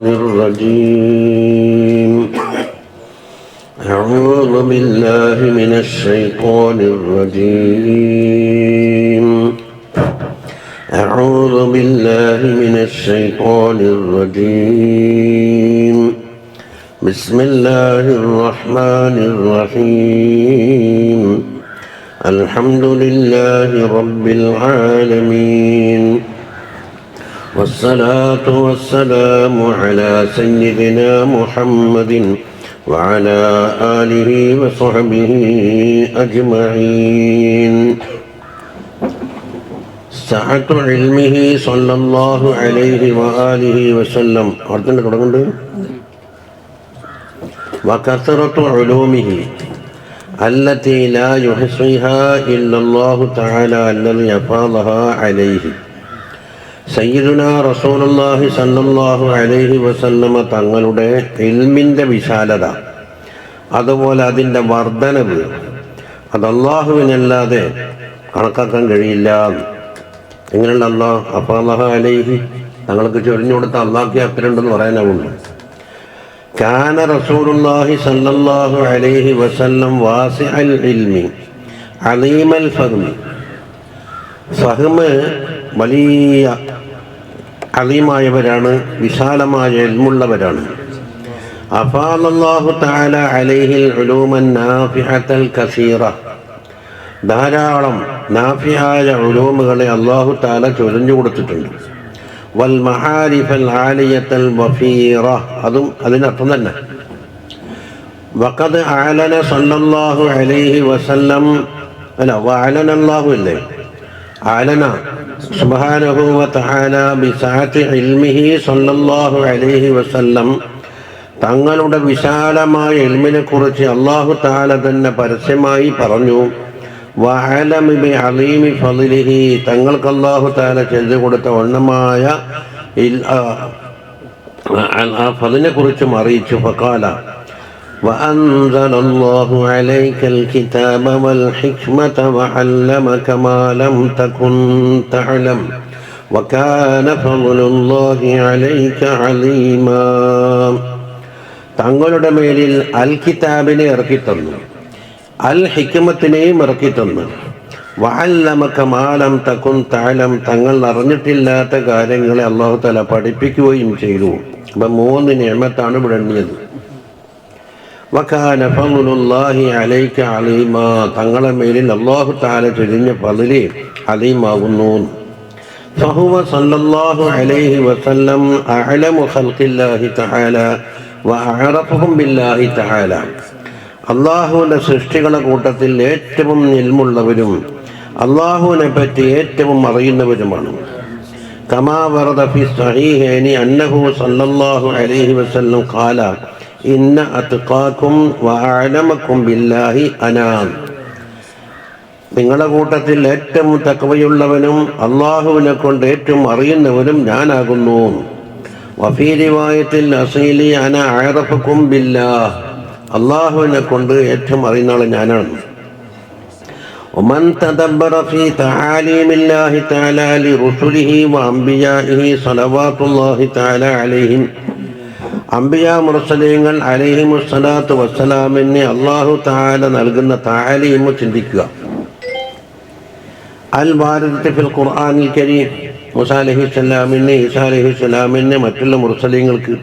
الرجيم. أعوذ بالله من الشيطان الرجيم. أعوذ بالله من الشيطان الرجيم. بسم الله الرحمن الرحيم. الحمد لله رب العالمين، والصلاة والسلام على سيدنا محمد وعلى آله وصحبه أجمعين. سعة علمه صلى الله عليه وآله وسلم وكثرة علومه التي لا يحصيها إلا الله تعالى الذي أفاضها عليه. സയ്യിദുനാ റസൂലുള്ളാഹി സ്വല്ലല്ലാഹു അലൈഹി വസല്ലമ തങ്ങളുടെ ഇൽമിൻ്റെ വിശാലത, അതുപോലെ അതിൻ്റെ വർധനവ്, അത് അല്ലാഹുവിനല്ലാതെ കണക്കാക്കാൻ കഴിയില്ല. എങ്ങനെയുള്ള അല്ലാഹ് അഫാളഹ അലൈഹി, തങ്ങൾക്ക് ചൊരിഞ്ഞു കൊടുത്ത അല്ലാഹ്ക്ക് അത്രയുണ്ടെന്ന് പറയാനാവുള്ളൂ. കാന റസൂലുള്ളാഹി സ്വല്ലല്ലാഹു അലൈഹി വസല്ലം വാസിഅൽ ഇൽമി അലീമൽ ഫഹ്മി, ഫഹ്മ് വലിയ അലീമായവരാണ്, വിശാലമായ ഇൽമുള്ളവരാണ്. അഫാളല്ലാഹു തആല അലൈഹിൽ ഉലൂമൻ നാഫിഅത്തൽ കസീറ, ധാരാളം നാഫിയായ ഉലൂമുകളെ അല്ലാഹു തആല ചൊരിഞ്ഞു കൊടുത്തിട്ടുണ്ട്. വൽ മഹാരിഫൽ ആലിയത്തൽ വഫീറ, അതും അതിനർത്ഥം തന്നെ. വഖദ് അഅലന സല്ലല്ലാഹു അലൈഹി വസല്ലം, അല്ല വഅലന അല്ലാഹു ഇല്ലേ, അഅലന സുബ്ഹാനഹു വ തആല ബിസഅത്തി ഇൽമിഹി സല്ലല്ലാഹു അലൈഹി വസല്ലം, തങ്ങളുടെ വിശാലമായ ഇൽമിനെ കുറിച്ച് അല്ലാഹു തആല തന്നെ പരസ്യമായി പറഞ്ഞു. വഅലമ ബിഅലീമി ഫളിലിഹി, തങ്ങൾക്ക് അല്ലാഹു തആല ചെയ്തു കൊടുത്ത ഉന്നതമായ ആ ഫളിനെ കുറിച്ചും അറിയിച്ചു. ഫഖാല وأنزل الله عليك الكتاب والحكمة وعلمك ما لم تكن تعلم وكان فضل الله عليك عليما. തങ്ങളുടെ മേലിൽ അൽ കിതാബിനെ ഇറക്കിത്തന്നു, അൽ ഹിക്മത്തിനെയും ഇറക്കിത്തന്നു. വഅല്ലമക മാ ലം തകുൻ തഅലം, തങ്ങൾ അറിഞ്ഞിട്ടില്ലാത്ത കാര്യങ്ങളെ അല്ലാഹു തആല പഠിപ്പിക്കുകയും ചെയ്തു. അപ്പം 3 നിഅമത്താണ് ഇവിടെ എണ്ണിയത്. വകാന ഫളുല്ലാഹി അലൈക അലീമാ, തങ്ങളുടെ മേലിൽ അല്ലാഹു തആല ചൊരിഞ്ഞ ഫളിൽ അലീമാകുന്നു. ഫഹുവ സല്ലല്ലാഹു അലൈഹി വസല്ലം അഅലമു ഖൽഖില്ലാഹി തആല വഅറഫഹും ബില്ലാഹി തആല, അല്ലാഹുവിൻ്റെ സൃഷ്ടികളുടെ കൂട്ടത്തിൽ ഏറ്റവും ഇൽമുള്ളവരും അല്ലാഹുവിനെ പറ്റി ഏറ്റവും അറിയുന്നവരുമാണ്. കമാ വറദ ഫി സ്വഹീഹൈനി അന്നഹു സല്ലല്ലാഹു അലൈഹി വസല്ലം ഖാല ഇന്ന അത്ഖാകും വഅഅലമകും ബില്ലാഹി അനാ, നിങ്ങളുടെ കൂട്ടത്തിൽ ഏറ്റവും തഖ്വയുള്ളവനും അല്ലാഹുവിനെ കൊണ്ട് ഏറ്റവും അറിയുന്നവരും ഞാനാകുന്നു. വഫീ റിവായത്തിൽ അസീലി അന അഅറഫകും ബില്ലാഹ്, അല്ലാഹുവിനെ കൊണ്ട് ഏറ്റവും അറിയുന്ന ആൾ ഞാനാണ്. വമൻ തദബ്ബറ ഫീ തആലീമില്ലാഹി തആല ലിറുസുലിഹി വഅംബിയാഇഹി സ്വലവാത്തുല്ലാഹി തആല അലൈഹിം, അംബിയാ മുർസലീങ്ങൾ അലൈഹിമുസ്സലാത്തു വസ്സലാമിന് അല്ലാഹു തആല നൽകുന്ന തആലീമ് ചിന്തിക്കുക. അൽ വാരിദത്ത് ഫിൽ ഖുർആനിൽ കരീം, മൂസാ അലൈഹിസ്സലാമിന്, ഈസാ അലൈഹിസ്സലാമിന്, മറ്റുള്ള മുർസലീങ്ങൾക്ക്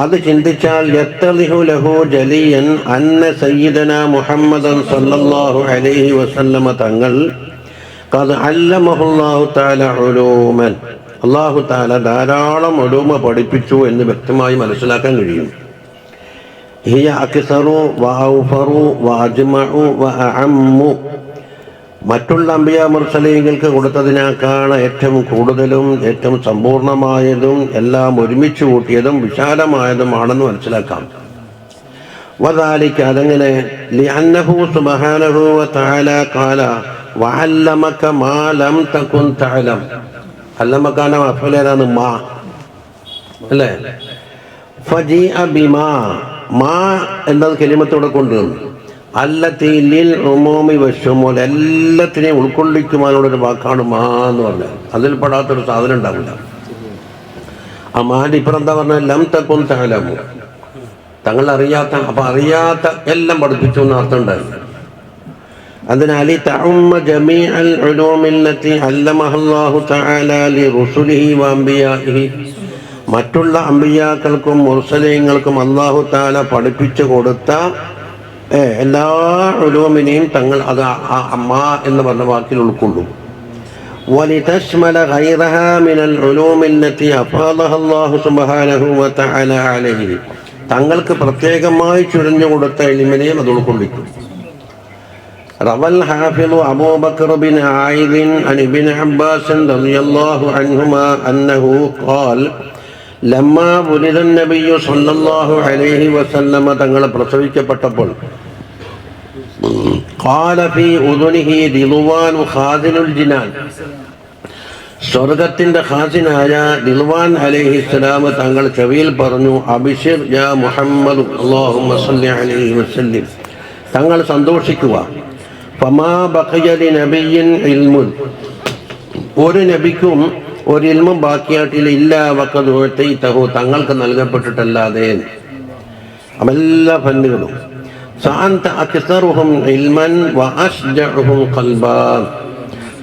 അത് ചിന്തിച്ചാൽ യത്തളിഹു ലഹു ജലിയൻ അന്ന സയ്യിദനാ മുഹമ്മദൻ സല്ലല്ലാഹു അലൈഹി വസല്ലമ തങ്ങൾ ഖദ് അല്ലമഹുല്ലാഹു തആല ഉലൂമൻ, അല്ലാഹു തആല ധാരാളം ഉലൂമ പഠിപ്പിച്ചു എന്ന് വ്യക്തമായി മനസ്സിലാക്കാൻ കഴിയും. ഹിയ അക്സറു വഔഫറു വഅജ്മഉ വഅഅമ്മു, മറ്റുള്ള അംബിയാ മുർസലീങ്ങൾക്ക് കൊടുത്തതിനേക്കാൾ ഏറ്റവും കൂടുതലും ഏറ്റവും സമ്പൂർണമായതും എല്ലാം ഒരുമിച്ച് കൂട്ടിയതും വിശാലമായതുമാണെന്ന് മനസ്സിലാക്കാം. വദാലിക, അതെങ്ങനെ, ലിഅന്നഹു സുബ്ഹാനഹു വ തആല ഖാല വഅല്ലമക മാ ലം തകുൻ തഅലം. അല്ലമക്കാന അഫ്അലാണ് മാ, അല്ലേ? ഫജീഅ ബിമാ, മാ എന്നത് കലിമത്തോടെ കൊണ്ടുവന്നു. അല്ലത്തി ലിൽ ഉമൂമി വശുമൂൽ, എല്ലാത്തിനെയും ഉൾക്കൊള്ളിക്കുവാനുള്ളൊരു വാക്കാണ് മാ എന്ന് പറഞ്ഞാൽ. അതിൽ പെടാത്തൊരു സാധനം ഉണ്ടാവില്ല. ആ മാൻ്റെ ഇപ്പുറം എന്താ പറഞ്ഞാൽ ലം തക്കുൻ തഅലമു, തങ്ങൾ അറിയാത്ത, അപ്പൊ അറിയാത്ത എല്ലാം പഠിപ്പിച്ചു എന്ന് അർത്ഥം ഉണ്ടായിരുന്നു. അതിനാൽ തഉമ്മ ജമീഅൽ ഉലൂമില്ലത്തി അല്ലമഹല്ലാഹു തആല ലിറുസുലിഹി വഅംബിയാഇഹി, മറ്റുള്ള അമ്പിയാക്കൾക്കും മുർസലീങ്ങൾക്കും അല്ലാഹു തആല പഠിപ്പിച്ചു കൊടുത്ത എല്ലാ ഉലൂമിനെയും തങ്ങൾ അത് അമ്മ എന്ന് പറഞ്ഞ വാക്കിൽ ഉൾക്കൊള്ളും. വലിതശ്മല ഗൈറഹാ മിനൽ ഉലൂമില്ലത്തി അഫാദഹ അല്ലാഹു സുബ്ഹാനഹു വതആല അലൈഹി, തങ്ങൾക്ക് പ്രത്യേകമായി ചുരിഞ്ഞു കൊടുത്ത ഇൽമിനെയും അത് ഉൾക്കൊള്ളിക്കും. റവൽ ഹാഫിളു അബൂബക്കർ ബിൻ ആയിദ് അൻ ഇബ്നു അബ്ബാസ് റളിയല്ലാഹു അൻഹുമാ അന്നഹു ഖാൽ ലമ്മാ വുലിദ നബിയ്യു സ്വല്ലല്ലാഹു അലൈഹി വസല്ലമ, തങ്ങൾ പ്രസവിക്കപ്പെട്ടപ്പോൾ ഖാല ഫീ ഉദുനിഹി ദിൽവാനു ഖാദിനുൽ ജിനാൻ, സ്വർഗത്തിന്റെ ഖാസിനായ ദിൽവാൻ അലൈഹിസ്സലാം തങ്ങൾ ചെവിയിൽ പറഞ്ഞു, അബിഷിർ യാ മുഹമ്മദ് അല്ലാഹുമ്മ സ്വല്ലി അലൈഹി വസല്ലം, തങ്ങൾ സന്തോഷിക്കുക. ഫമാ ബഖിയ ലിനബിയ്യിൻ ഇൽമുൻ, ഒരു നബിക്കും ഒരു ഇൽമും ബാക്കിയായിട്ടില്ല, ഇല്ലാ വഖദ് ഉതൈതഹു, തങ്ങൾക്ക് നൽകപ്പെട്ടിട്ടല്ലാതെ. എല്ലാ ഫന്നുകളും സഅൻത അക്സറുഹും ഇൽമൻ വഅശ്ജഉഹും ഖൽബാ,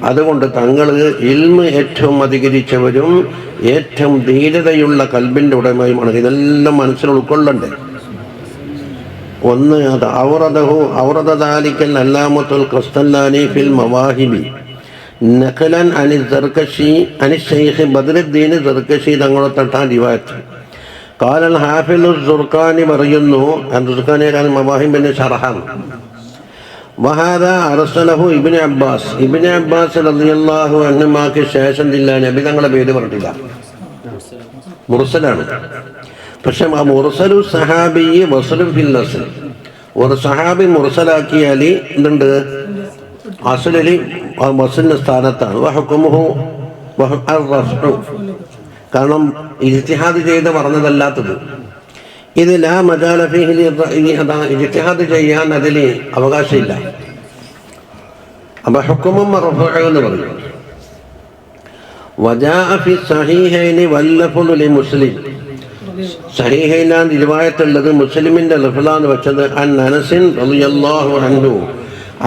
അതുകൊണ്ട് തങ്ങൾ ഇൽമ് ഏറ്റവും അധികരിച്ചവരും ഏറ്റവും ധീരതയുള്ള കൽബിൻ്റെ ഉടമയുമാണ്. ഇതെല്ലാം മനസ്സിൽ ഉൾക്കൊള്ളണ്ടേ. ഒന്ന്, അത് ഔറദ ദാലിക്കൽ അല്ലാമത്തുൽ ഖസ്തല്ലാനി ഫിൽ മവാഹിബി നഖലൻ അനി സർക്കശി അനി ശൈഖ് ബദ്രുദ്ദീൻ സർക്കശി തങ്ങളെ തൊട്ടാ റിവായത്ത്. ഖാലൽ ഹാഫിളു സുർഖാനി പറയുന്നു, സുർഖാനി മവാഹിബിന്റെ ഷർഹാണ്. വഹാദാ അർസലഹു ഇബ്നു അബ്ബാസ്, ഇബ്നു അബ്ബാസ് റളിയല്ലാഹു അൻഹുമാക്ക് ശേഷം ഇല്ല, നബി തങ്ങളുടെ പേര് പറഞ്ഞിട്ടില്ല, മുർസലാണ്. പക്ഷെ ആ മുർസലു സഹാബി വസ്ലുൻ ഫിൽ അസ്ൽ, ഒരു സഹാബി മുർസലാക്കിയാൽ എന്തുണ്ട്, അസ്ലിൽ വസ്ലിന്റെ സ്ഥാനത്താണ്. വഹുക്കുമുഹു അർ-റഫ്ഉ, കാരണം ഇജ്തിഹാദ് ചെയ്ത് പറഞ്ഞതല്ലാത്തത്. ഇത് ലാ മജാല ഫീഹി, ഇജ്തിഹാദ് ചെയ്യാൻ അതിൽ അവകാശമില്ല. അപ്പൊ ഹുക്മും മർഫൂഉ എന്ന് പറയും. വജാഅ ഫി സഹീഹൈനി വല്ലഫ്ളു ലിമുസ്ലിം, സഹീഹൈനാൻ റിവായത്തുള്ളത്, മുസ്ലിമിന്റെ ലഫ്ളാണ് വെച്ചത്. അൻ അനസ് റളിയല്ലാഹു അൻഹു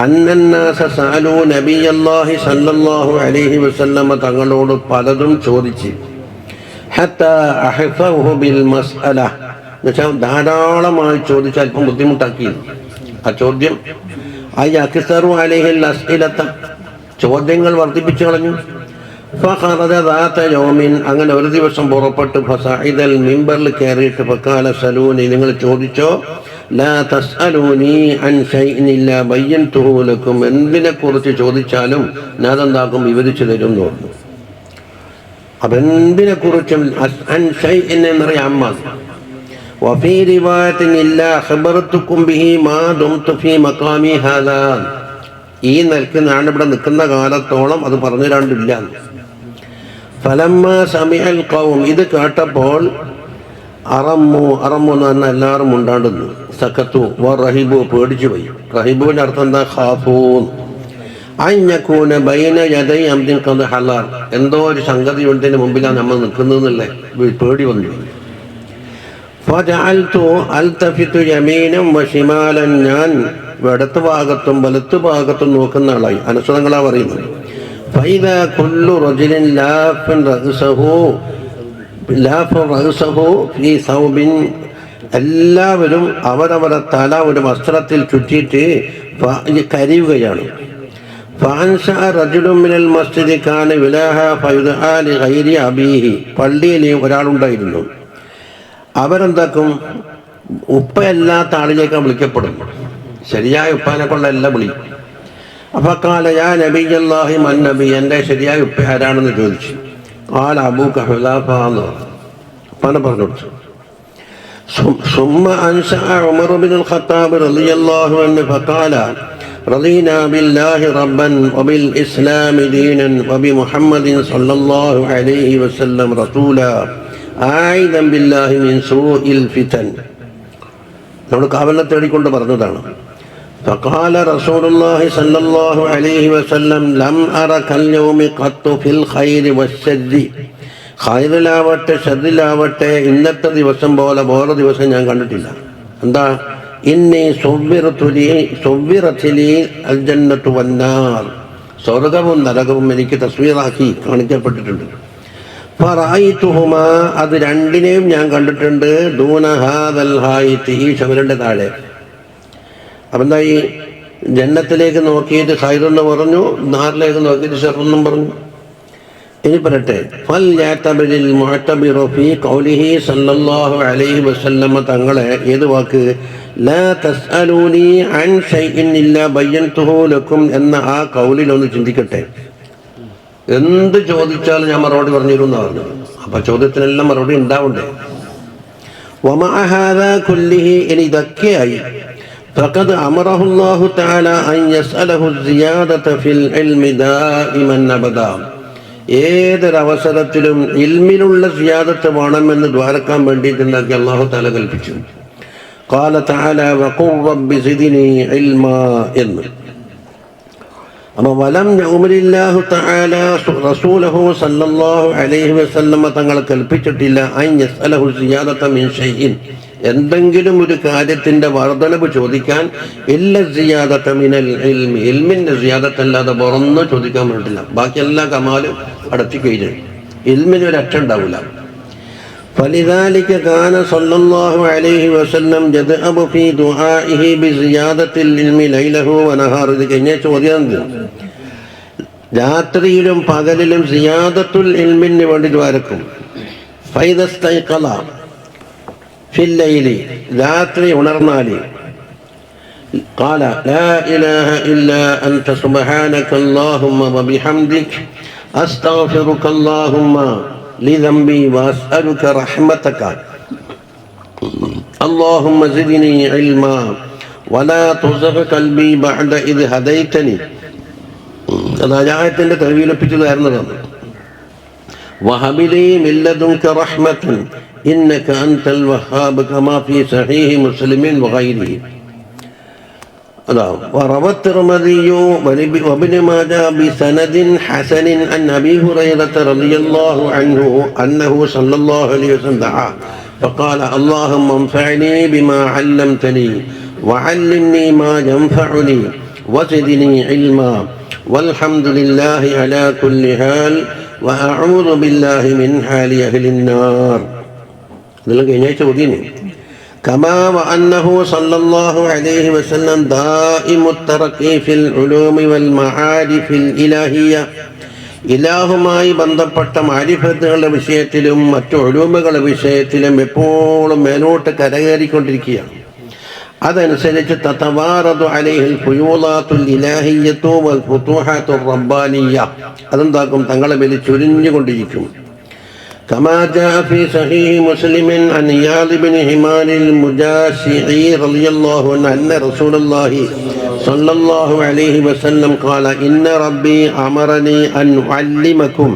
അന്നന്നാസ സഅലൂ നബിയല്ലാഹി സല്ലല്ലാഹു അലൈഹി വസല്ലം, തങ്ങളോട് പലതും ചോദിച്ചു. ഹത്താ അഹ്ഫഹു ബിൽ മസ്അല, എന്നുവെച്ചാൽ ധാരാളമായി ചോദിച്ച് അല്പം ബുദ്ധിമുട്ടാക്കി ആ ചോദ്യം. ഐ അക്സറു അലൈഹിൽ അസ്ഇലത, ചോദ്യങ്ങൾ വർദ്ധിപ്പിച്ചു കളഞ്ഞു. ഫഖറജ ദാത യൗമിൻ, അങ്ങനെ ഒരു ദിവസം പുറപ്പെട്ടു. ഫസഇദൽ മിമ്പറിൽ കയറിയിട്ട് ഫഖാല സലൂനി, നിങ്ങൾ ചോദിച്ചോ. ലാ തസ്അലൂനി അൻ ശൈഇൻ ഇല്ലാ ബയ്യൻതുഹു ലക്കും, എന്തിനെ കുറിച്ച് ചോദിച്ചാലും ഞാൻ എന്താക്കും, വിവരിച്ചു തരും എന്ന് പറഞ്ഞു. അപ്പം എന്തിനെ കുറിച്ചും അൻ ശൈഇൻ എന്നറിയാം അമ്മ. വഫീ റിവായത്തിൻ ഇല്ലാ ഖബറതുകും ബിഹി മാ ദുംതു ഫീ മഖാമി ഹാദാ, ഈ നിലക്ക് ഞാൻ ഇവിടെ നിൽക്കുന്ന കാലത്തോളം അത് പറഞ്ഞു തരാണ്ടില്ല. ഫലമ്മ സമിഅൽ ഖൗം, ഇത് കേട്ടപ്പോൾ അറമ്മു എന്ന് പറഞ്ഞാൽ എല്ലാവരും ഉണ്ടാണ്ടുന്നു. സക്കത്തു റഹിബു, പേടിച്ചു പോയി. റഹിബുവിൻ്റെ അർത്ഥം എന്താ, ഖാഫൂൻ. അഞ്ഞക്കൂന ബൈന യദൈ അംദിൻ ഖദ് ഹലർ, എന്തോ ഒരു സംഗതി ഉണ്ടതിന് മുമ്പിലാണ് നമ്മൾ നിൽക്കുന്നതെന്നല്ലേ പേടി വന്നു. ഫജഅൽതു അൽതഫിതു യമീനം വശിമാലൻ, ഞാൻ ഇടത്ത് ഭാഗത്തും വലത്ത് ഭാഗത്തും നോക്കുന്ന ആളായി. അനുസൃതങ്ങളാ പറയുന്നത്. ഫൈദാ കുല്ലു റജുലിൻ ലാഫൻ റഅ്സഹു ഫീ സൗബിൻ, എല്ലാവരും അവരവരെ തല ഒരു വസ്ത്രത്തിൽ ചുറ്റിയിട്ട് കരയുകയാണ്. ഫഅൻശഅ റജുലുൻ മിനൽ മസ്ജിദി കാന യുലാഹ ഫയുദ്ആ ലിഗൈരി അബീഹി, പള്ളിയിൽ ഒരാളുണ്ടായിരുന്നു, അവരെന്താക്കും, ഉപ്പയല്ലാത്ത ആളിലേക്കാണ് വിളിക്കപ്പെടുന്നു. ശരിയായ ഉപ്പാനെ കൊണ്ടല്ല വിളി. അപ്പൊ കാല യാ നബിയല്ലാഹി മൻ നബി, എൻ്റെ ശരിയായ ഉപ്പ ആരാണെന്ന് ചോദിച്ചു. കാല അബൂക ഹുദാഫ എന്ന് ഉപ്പാനെ പറഞ്ഞു കൊടുത്തു. ثم أنشأ عمر بن الخطاب رضي الله عنه فقال رضينا بالله ربا وبالإسلام دينا وبمحمد صلى الله عليه وسلم رسولا ആയിദൻ ബില്ലാഹി മിൻ സൂഇൽ ഫിതൻ, നമ്മൾ കാവലിനെ തേടിക്കൊണ്ട് പറഞ്ഞതാണ്. ഫഖാല റസൂലുള്ളാഹി സ്വല്ലല്ലാഹു അലൈഹി വസല്ലം ലം അറ കൽ യൗമി ഖത്തു ഫിൽ ഖൈരി വശ്ശർരി ഖൈറിലാവട്ടെ ഷർറിലാവട്ടെ ഇന്നത്തെ ദിവസം പോലെ വേറെ ദിവസം ഞാൻ കണ്ടിട്ടില്ല. എന്താ? ഇന്നി സുവ്വിറത്തിലി അൽ ജന്നത്തു വന്നാർ, സ്വർഗവും നരകവും എനിക്ക് തസ്വീറാക്കി കാണിക്കപ്പെട്ടിട്ടുണ്ട്. ഫറഅയ്തുഹുമാ, അത് രണ്ടിനെയും ഞാൻ കണ്ടിട്ടുണ്ട്. ദൂന ഹാദൽ ഹായിത്ത്, ഈ ചുമരിൻ്റെ താഴെ. അപ്പം എന്താ? ഈ ജന്നത്തിലേക്ക് നോക്കിയിട്ട് ഖൈറെന്ന് പറഞ്ഞു, നാറിലേക്ക് നോക്കിയിട്ട് ഷർറെന്നും പറഞ്ഞു. ഇനി പറയട്ടെ, ഫൽ യഅ്തബിരിൽ മുഅ്തബിറു ഫീ ഖൗലിഹി സല്ലല്ലാഹു അലൈഹി വസല്ലമ, തങ്ങളെ ഏത് വാക്ക്? ലാ തസ്അലൂനി അൻ ഷൈഇൻ ഇല്ലാ ബയ്യൻതുഹു ലക്കും എന്ന ആ കൗലിലൊന്ന് ചിന്തിക്കട്ടെ. എന്ത് ചോദിച്ചാലും ഞാൻ മറുപടി പറഞ്ഞിരുന്നാ പറഞ്ഞത്. അപ്പൊ ചോദ്യത്തിനെല്ലാം മറുപടി ഉണ്ടാവണ്ടേ? വമഅ ഹാദാ കുല്ലിഹി, ഇനി ഇതൊക്കെയായി, ഫഖദ് അമറഹു അല്ലാഹു തആല അൻ യസ്അലഹു സിയാദത ഫിൽ ഇൽമി ദായിമൻ അബദാ, ഏതൊരവസരത്തിലും ഇൽമിലുള്ള സിയാദത്ത് വേണമെന്ന് ദ്വാരക്കാൻ വേണ്ടിയിട്ടുണ്ടാക്കി അല്ലാഹു തആല കൽപ്പിച്ചു. ഖാല തആല വഖുർ റബ്ബി സിദ്നി ഇൽമാ എന്ന്. അപ്പോൾ വലം യഉമരില്ലാഹു തആല റസൂലഹു സല്ലല്ലാഹു അലൈഹി വസല്ലമ തങ്ങളെ കൽപ്പിച്ചിട്ടില്ല അൻ യസ്അലഹു സിയാദത മിൻ ഷൈഇൻ, എന്തെങ്കിലും ഒരു കാര്യത്തിൻ്റെ വർധനവ് ചോദിക്കാൻ, ഇല്ല സിയാദത മിനൽ ഇൽമി, ഇൽമിൻ്റെ സിയാദത്തല്ലാതെ പുറന്ന് ചോദിക്കാൻ പറ്റില്ല. ബാക്കി എല്ലാ കമാലും അടച്ചു കഴിഞ്ഞു, ഇൽമിന് ഒരു അറ്റം ഉണ്ടാവില്ല. فلذلك كان صلى الله عليه وسلم يدأب في دعائه بزيادة العلم ليله ونهاره. ഇത് കഴിഞ്ഞ ചോദ്യം, രാത്രിയിലും പകലിലും സിയാദത്തുൽ ഇൽമിന് വേണ്ടി ദ്വാരക്കും. ഫൈദ ഇസ്തൈഖള ഫിൽ ലൈലി, രാത്രി ഉണർന്നാൽ, قال لا إله إلا أنت سبحانك اللهم وبحمدك أستغفرك اللهم لذنبي وأسألك رحمتك اللهم زدني علما ولا تزغ قلبي بعد إذ هديتني. അത് ആയത്തിൻ്റെ തർവീലപ്പിച്ചതായിരുന്നതാണ്. വഹബിലി മിൻ ലദുൻക റഹ്മതൻ ഇന്നക അൻതൽ വഹാബ് കമാ ഫീ സഹീഹി മുസ്ലിമിൻ വഗൈരിഹി. وروى الترمذي وابن ماجه بسند حسن عن أبي هريرة رضي الله عنه أنه صلى الله عليه وسلم دعا فقال اللهم انفعني بما علمتني وعلمني ما ينفعني وزدني علما والحمد لله على كل حال وأعوذ بالله من حال أهل النار. كما وأنه صلى الله عليه وسلم دائم الترقي في العلوم والمعارف الإلهية, ഇലാഹുമായി ബന്ധപ്പെട്ട മാരിഫത്തുകളുടെ വിഷയത്തിലും മറ്റു ഉലൂമുകളുടെ വിഷയത്തിലും എപ്പോഴും മേലോട്ട് കരകയറിക്കൊണ്ടിരിക്കുകയാണ്. അതനുസരിച്ച് തതവാറദു അലൈഹിൽ ഫുയൂലാത്തുൽ ഇലാഹിയ്യത്തു വൽ ഫുതൂഹാത്തുർ റബ്ബാനിയ്യ, അതെന്താക്കും? തങ്ങളെ മേൽ ചുരിഞ്ഞുകൊണ്ടിരിക്കും. كما جاء في صحيح مسلم عن إياض بن حمار المجاشعي رضي الله عنه أن رسول الله صلى الله عليه وسلم قال إن ربي أمرني أن أعلمكم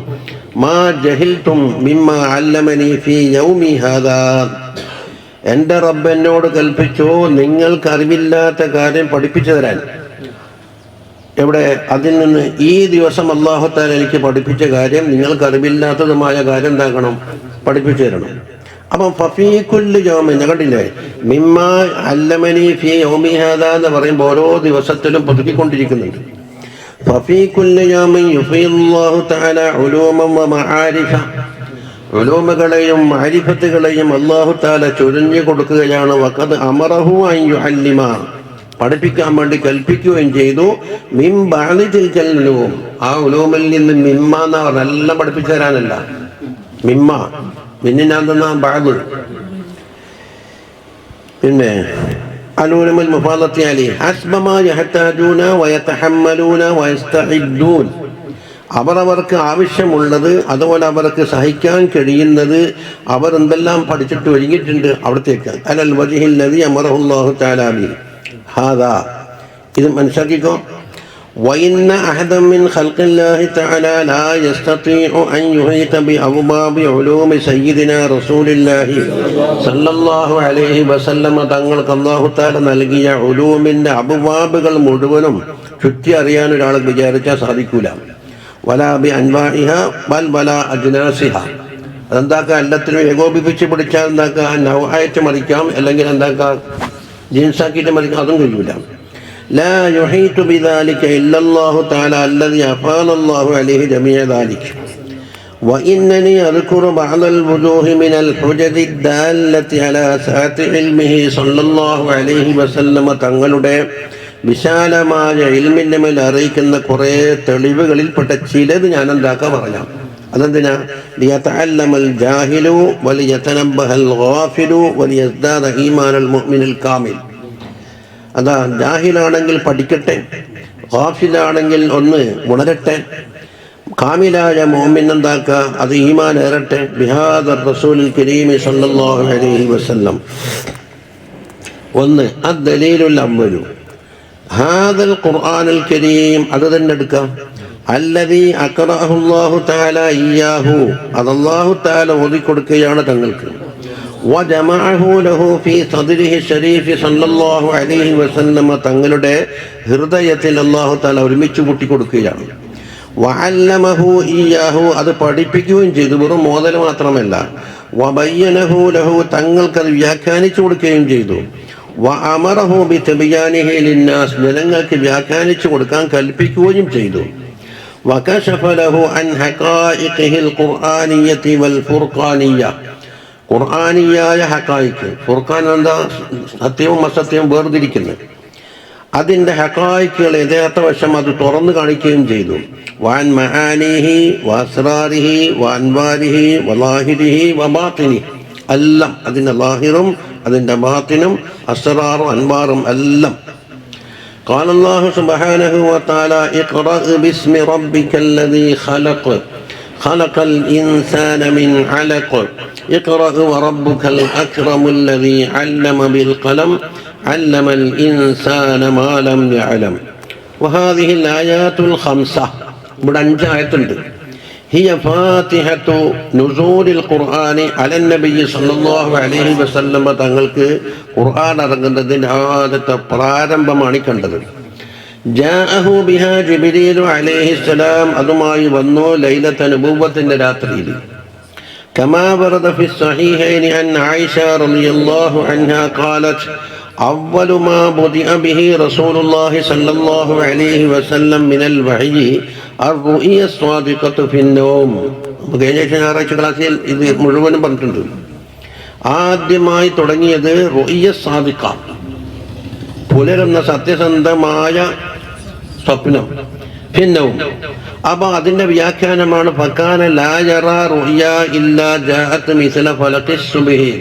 ما جهلتم مما علمني في يومي هذا. എൻ്റെ റബ്ബ് എന്നോട് കൽപ്പിച്ചു നിങ്ങൾക്ക് അറിവില്ലാത്ത കാര്യം പഠിപ്പിച്ചു തരാൻ. എവിടെ? അതിൽ നിന്ന് ഈ ദിവസം അല്ലാഹു തആല എനിക്ക് പഠിപ്പിച്ച കാര്യം, നിങ്ങൾക്ക് അറിവില്ലാത്തതുമായ കാര്യം എന്താക്കണം? പഠിപ്പിച്ചു തരണം. അപ്പം ഫഫീ കുല്ലി യൗമിൻ, കണ്ടില്ലേ, മിമ്മാ അല്ലമനി ഫീ യൗമി ഹാദാ എന്ന് പറയുമ്പോൾ ഓരോ ദിവസത്തിലും പുതുക്കിക്കൊണ്ടിരിക്കുന്നുണ്ട്. ഫഫീ കുല്ലി യൗമിൻ യുഫീദുല്ലാഹു തആല ഉലൂമൻ വ മആരിഫ, ഉലൂമുകളെയും മാരിഫത്തുകളെയും അല്ലാഹു തആല ചൊരിഞ്ഞു കൊടുക്കുകയാണ്. വഖദ് അമറഹു അൻ യുഅല്ലിമ, പഠിപ്പിക്കാൻ വേണ്ടി കൽപ്പിക്കുകയും ചെയ്തു. മിൻ ബഅദി തിൽകൽ ഉലൂം, ആ ഉലൂമിൽ നിന്ന് മിമ്മ എന്ന് പറഞ്ഞാൽ എല്ലാം പഠിപ്പിച്ചു തരാനല്ല. മിമ്മ പിന്നെന്താ? ബഅദ്. പിന്നെ അലൂലുൽ മുഫാദത്തി അലൈഹി ഹസ്ബ മാ യഹ്താജൂന വയതഹമ്മലൂന വയസ്തഇദ്ദൂൻ, അവർക്ക് ആവശ്യമുള്ളത്, അതുപോലെ അവർക്ക് സഹിക്കാൻ കഴിയുന്നത് അവർ എന്തെല്ലാം പഠിച്ചിട്ട് ഒരുങ്ങിയിട്ടുണ്ട് അവിടത്തേക്ക്. അലൽ വജ്ഹിൽ ലദി അമറഹുല്ലാഹു തആല ബിഹി ഹാദാ, ഇത് മനസ്സിലാക്കിക്കോ. വഇന്ന അഹദൻ മിൻ ഖൽഖില്ലാഹി തആല ലാ യസ്തതീഉ അൻ യുഹീത ബി അബ്വാബി ഉലൂമി സയ്യിദിനാ റസൂലില്ലാഹി സല്ലല്ലാഹു അലൈഹി വസല്ലമ, തങ്ങൾക്ക് അല്ലാഹു തആല നൽകിയ ഉലൂമിൻ്റെ അബ്വാബുകൾ മുഴുവനും ചുറ്റി അറിയാൻ ഒരാൾ വിചാരിച്ചാൽ സാധിക്കൂല. വലാ ബി അൻവാഇഹ ബൽ വലാ അജ്നാസിഹ, അതെന്താക്കുക, എല്ലാത്തിനും ഏകോപിപ്പിച്ച് പിടിച്ചാൽ എന്താക്കുക, നൗആയിട്ട് മറിക്കാം, അല്ലെങ്കിൽ എന്താക്കുക ജീൻസാക്കിയിട്ട് മറിക്കാം, അതും കഴിയില്ല. ലാ യുഹീതു ബിദാലിക ഇല്ലല്ലാഹു തആല അല്ലദി അഫാനല്ലാഹു അലൈഹി ജമീഅ ദാലിക وإنني أذكر بعض الوجوه من الحجج الدالة على سعة علمه صلى الله عليه وسلم തങ്ങളുടെ വിശാലമായ ഇൽമിന്റെ മേൽ അറിയിക്കുന്ന കുറേ തെളിവുകളിൽപ്പെട്ട ചിലത് ഞാൻ എന്താക്കാൻ പറയാം. അതെന്തിനാ? ലിയതഅല്ലമൽ ജാഹിലു വലിയതനബ്ബഹൽ ഗാഫിലു വലിയസ്ദാദ ഈമാനൽ മുഅ്മിനിൽ കാമിൽ. അതാ, ജാഹിലാണെങ്കിൽ പഠിക്കട്ടെ, ഗാഫിലാണെങ്കിൽ ഒന്ന് ഉണരട്ടെ, കാമിലായ മുഅ്മിൻ എന്താക്കുക, അത് ഈമാൻ ഏറട്ടെ. ബിഹാദർ റസൂലുൽ കരീം സല്ലല്ലാഹു അലൈഹി വസല്ലം. ഒന്ന് അദ്ദലീലുൽ അവ്വലു ഹാദൽ ഖുർആനുൽ കരീം, അത് തന്നെ എടുക്കാം. അല്ലദീ അഖറഅഹു അല്ലാഹു തആല ഇയ്യാഹു, അത് അല്ലാഹു തആല ഓതി കൊടുക്കുകയാണ് തങ്ങൾക്ക്. വജമഅഹു ലഹു ഫീ സദ്രിഹി ശരീഫ് സല്ലല്ലാഹു അലൈഹി വസല്ലം, തങ്ങളുടെ ഹൃദയത്തിൽ അല്ലാഹു തആല ഒരുമിച്ച് കൂട്ടി കൊടുക്കുകയാണ്. വഅല്ലമഹു ഇയ്യാഹു, അത് പഠിപ്പിക്കുകയും ചെയ്തു, വെറും മോദൽ മാത്രമല്ല. വബയ്യനഹു ലഹു, തങ്ങൾക്കത് വ്യാഖ്യാനിച്ചു കൊടുക്കുകയും ചെയ്തു. വഅമറഹു ബിതബയാനിഹി ലിന്നാസ്, ജനങ്ങൾക്ക് വ്യാഖ്യാനിച്ചു കൊടുക്കാൻ കൽപ്പിക്കുകയും ചെയ്തു. വകശഫ ലഹു അൻ ഹഖായിഖിൽ ഖുർആനിയ്യതി വൽ ഫുർഖാനിയ്യ, ഖുർആനിയായ ഹഖായിഖ്, ഫുർഖാൻ എന്താ, സത്യവും അസത്യവും വേർതിരിക്കുന്നത്, അതിൻ്റെ ഹഖായിഖുകൾ യഥാർത്ഥ വശം അത് തുറന്നു കാണിക്കുകയും ചെയ്തു. വഅൻ മആനിഹി വഅസ്റാരിഹി വഅൻവാരിഹി വലാഹിരിഹി വബാത്തിനി, എല്ലാം അതിൻ്റെ ലാഹിറും അതിൻ്റെ ബാത്തിനും അസ്റാറും അൻവാറും എല്ലാം. قال الله سبحانه وتعالى اقرأ باسم ربك الذي خلق خلق الإنسان من علق اقرأ وربك الأكرم الذي علم بالقلم علم الإنسان ما لم يعلم. وهذه الآيات الخمسة, ഇവിടെ 5 ആയത്തുണ്ട്. هي فاتحة نزول القرآن على النبي صلى الله عليه وسلم, തങ്ങൾക്ക് ഖുർആൻ ഇറങ്ങുന്നതിൻ്റെ ആദ്യത്തെ പ്രാരംഭമാണ് കണ്ടത്. ജാഅഹു ബിഹാ ജിബ്രീൽ അലൈഹിസ്സലാം, അതുമായി വന്നു ലൈലത നബുവ്വത്തിന്റെ രാത്രിയിൽ. كما ورد في الصحيحين عن عائشة رضي الله عنها قالت أول ما بدأ به رسول الله صلى الله عليه وسلم من الوحي الرؤيا الصادقة في النوم. കഴിഞ്ഞ ഞായറാഴ്ച ക്ലാസ്സിൽ ഇത് മുഴുവനും പറഞ്ഞിട്ടുണ്ട്. ആദ്യമായി തുടങ്ങിയത് റുഇയ സാദിഖ, പുലരുന്ന സത്യസന്ധമായ സ്വപ്നം, ഭിന്നവും. അപ്പൊ അതിന്റെ വ്യാഖ്യാനമാണ് ഫകാന ലാ യറാ റുഇയ ഇല്ലാ ജാഅത് മിസ്ല ഫലഖിസ് സുബ്ഹി.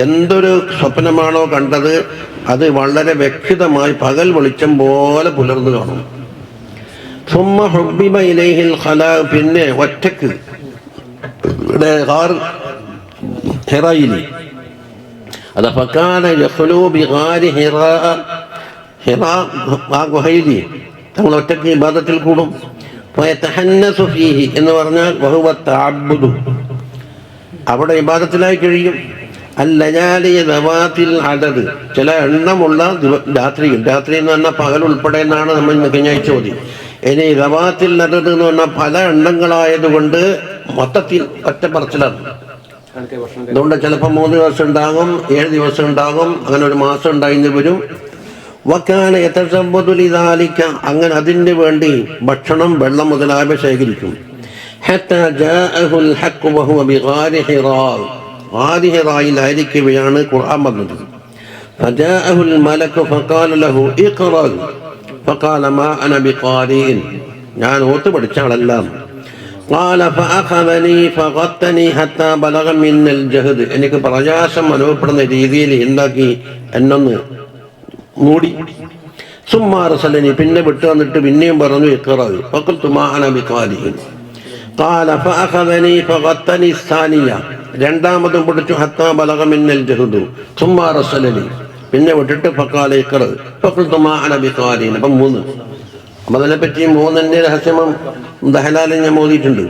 എന്തൊരു സ്വപ്നമാണോ കണ്ടത് അത് വളരെ വ്യക്തമായി പകൽ വെളിച്ചം പോലെ പുലർന്നു കാണും. സുമ്മ ഹുബ്ബിബ ഇലൈഹിൽ ഖലാ, പിന്നെ ഒറ്റക്ക് ഹിറായിലി, അത് ഫകാന യഖ്ലൂ ബിഗാരി ഹിറാ, ഹിറാ ആ ഗുഹയിലി തങ്ങൾ ഒറ്റക്ക് ഇബാദത്തിൽ കൂടും. ഫയതഹന്നസു ഫീഹി എന്ന് പറഞ്ഞാൽ വഹുവ തഅബ്ബുദു, അവിടെ ഇബാദത്തിലായി കഴിയും. അല്ലയാലിയ ദവാത്തിൽ അദദ്, ചില എണ്ണമുള്ള രാത്രിയിൽ, രാത്രി എന്ന് പറഞ്ഞാൽ പകൽ ഉൾപ്പെടെ എന്നാണ് നമ്മൾ കഴിഞ്ഞ ചോദ്യം. ഇനി ദവാത്തിൽ അദദ് എന്ന് പറഞ്ഞാൽ പല എണ്ണങ്ങളായതുകൊണ്ട് മൊത്തത്തിൽ ഒറ്റ പറച്ചിലാണ്. അതുകൊണ്ട് ചിലപ്പോൾ 3 ദിവസം ഉണ്ടാകും, 7 ദിവസം ഉണ്ടാകും, അങ്ങനെ ഒരു മാസം ഉണ്ടായിന്ന് വരും. വക്കാന യതസവ്വദു ലിദാലിക, അങ്ങനെ അതിന് വേണ്ടി ഭക്ഷണം, വെള്ളം മുതലായവ ശേഖരിക്കും. ഹത്താ ജാഅഹുൽ ഹഖ് വഹുവ ബിഗാരി ഹിറാ, ഗാരി ഹിറായിലായിരിക്കുകയാണ് ഖുർആൻ വന്നത്. ഫജാഅഹുൽ മലക് ഫഖാല ലഹു ഇഖ്റഅ ഫഖാല മാ അന ബിഖാരിൻ, ഞാൻ ഓത്ത് പഠിച്ച ആളല്ല. ഖാല ഫഅഖദനി ഫഗത്തനി ഹത്താ ബലഗ മിന്നൽ ജഹദ്, എനിക്ക് പ്രയാസം അനുഭവപ്പെടുന്ന രീതിയിൽ എന്താക്കി, എന്നൊന്ന് മൂടി. സുമ്മ അർസലനി, പിന്നെ വിട്ടു വന്നിട്ട് പിന്നെയും പറഞ്ഞു ഇഖ്റഅ ഫഖൽതു മാ അന ബിഖാരിൻ. ഖാല ഫഅഖദനി ഫഗത്തനി സാനിയ, രണ്ടാമതും പിടിച്ചു ഹത്താ ബലഗ മിന്നൽ ജഹദ്. സുമ്മ അർസലനി, പിന്നെ വിട്ടിട്ട് ഫഖാല ഇഖ്റഅ ഫഖൽതു മാ അന ബിഖാരിൻ. അപ്പം 3. അപ്പം അതിനെപ്പറ്റി 3ന്റെ രഹസ്യമം ദഹലാലിൽ ഞാൻ മോദിയിട്ടുണ്ട്.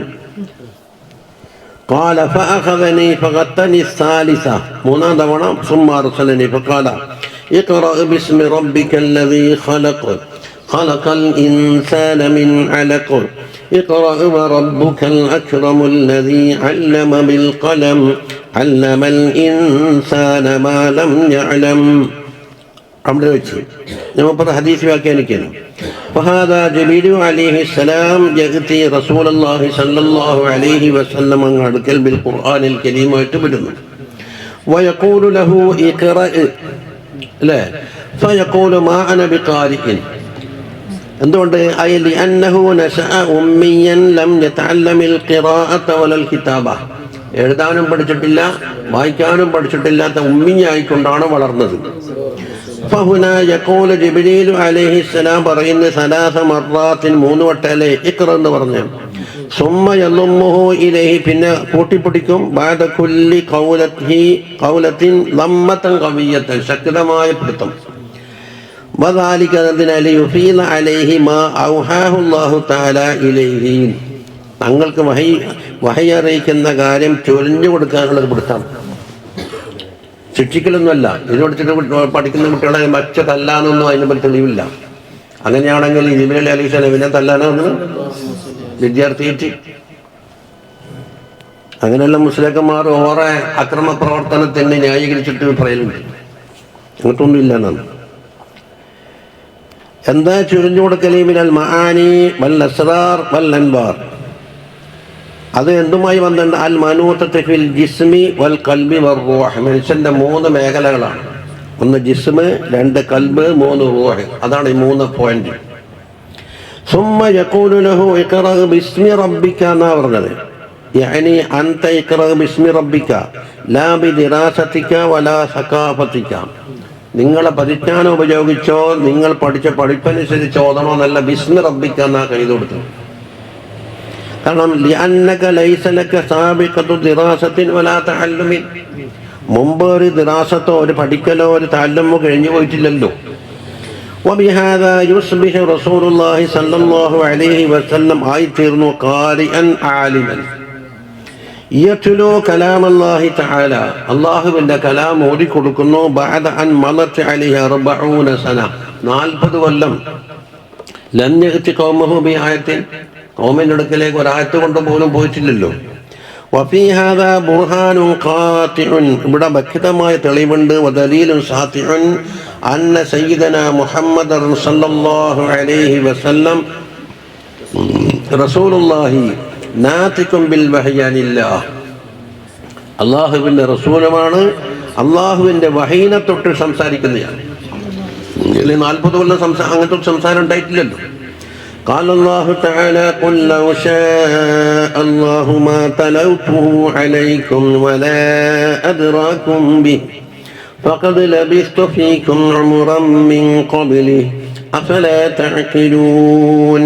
قال فأخذني فغطني الثالثة, 3ാം തവണ ثم أرسلني فقال اقرأ باسم ربك الذي خلق خلق الإنسان من علق اقرأ وربك الأكرم الذي علم بالقلم علم الإنسان ما لم يعلم. അവിടെ വെച്ച് നമ്മളിപ്പോൾ ഹദീസ് വ്യാഖ്യാനിക്കുന്നു. فهذا جبريل عليه السلام يأتي رسول الله صلى الله عليه وسلم അടുക്കൽ بالقرآن الكريم ആയിട്ട് ويقول له اقرأ لا فيقول ما أنا بقارئ. എന്തുകൊണ്ട്? لأنه نشأ أميا لم يتعلم القراءة ولا الكتابة. എഴുതാനും പഠിച്ചിട്ടില്ല വായിക്കാനും പഠിച്ചിട്ടില്ലാത്ത ഉമ്മിയായിക്കൊണ്ടാണ് വളർന്നത്. فهنا يقول جبريل عليه السلام പറയുന്ന ثلاث مرات 3 വട്ടല്ലേ ഇഖ്റ എന്ന് പറഞ്ഞു. ثم يضمه إليه പിന്നെ കൂട്ടിപ്പിടിക്കും. بعد كل قولة ضمة قوية ശക്തമായ പിടുത്തം. وذلك ليفيض عليه ما أوحاه الله تعالى إليه. തങ്ങൾക്ക് വഹി അറിയിക്കുന്ന കാര്യം ചൊരിഞ്ഞു കൊടുക്കാനുള്ളത് പിടുത്തം. ശിക്ഷിക്കലൊന്നുമല്ല. ഇത് പഠിച്ചിട്ട് പഠിക്കുന്ന കുട്ടികളെ മറ്റ തല്ലാനൊന്നും അതിനെ പറ്റി തെളിവില്ല. അങ്ങനെയാണെങ്കിൽ ജിബ്രീൽ അലൈഹിസ്സലാം പിന്നെ തല്ലാനൊന്ന് വിദ്യാർത്ഥിയിട്ട് അങ്ങനെയുള്ള മുസ്ലിംമാർ ഓറെ അക്രമ പ്രവർത്തനത്തിന് ന്യായീകരിച്ചിട്ട് പറയലുണ്ട്. അങ്ങനത്തൊന്നുമില്ല എന്നാണ്. എന്താ ചുരിഞ്ഞു കൊടുക്കലേ മിനൽ മആനി വൽ അസ്റാർ വൽ അൻവാർ. അത് എന്തുമായി ബന്ധമുണ്ട്? അൽ മനൂത്തത്ത് ഫിൽ ജിസ്മി വൽ ഖൽബി വർ റൂഹ്. മനുഷ്യന്റെ 3 മേഖലകളാണ്. 1 ജിസ്മ്, 2 ഖൽബ്, 3 റൂഹ്. അതാണ് ഈ 3 പോയിന്റ്. ثم يقول له اقرأ باسم ربك എന്നാ പറഞ്ഞത്. يعني أنت اقرأ باسم ربك لا بدراستك ولا ثقافتك. നിങ്ങളെ പരിജ്ഞാനം ഉപയോഗിച്ചോ നിങ്ങൾ പഠിച്ച പഠിപ്പനുസരിച്ച് ഓതണോ എന്നല്ല, ബിസ്മി റബ്ബിക എന്നാ എഴുതി കൊടുത്തു. കാരണം لأنك ليس لك سابقة دراسة ولا تعلم. മുമ്പ് ഒരു ദിറാസത്തോ ഒരു പഠിക്കലോ ഒരു തഅല്ലുമോ കഴിഞ്ഞു പോയിട്ടില്ലല്ലോ. وبهذا يصبح رسول الله صلى الله عليه وسلم ആയിത്തീർന്നു قارئا عالما يتلو كلام الله تعالى. അല്ലാഹുവിന്റെ കലാം ഓതി കൊടുക്കുന്നു. بعد أن مضت عليه 40 سنة 40 കൊല്ലം. لم يأتي قومه بآية. قوമിന്റെ അടുക്കലേക്ക് ഒരായത്ത് കൊണ്ട് പോലും പോയിട്ടില്ലല്ലോ. وفي هذا برهان قاطع. ഇവിടെ വ്യക്തമായ തെളിവുണ്ട്. ودليل ساطع أن سيدنا محمد صلى الله عليه وسلم رسول الله ناطق بالوحي عن الله. അള്ളാഹുവിൻ്റെ റസൂലുമാണ്. അള്ളാഹുവിൻ്റെ വഹീനെ തൊട്ട് സംസാരിക്കുന്നതാണ്. 40 കൊല്ലം അങ്ങനത്തെ സംസാരം ഉണ്ടായിട്ടില്ലല്ലോ. قال الله تعالى قل لو شاء الله ما تلوته عليكم ولا أدراكم به فقد لبثت فيكم عمرا من قبله أفلا تعقلون.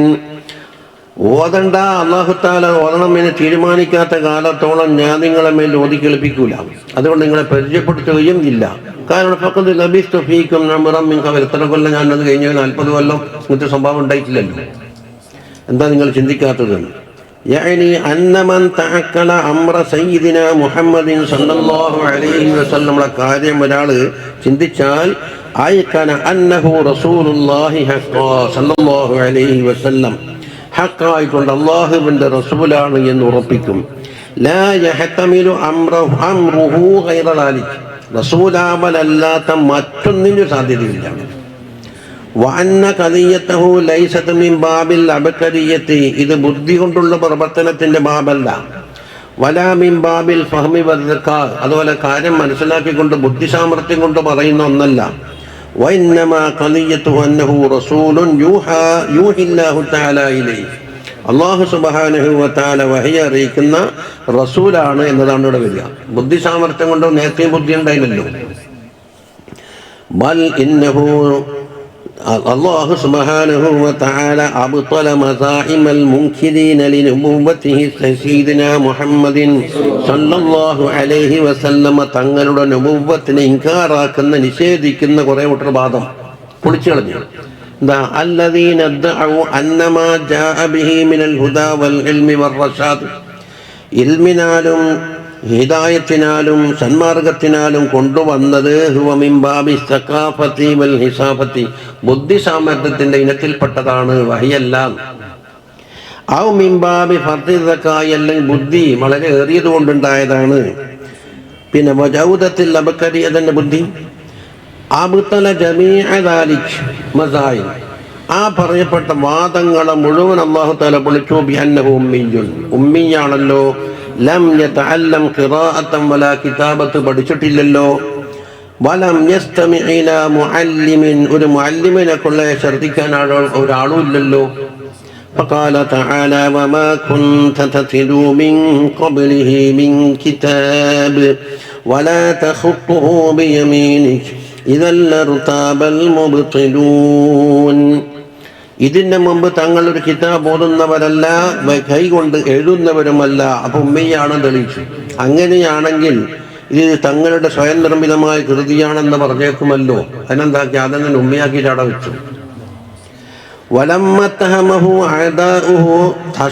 ഓതണ്ട, അല്ലാഹു തആല ഓതണം എന്ന് തീരുമാനിക്കാത്ത കാലത്തോളം ഞാൻ നിങ്ങളെ മേൽ ഓതി കേൾപ്പിക്കൂല. അതുകൊണ്ട് നിങ്ങളെ പരിചയപ്പെടുത്തുകയും ഇല്ല. കാരണം ഫഖദ് ലബിസ്തു ഫീകും ഉംറൻ മിൻ ഖബൽ. എത്ര കൊല്ലം ഞാനത് കഴിഞ്ഞ 40 കൊല്ലം ഇങ്ങനത്തെ സംഭവം ഉണ്ടായിട്ടില്ലല്ലോ. എന്താ നിങ്ങൾ ചിന്തിക്കാത്തത്? يعني أن من تعقل أمر سيدنا محمد صلى الله عليه وسلم കാര്യം ഒരാൾ ചിന്തിച്ചാൽ ആയിക്കന അന്നഹു റസൂലുള്ളാഹി ഹഖ്ഖാ സല്ലല്ലാഹു അലൈഹി വസല്ലം, ഹഖായിക്കൊണ്ട് അല്ലാഹുവിൻ്റെ റസൂലാണ് എന്ന് ഉറപ്പിക്കും. ലാ യഹ്തമിലു അംറുഹു ഗൈറ ദാലിക്. റസൂലാമലല്ലാത്ത മറ്റൊന്നിനും സാധ്യതയില്ല. വഅന്ന ഖദിയതഹു ലൈസത മിൻ ബാബിൽ അബ്കരിയത്തി. ഇത് ബുദ്ധി കൊണ്ടുള്ള പ്രവർത്തനത്തിന്റെ ബാബല്ല. വലാ മിൻ ബാബിൽ ഫഹ്മി വദ്ദക്കാ. അതുപോലെ കാര്യം മനസ്സിലാക്കിക്കൊണ്ട് ബുദ്ധി സാമർത്ഥ്യം കൊണ്ട് പറയുന്ന ഒന്നല്ല. വഇന്നമാ ഖദിയതുഹു അന്നഹു റസൂലുൻ യൂഹില്ലാഹു തആല ഇലൈഹി. അല്ലാഹു സുബ്ഹാനഹു വ തആല വഹി അറിയിക്കുന്ന റസൂലാണ് എന്നതാണ് ഇവിടെ വരിക. ബുദ്ധി സാമർത്ഥ്യം കൊണ്ട് നേരത്തെ ബുദ്ധി ഉണ്ടായില്ലല്ലോ. ബൽ ഇന്നഹു الله سبحانه وتعالى أبطل مزاعم المنكرين لنبوته سيدنا محمد صلى الله عليه وسلم. തങ്ങളുടെ നബുവത്തിനെ ഇൻകാറാക്കുന്ന നിഷേധിക്കുന്ന കുറേ വാദം പൊളിച്ചു കളഞ്ഞു. എന്താ? الذين ادعوا أن ما جاء به من الهدى والعلم والرشاد. ഇൽമിനാലും ഹിദായത്തിനാലും സന്മാർഗത്തിനാലും കൊണ്ടുവന്നത് ഹുവ മിൻ ബാബി സഖാഫത്തി വൽ ഹിസാഫത്തി. ബുദ്ധി സാമർത്ഥ്യത്തിന്റെ ഇനത്തിൽപ്പെട്ടതാണ്, വഹിയല്ല. ഔ മിൻ ബാബി ഫർദി സക്കായി, അല്ലെങ്കിൽ ബുദ്ധി വളരെ ഏറിയത് കൊണ്ടുണ്ടായതാണ്. പിന്നെ വജൗദത്തിൽ അബക്കരി, അതിൻ്റെ ബുദ്ധി. അബ്തല ജമീഅ ദാലിക് മസായിൽ, ആ പറയപ്പെട്ട വാദങ്ങളെ മുഴുവൻ അല്ലാഹു തആല പൊളിച്ചു. ബിഅന്നഹു ഉമ്മിയ്യുൻ, ഉമ്മിയാണല്ലോ. ലം യതഅല്ലം ഖിറാഅത്തൻ വലാ കിതാബത്ത്, പഠിച്ചിട്ടില്ലല്ലോ. വലം യസ്തമി ഇലാ മുഅല്ലിമിൻ, ഒരു മുഅല്ലിമിനെ കൊള്ളെ ശ്രദ്ധിക്കാൻ ഒരാളും ഇല്ലല്ലോ. فقال تعالى وما كنت تتلو من قبله من كتاب ولا تخطه بيمينك إذا لارتاب المبطلون. ഇതിന് മുമ്പ് തങ്ങൾ ഒരു കിതാബ് ഓതുന്നവരല്ല, കൈകൊണ്ട് എഴുതുന്നവരുമല്ല. അപ്പം ഉമ്മയാണ് തെളിയിച്ചു. അങ്ങനെയാണെങ്കിൽ ഇത് തങ്ങളുടെ സ്വയം നിർമ്മിതമായ കൃതിയാണെന്ന് പറഞ്ഞേക്കുമല്ലോ. അതിനെന്താക്കി അതെന്നെ ഉമ്മയാക്കിയിട്ട് അവിടെ വെച്ചു.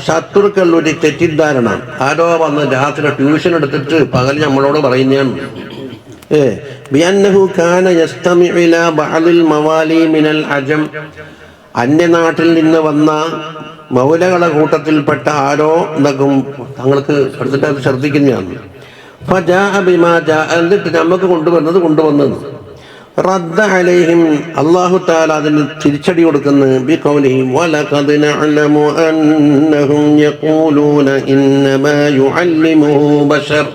ശത്രുക്കൾ ഒരു തെറ്റിദ്ധാരണ, ആരോ വന്ന് രാത്രി ട്യൂഷൻ എടുത്തിട്ട് പകൽ നമ്മളോട് പറയുന്നതാണ്. അന്യനാട്ടിൽ നിന്ന് വന്ന മൗലകളെ കൂട്ടത്തിൽപ്പെട്ട ആരോ എന്താക്കും തങ്ങൾക്ക് എടുത്തിട്ട് അത് ശ്രദ്ധിക്കുന്നതാണ്. എന്നിട്ട് നമുക്ക് കൊണ്ടുവന്നത് റദ്ദ അലൈഹിം, അല്ലാഹു തആല അതിന് തിരിച്ചടി കൊടുക്കുന്നത് ബിഖൗലിഹിം വലഖദ് നഅലമു അന്നഹും യഖൂലൂന ഇന്നമാ യുഅല്ലിമുഹു ബശർ.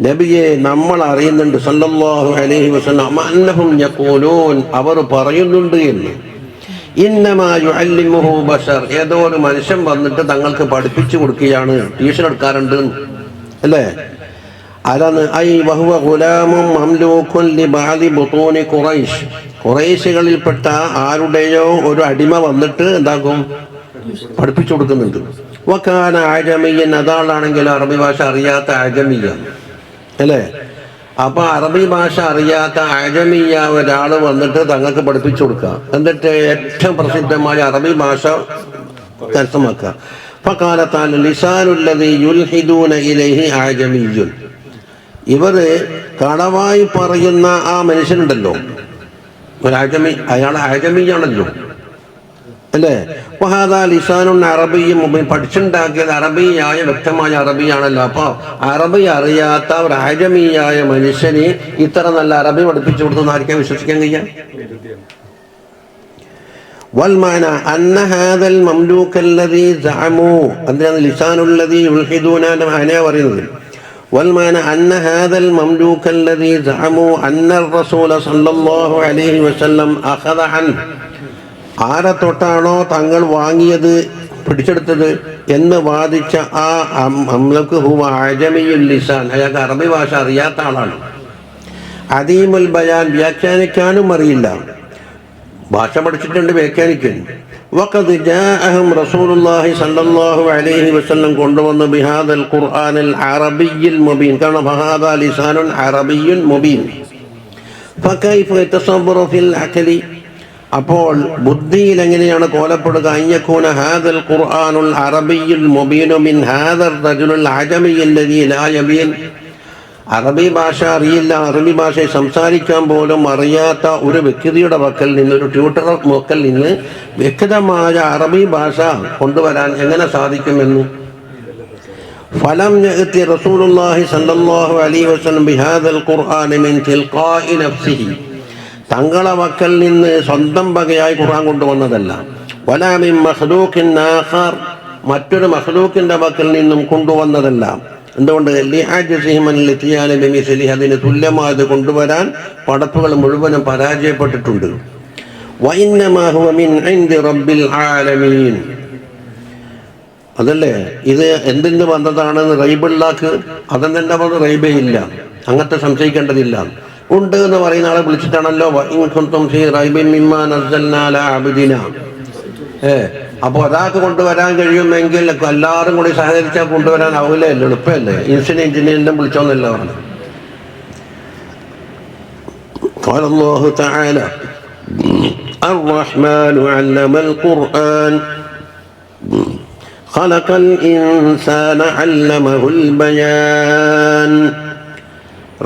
നബിയെ, നമ്മൾ അറിയുന്നുണ്ട് സല്ലല്ലാഹു അലൈഹി വസല്ലം അന്നഹും യഖൂലൂൻ, അവർ പറയുന്നുണ്ട് എന്ന്. ഇന്നമാ യുഅല്ലിമുഹു ബശർ, ഏതോ ഒരു മനുഷ്യൻ വന്നിട്ട് തങ്ങൾക്ക് പഠിപ്പിച്ചു കൊടുക്കുകയാണ്, ട്യൂഷൻ എടുക്കാറുണ്ട് അല്ലേ. അതാണ് ഐ വഹുവ ഗുലാമും മംലൂഖുൻ ലിബഅദി ബുതൂനി ഖുറൈശ്, ഖുറൈശികളിൽപ്പെട്ട ആരുടെയോ ഒരു അടിമ വന്നിട്ട് എന്താക്കും പഠിപ്പിച്ചു കൊടുക്കുന്നുണ്ട്. വകാന അജമിയൻ, അതാളാണെങ്കിൽ അറബി ഭാഷ അറിയാത്ത അജമിയാണ് അല്ലേ. അപ്പൊ അറബി ഭാഷ അറിയാത്ത അജമിയ ഒരാൾ വന്നിട്ട് തങ്ങൾക്ക് പഠിപ്പിച്ചു കൊടുക്കുക, എന്നിട്ട് ഏറ്റവും പ്രസിദ്ധമായ അറബി ഭാഷ കരസ്ഥമാക്കുക. ഫഖാല തആല ലിസാനുല്ലദീ യുൽഹിദൂന ഇലൈഹി അജമിയ്യുൻ, ഇവർ കളവായി പറയുന്ന ആ മനുഷ്യനുണ്ടല്ലോ, ഒരു അജമി, അയാൾ അജമിയാണല്ലോ അല്ലേ. വഹാദാ ലിസാനുൻ അറബിയ്യും മുബീൻ, പഠിച്ചുണ്ടാക്കിയത് അറബിയായ വ്യക്തമായ അറബിയാണല്ലോ. അപ്പോൾ അറബി അറിയാത്ത ഒരു അജമിയായ മനുഷ്യന് ഇത്ര നല്ല അറബി പഠിപ്പിച്ചു കൊടുത്തെന്ന് ആർക്കാൻ വിശ്വസിക്കാൻ കഴിയാം? വൽമാന അന്ന ഹാദൽ മംലൂക്കല്ലദീ സഅമൂ, അതിനാണ് ലിസാനുല്ലദീ യുൽഹിദൂന അനയാ പറയുന്നത്. والمعنى أن هذا المملوك الذي زعموا أن الرسول صلى الله عليه وسلم أخذ عنه, ആരെ തൊട്ടാണോ തങ്ങൾ വാങ്ങിയത് പിടിച്ചെടുത്തത് എന്ന് വാദിച്ച ആ മംലൂക്ക് ഹുവ അജമിയുൽ ലിസാൻ, അയാൾക്ക് അറബി ഭാഷ അറിയാത്ത ആളാണ്. അദീമുൽ ബയാൻ, വ്യാഖ്യാനിക്കാനും അറിയില്ല, ഭാഷ പഠിച്ചിട്ടുണ്ട് വ്യാഖ്യാനിക്കാൻ. വഖദ് ജാഅഹും റസൂലുള്ളാഹി സ്വല്ലല്ലാഹു അലൈഹി വസല്ലം കൊണ്ടുവന്നു ബിഹാദൽ ഖുർആനിൽ അറബിയ്യിൽ മുബീൻ, കാരണം ഫഹാദാ ലിസാനുൻ അറബിയ്യുൻ മുബീൻ. ഫകൈഫ യതസവ്വറു ഫിൽ അഖലി, അപ്പോൾ ബുദ്ധിയിൽ എങ്ങനെയാണ് കോലപ്പെടുക? അയ്യകൂന ഹാദൽ ഖുർആനുൽ അറബിയ്യുൽ മുബീനു മിൻ ഹാദർ റജുലുൽ അജമിയ്യിൽ ലദീ ലാ യബീൻ, അറബി ഭാഷ അറിയില്ല, അറബി ഭാഷ സംസാരിക്കാൻ പോലും അറിയാത്ത ഒരു വ്യക്തിയുടെ പക്കൽ നിന്ന്, ഒരു ട്യൂട്ടർ പക്കൽ നിന്ന് വ്യക്തമായ അറബി ഭാഷ കൊണ്ടുവരാൻ എങ്ങനെ സാധിക്കുമെന്ന്. ഫലം യഅതി റസൂലുള്ളാഹി സ്വല്ലല്ലാഹു അലൈഹി വസല്ലം ബിഹാദൽ ഖുർആനി മിൻ തിൽഖാഇ നഫ്സിഹി, തങ്ങളെ പക്കൽ നിന്ന് സ്വന്തം വകയായി ഖുർആൻ കൊണ്ടുവന്നതല്ല. വലാ മിൻ മഖ്ലൂഖിൻ ആഖർ, മറ്റൊരു മഖ്ലൂഖിന്റെ പക്കൽ നിന്നും കൊണ്ടുവന്നതല്ല. എന്തുകൊണ്ട്? അതിന് തുല്യമായത് കൊണ്ടുവരാൻ പടപ്പുകൾ മുഴുവനും പരാജയപ്പെട്ടിട്ടുണ്ട്. അതല്ലേ ഇത് എന്തിന് വന്നതാണെന്ന് റൈബുള്ളാക്ക് അതെന്നെ പറഞ്ഞ് റൈബേ ഇല്ല, അങ്ങനത്തെ സംശയിക്കേണ്ടതില്ല. ഉണ്ട് എന്ന് പറയുന്ന ആളെ വിളിച്ചിട്ടാണല്ലോ അപ്പോൾ ഒരാൾക്ക് കൊണ്ടുവരാൻ കഴിയുമെങ്കിൽ എല്ലാവരും കൂടി സഹകരിച്ചാൽ കൊണ്ടുവരാനാവില്ല, എളുപ്പമല്ലേ. എഞ്ചിനീയറിനെ വിളിച്ചോന്നല്ല പറഞ്ഞു. قال الله تعالى الرحمن علم القرآن خلق الإنسان علمه البيان.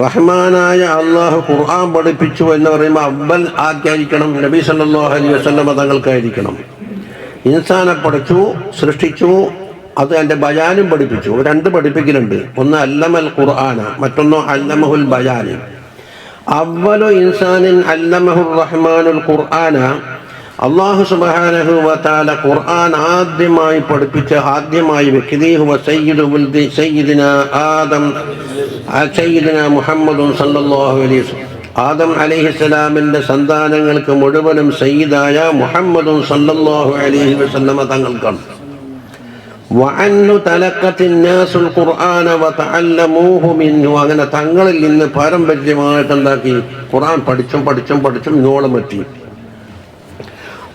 റഹ്മാനായ അള്ളാഹു ഖുർആൻ പഠിപ്പിച്ചു എന്ന് പറയുമ്പോൾ അവൽ ആർക്കായിരിക്കണം? നബി സല്ലല്ലാഹു അലൈഹി വസല്ലം തങ്ങൾക്കായിരിക്കണം. ഇൻസാനെ പഠിച്ചു, സൃഷ്ടിച്ചു, അത് എൻ്റെ ബയാനും പഠിപ്പിച്ചു. രണ്ട് പഠിപ്പിക്കലുണ്ട്. ഒന്ന് അല്ലമൽ ഖുർആന, മറ്റൊന്ന് അല്ലമഹുൽ ബയാന്. അവ്വലു ഇൻസാനിൻ അല്ലമഹുർ റഹ്മാനുൽ ഖുർആന, അല്ലാഹു സുബ്ഹാനഹു വ തആല ഖുർആൻ ആദ്യമായി പഠിപ്പിച്ച ആദ്യമായി വ്യക്തി ഹുവ സയ്യിദു വൽദി സയ്യിദിനാ ആദം, സയ്യിദിനാ മുഹമ്മദുൻ സല്ലല്ലാഹു അലൈഹി വസല്ലം. ആദം അലൈഹിസ്സലാമിൻ്റെ സന്താനങ്ങൾക്ക് മുഴുവനും സയ്യിദായ മുഹമ്മദുൻ സല്ലല്ലാഹു അലൈഹി വസല്ലമ തങ്ങൾക്കാണ്. വഅന്നു തലഖത്തിൻ നാസുൽ ഖുർആന വതഅല്ലമൂഹു മിൻഹു, അങ്ങനെ തങ്ങളിൽ നിന്ന് പാരമ്പര്യമായിട്ട് എന്താക്കി ഖുർആൻ പഠിച്ചും ഇങ്ങോളം എത്തി.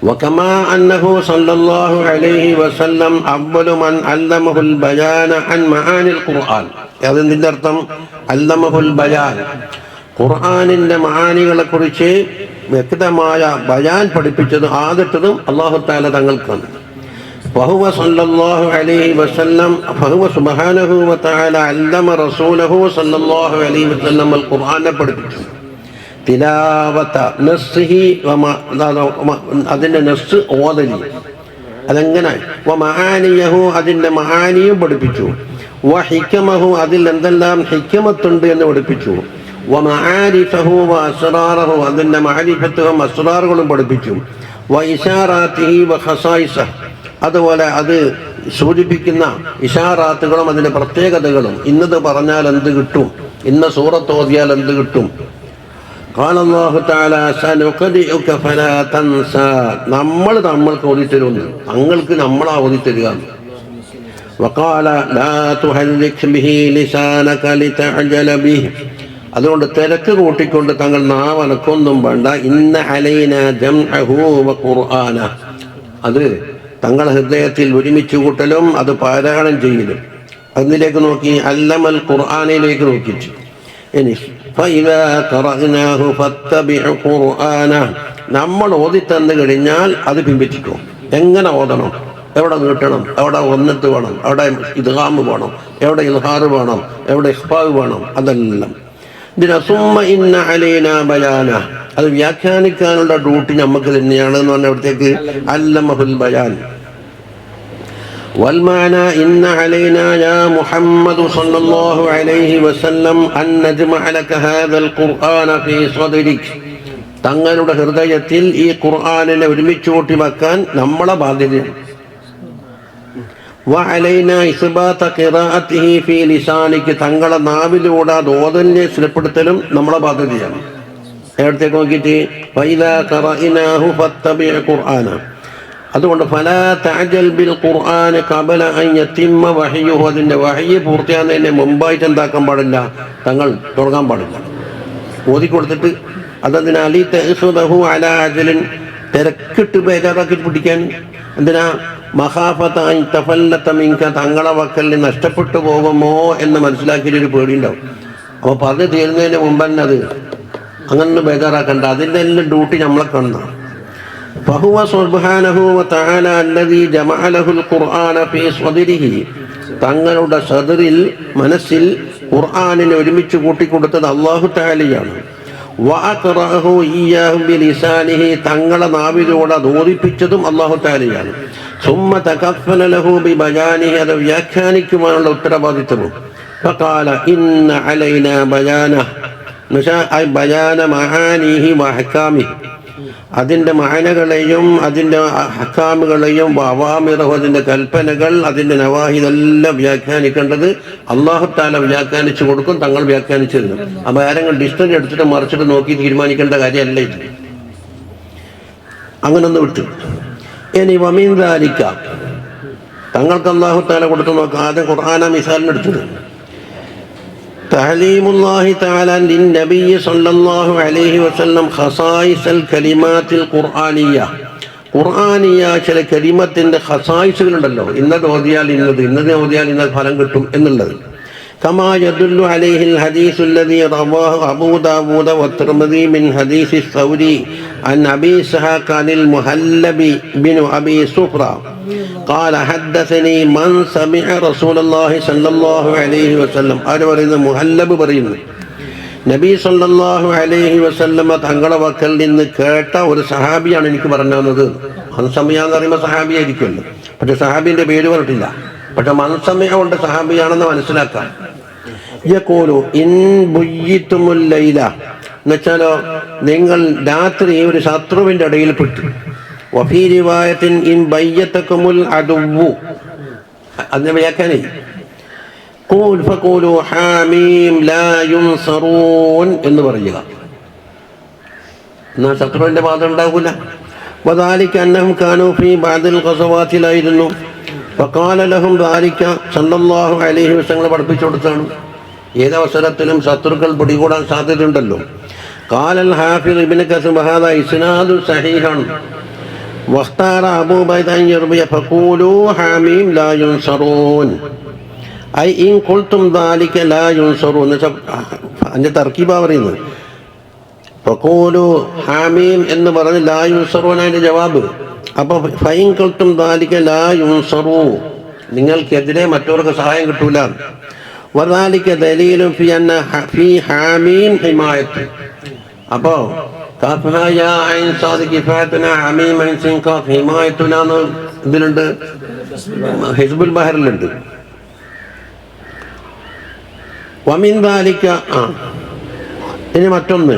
وكما أنه صلى الله عليه وسلم أول من علمه البيان عن معاني القرآن. അതിന്റെ അർത്ഥം അല്ലമഹുൽ ബയാൻ, ഖുർആനിന്റെ മആനികളെ കുറിച്ച് വ്യക്തമായ ബയാൻ പഠിപ്പിച്ചത് ആദ്യത്തതും അല്ലാഹു തആല തങ്ങൾക്കാണ്. فهو صلى الله عليه وسلم فهو سبحانه وتعالى علم رسوله صلى الله عليه وسلم القرآن പഠിപ്പിച്ചു. തിലാവത നസ്ഹി, അതിൻ്റെ നസ് ഓതലി അതെങ്ങനെ, വ മആനിയഹു, അതിൻ്റെ മആനിയും പഠിപ്പിച്ചു. വ ഹിക്കമഹു, അതിൽ എന്തെല്ലാം ഹിക്കമത്തുണ്ട് എന്ന് പഠിപ്പിച്ചു. വ മആരിഫഹു വ അസ്റാറഹു, അതിൻ്റെ മഅരിഫത്തും അസ്റാറുകളും പഠിപ്പിച്ചു. വ ഇശാറാത്തിഹി വ ഖസായിസഹ്, അതുപോലെ അത് സൂചിപ്പിക്കുന്ന ഇഷാറാത്തുകളും അതിൻ്റെ പ്രത്യേകതകളും. ഇന്നത് പറഞ്ഞാൽ എന്ത് കിട്ടും, ഇന്ന സൂറത്ത് ഓതിയാൽ എന്ത് കിട്ടും. ഖാല അല്ലാഹു തആല സനുഖദിഉക ഫലാ തൻസാ, നമ്മൾക്ക് ഓതിത്തരുന്നു, തങ്ങൾക്ക് നമ്മളാ ഓതിത്തരുക. വഖാല ലാ തുഹല്ലിക് ബിഹി ലിസാനക ലിതഅജല ബിഹി, അതുകൊണ്ട് തിരക്ക് കൂട്ടിക്കൊണ്ട് തങ്ങൾ നാവനക്കൊന്നും വേണ്ട. ഇന്ന അലൈനാ ജംഅഹു വ ഖുർആന, അത് തങ്ങളുടെ ഹൃദയത്തിൽ ഒരുമിച്ച് കൂട്ടലും അത് പാരായണം ചെയ്യലും. അതിലേക്ക് നോക്കി അല്ലമൽ ഖുർആനിലേക്ക് നോക്കിച്ചു. ഇനി ഫഇദാ ഖറഅനാഹു ഫത്തബിഉ ഖുർആന, നമ്മൾ ഓതിത്തന്നു കഴിഞ്ഞാൽ അത് പിൻപറ്റിക്കോ. എങ്ങനെ ഓതണം, എവിടെ നീട്ടണം, എവിടെ വന്നിട്ട് വേണം, എവിടെ ഇദ്ഗാം വേണം, എവിടെ ഇൽഹാർ വേണം, എവിടെ ഇഖ്ഫാവ് വേണം, അതെല്ലാം. സുമ്മ ഇന്ന അലൈനാ ബയാന, അത് വ്യാഖ്യാനിക്കാനുള്ള ഡ്യൂട്ടി നമുക്ക് തന്നെയാണ് എന്ന് പറഞ്ഞ അവിടത്തേക്ക് അല്ലമഹുൽ ബയാൻ. والمعنى إن علينا يا محمد صلى الله عليه وسلم أن نجمع لك هذا القرآن في صدرك, തങ്ങളുടെ ഹൃദയത്തിൽ ഈ ഖുർആനിനെ ഒരുമിച്ച് കൂട്ടി വെക്കാൻ നമ്മളെ ബാധ്യതയാണ്. وعلينا إثبات قراءته في لسانك, തങ്ങളെ നാവിലൂടെ അത് ഓതലിനെ സ്ഥിരപ്പെടുത്തലും നമ്മളെ ബാധ്യതയാണ്. നേരത്തേക്ക് നോക്കിയിട്ട് فإذا قرأناه فاتبع قرآنا, അതുകൊണ്ട് ഫലാ തഅജൽ ബിൽ ഖുർആൻ ഖബല അൻ യതിമ്മ വഹ്യുഹു, അതിൻ്റെ വഹ്യ് പൂർത്തിയാകുന്നതിന് മുമ്പായിട്ട് എന്താക്കാൻ പാടില്ല, തങ്ങൾ തുടങ്ങാൻ പാടില്ല. ഓതിക്കൊടുത്തിട്ട് അതതിനാ അലി തഅഖുദഹു അലാ അജലിൻ, തിരക്കിട്ട് ബേജാറാക്കി പിടിക്കാൻ. എന്തിനാ, മഖാഫത അൻ തഫല്ലത മിൻക, തങ്ങളെ വക്കൽ നഷ്ടപ്പെട്ടു പോകുമോ എന്ന് മനസ്സിലാക്കിയൊരു പേടിയുണ്ടാവും. അപ്പോൾ പറഞ്ഞു തീരുന്നതിന് മുമ്പ് തന്നെ അത് അങ്ങനെ ബേജാറാക്കണ്ട. അതിൻ്റെ എല്ലാം ഡ്യൂട്ടി നമ്മളെ കാണണം. فهو سبحانه وتعالى الذي جمع له القرآن في صدره, തങ്ങളുടെ സദറിൽ മനസ്സിൽ ഖുർആനിനെ ഒരുമിച്ച് കൂട്ടിക്കൊടുത്തത് അല്ലാഹു തആലയാണ്. വഅഖറഅഹു ഇയ്യാഹു ബിലിസാനിഹി, തങ്ങളെ നാവിലൂടെ അത് ഓതിപ്പിച്ചതും അല്ലാഹു തആലയാണ്. സുമ്മ തകഫല ലഹു ബിബയാനിഹി, അത് വ്യാഖ്യാനിക്കുവാനുള്ള ഉത്തരവാദിത്വവും. ഫഖാല ഇന്ന അലൈനാ ബയാനഹു, ഐ ബയാന മആനിഹി വഅഹ്കാമിഹി, അതിൻ്റെ മഅനകളെയും അതിൻ്റെ ഹക്കാമുകളെയും അവാമിറഹു, അതിൻ്റെ കൽപ്പനകൾ, അതിൻ്റെ നവാഹി, ഇതെല്ലാം വ്യാഖ്യാനിക്കേണ്ടത് അല്ലാഹു തആല വ്യാഖ്യാനിച്ചു കൊടുക്കും, തങ്ങൾ വ്യാഖ്യാനിച്ചു തരും. അപ്പോൾ ആരെങ്കിലും ഡിക്ഷണറി എടുത്തിട്ട് മറിച്ചിട്ട് നോക്കി തീരുമാനിക്കേണ്ട കാര്യമല്ല ഇത്. അങ്ങനൊന്ന് വിട്ടു. ഇനി വമിൻ ദാലിക, തങ്ങൾക്ക് അല്ലാഹു തആല കൊടുത്തു നോക്കാം. ആദ്യം ഖുർആന മിസാലിനെടുത്തത് تعليم الله تعالى للنبي صلى الله عليه وسلم خصائص الكلمات القرآنية, ഖുർആനിയ ചില കലിമത്തിൻ്റെ ഖസായിസുകളുണ്ടല്ലോ, ഇന്നത് ഓതിയാൽ ഇന്നത് ഫലം കിട്ടും എന്നുള്ളത്. كما يدل عليه الحديث الذي رواه أبو داود والترمذي من حديث الثوري عن أبي إسحاق عن المهلب بن أبي صفرة قال حدثني من سمع رسول الله صلى الله عليه وسلم. ആര് പറയുന്നത്? മുഹല്ലബ് പറയുന്നു. നബി സല്ലല്ലാഹു അലൈഹി വസല്ലമ തങ്ങളുടെ വക്കൽ നിന്ന് കേട്ട ഒരു സഹാബിയാണ് എനിക്ക് പറഞ്ഞു തന്നത്. മൻസമിയ എന്ന് പറയുമ്പോൾ സഹാബിയായിരിക്കുമല്ലോ, പക്ഷെ സഹാബിന്റെ പേര് പറഞ്ഞിട്ടില്ല. പക്ഷെ മൻസമിയ കൊണ്ട് സഹാബിയാണെന്ന് മനസ്സിലാക്കാം. യഖൂലു ഇൻ ബുയ്യിതുമുൽ ലൈല, എന്നുവെച്ചാലോ നിങ്ങൾ രാത്രി ഒരു ശത്രുവിന്റെ ഇടയിൽ പെട്ടു. വഫീ റിവായത്തിൻ ഇൻ ബയ്യതകുമുൽ അദുവ്വു, അതിനെ വ്യാഖ്യാനം ഖൂൽ ഫഖൂലു ഹാമീം ലാ യുൻസറൂൻ എന്ന് പറയുക. എന്നാൽ ശത്രുവിന്റെ ബാധ ഉണ്ടാകില്ല. വദാലിക അന്നഹും കാനൂ ഫീ ബഅദിൽ ഖസവാത്തിലായിരുന്നു. ഫഖാല ലഹും ദാലിക സല്ലല്ലാഹു അലൈഹി വസല്ലം പഠിപ്പിച്ചു കൊടുത്താണ്. ഏതവസരത്തിലും ശത്രുക്കൾ പിടികൂടാൻ സാധ്യതയുണ്ടല്ലോ. ഖാലൽ ഹാഫിദ് ഇബ്നു കസീർ വഹാദാ ഇസ്നാദു സഹീഹൻ വഖ്താറ അബൂ ബൈദ അൻ യർബിയ ഫഖൂലു ഹാമീം ലാ യുൻസറൂൻ ഐ ഇൻ ഖുൽതും ദാലിക ലാ യുൻസറൂൻ. അതിന്റെ തർക്കീബാ പറയുന്നത്. ഫഖൂലു ഹാമീം എന്ന് പറഞ്ഞ് ലാ യുൻസറൂൻ അതിന്റെ ജവാബ്. അപ്പൊ ഫൈൻ ഖുൽതും ദാലിക ലാ യുൻസറൂ, നിങ്ങൾക്കെതിരെ മറ്റവർക്ക് സഹായം കിട്ടൂല. വദാലിക ദലീലുൻ ഫീ അന്ന ഫീ ഹാമീം ഹിമായത്ത്. അപ്പോ കാഫിയ ഐൻ സാദ് കിഫായത്തുന ഹാമീം ഐൻ സിൻ കാഫ് ഹിമായത്തുന എന്ന് ഇതിലുണ്ട്, ഹിസ്ബുൽ ബഹറിലുണ്ട്. വമിൻ ദാലിക, ഇനി മറ്റൊന്ന്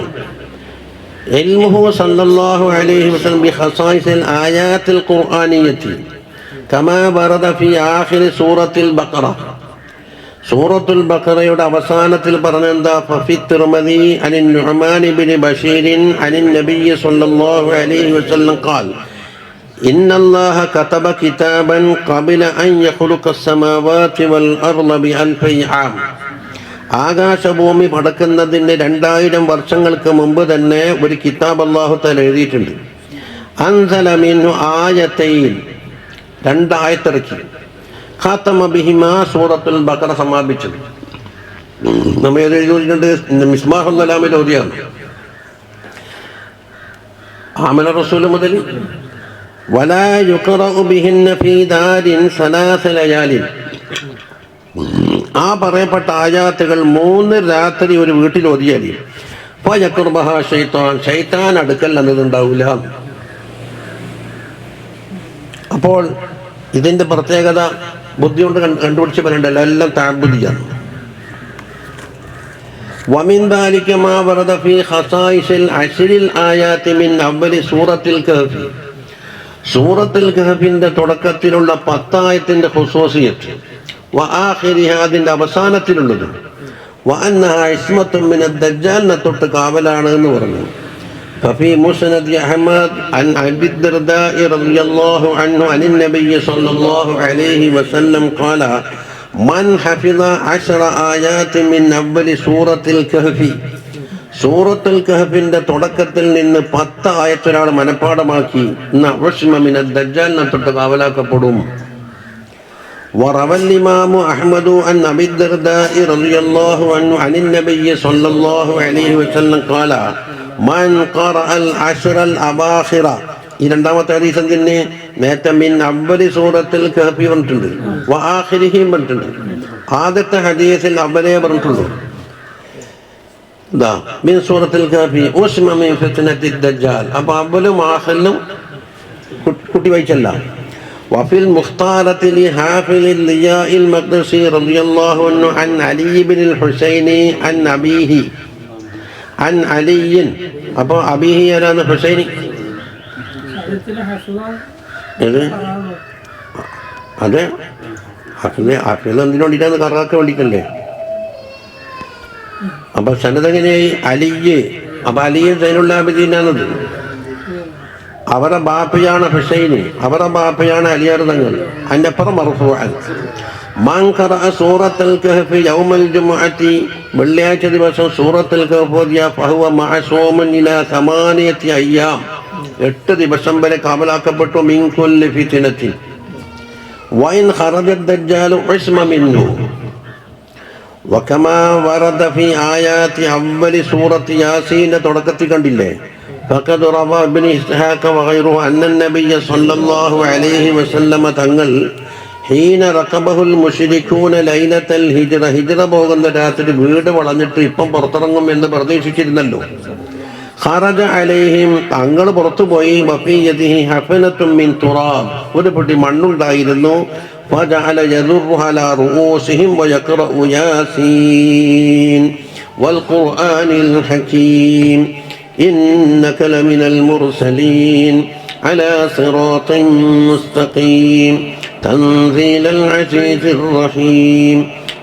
ഇൽമുഹു സല്ലല്ലാഹു അലൈഹി വസല്ലം ബി ഖസായിസിൽ ആയാത്തിൽ ഖുർആനിയ്യത്തി കമാ വറദ ഫീ ആഖിരി സൂറത്തിൽ ബഖറ. സൂറത്തുൽ ബഖറയുടെ അവസാനത്തിൽ പറഞ്ഞെന്താ? ഫഫി തിർമദി അനിൻ നുഅ്മാൻ ഇബ്നു ബശീർ അനിൻ നബി സല്ലല്ലാഹു അലൈഹി വസല്ലം ഖാൽ ഇന്നല്ലാഹ കതബ കിതാബൻ ഖബല അൻ യഖ്ലുഖ അസ്സമാവാതി വൽ അർള ബി അൽഫി ആം. ആകാശഭൂമി പടക്കുന്നതിന് 2000 വർഷങ്ങൾക്ക് മുമ്പ് തന്നെ ഒരു കിതാബ് അല്ലാഹു തആല എഴുതിയിട്ടുണ്ട്. അൻസല മിൻഹു ആയതൈൻ, 2 ആയത്തിറക്കി. ഖാതമ ബിഹിമാ സൂറത്തുൽ ബഖറ സമാപിച്ചു. നമ്മൾ എഴുതിയിട്ടുണ്ട് മിസ്ബാഹുൽ സലാമിൽ ഓതിയാണ്. ആമന റസൂൽ മുതൽ വലാ യുഖറഉ ബിഹിന്ന ഫീ ദാരിൻ സലാസ ലയാലിൻ. ആ പറയപ്പെട്ട ആയാത്തുകൾ 3 രാത്രി ഒരു വീട്ടിൽ ഓതിയാൽ ഫയഖ്റുബഹ ശൈത്താൻ, ശൈത്താൻ അടുക്കൽ എന്നതുണ്ടാവില്ല. അപ്പോൾ ഇതിന്റെ പ്രത്യേകത ബുദ്ധി കൊണ്ട് കണ്ടുപിടിച്ച് പറയണ്ടല്ലോ, എല്ലാം തഅബ്ബുദിയാണ്. വമിൻ ദാലിക മാ വറദ ഫീ ഖസായിസിൽ അശ്റിൽ ആയാതി മിൻ അവ്വലി സൂറത്തുൽ കഹ്ഫ്. സൂറത്തുൽ കഹ്ഫിന്റെ തുടക്കത്തിലുള്ള 10 ആയത്തിന്റെ ഖുസൂസിയത്ത് വആഖിരിഹാ, അതിന്റെ അവസാനത്തിലുള്ളത് വഅന്നഹാ ഇസ്മത്തുൻ മിനദ് ദജ്ജാൽ, തൊട്ട് കാവലാണ് എന്ന് പറഞ്ഞു. ഫഫീ മുസ്നദ് അഹ്മദ് അൻ അബി ദർദാഇ റളിയല്ലാഹു അൻഹു അനിൻ നബി സല്ലല്ലാഹു അലൈഹി വസല്ലം ഖാല മൻ ഹഫിള 10 ആയാതി മിൻ അവ്വലി സൂറത്തുൽ കഹ്ഫി. സൂറത്തുൽ കഹ്ഫിന്റെ തുടക്കത്തിൽ നിന്ന് 10 ആയത്ത് ഒരാൾ മനഃപ്പാഠമാക്കി നഅ്മ മിനദ് ദജ്ജാൽ, തൊട്ട് കാവലാക്കപ്പെടും. وروى الإمام أحمد عن أبي الدرداء رضي الله عنه عن النبي صلى الله عليه وسلم قال من قرأ العشر الأواخر. ഈ രണ്ടാമത്തെ ഹദീസ് തന്നെ നേരത്തെ മിൻ അവ്വലി സൂറത്തുൽ കഹ്ഫി പറഞ്ഞിട്ടുണ്ട്, വആഖിരിഹിം പറഞ്ഞിട്ടുണ്ട്. ആദ്യത്തെ ഹദീസിൽ അവലേ പറഞ്ഞിട്ടുള്ളൂ. ദാ മിൻ സൂറത്തുൽ കഹ്ഫി ഉസ്മ മിൻ ഫിത്നത്തിദ് ദജ്ജാൽ. അപ്പോൾ അവലും ആഖിലും കുട്ടി വായിച്ചല്ല. وفي المختارة لحافظ الضياء المقدسي رضي الله عنه عن علي بن الحسين عن أبيه عن علي. അപ്പോൾ അബീഹി ആരാണ്? ഹുസൈനി. അതെ, ഹാഫിള് എന്തിനു വേണ്ടിയിട്ടാണ്? കറാക്കാൻ വേണ്ടിയിട്ടല്ലേ. അപ്പൊ സനത് എങ്ങനെയായി? അലിയ്. അപ്പൊ അലിയ് സൈനുൽ ആബിദീനാണത്. അവരുടെ ബാപ്പയാണ് ഹുസൈന്, അവരുടെ ബാപ്പയാണ് അലിയാർ തങ്ങൾ. അതിൻ്റെ അപ്പുറം മർഫൂഅൻ മൻ ഖറഅ സൂറത്തുൽ കഹ്ഫി യൗമൽ ജുമുഅത്തി, വെള്ളിയാഴ്ച ദിവസം സൂറത്തുൽ കഹ്ഫ് ഓതിയ ഫഹുവ മഅസൂമുൻ ഇലാ 8 അയ്യാം, 8 ദിവസം വരെ കാവലാക്കപ്പെട്ടു. മിൻ കുല്ലി ഫിത്നത്തിൻ വഇൻ ഖറജ ദജ്ജാലു ഉസ്മ മിൻഹു. വകമാ വറദ ഫീ ആയാതി അവ്വലി സൂറത്തി യാസീന്റെ തുടക്കത്തിൽ കണ്ടില്ലേ? فقد روى ابن إسحاق وغيره أن النبي صلى الله عليه وسلم തങ്ങൾ ഹീന റഖബഹുൽ മുശ്രികൂന ലൈലത്തൽ ഹിജ്റ, ഹിജ്റ പോകുന്ന രാത്രി വീട് വളഞ്ഞിട്ട് ഇപ്പം പുറത്തിറങ്ങും എന്ന് പ്രതീക്ഷിച്ചിരുന്നല്ലോ. ഖറജ അലൈഹിം, തങ്ങൾ പുറത്തുപോയി. വഫീ യദിഹി ഹഫനത്തും മിൻ തുറാബ്, ഒരു പൊട്ടി മണ്ണുണ്ടായിരുന്നു. ഫജഅല യദുറുഹ അലാ റൂസിഹിം വയഖറഉ യാസീൻ വൽഖുർആനിൽ ഹകീം ഇന്നക ലമിനൽ മുർസലീൻ അലാ സിറാത്തിൻ മുസ്തഖീം تنزيل العزيز الرحيم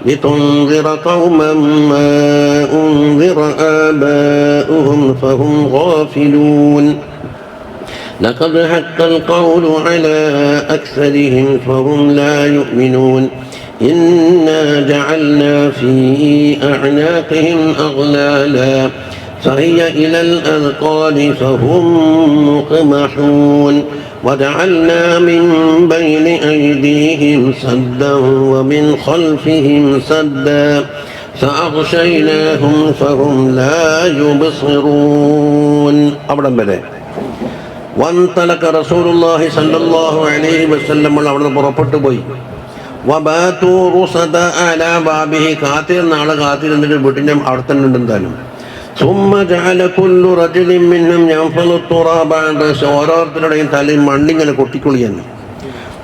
لتنذر قوما ما أنذر آباؤهم فهم غافلون لقد حق القول على أكثرهم فهم لا يؤمنون إنا جعلنا في أعناقهم أغلالا فهي إلى الأذقان فهم مقمحون وجعلنا من بين أيديهم سدا ومن خلفهم سدا فأغشيناهم فهم لا يبصرون. അവിടെ വരെ വൻതലക റസൂലുള്ളാഹി സ്വല്ലല്ലാഹു അലൈഹി വസല്ലം അവിടെ പുറപ്പെട്ടു പോയി. വബാതു റുസദ അലാ ബാബിഹി, കാത്തിരുന്നാള് കാത്തിരുന്നിട്ട് വീട്ടിൻ്റെ അവിടെ തന്നെ ഉണ്ടെന്താലും. ثم جعل كل رجل منهم ينفض التراب عن رأسه, ഓരോരുത്തരുടെയും തലയിൽ മണ്ണിങ്ങനെ കൊട്ടിക്കുളിയെന്ന്.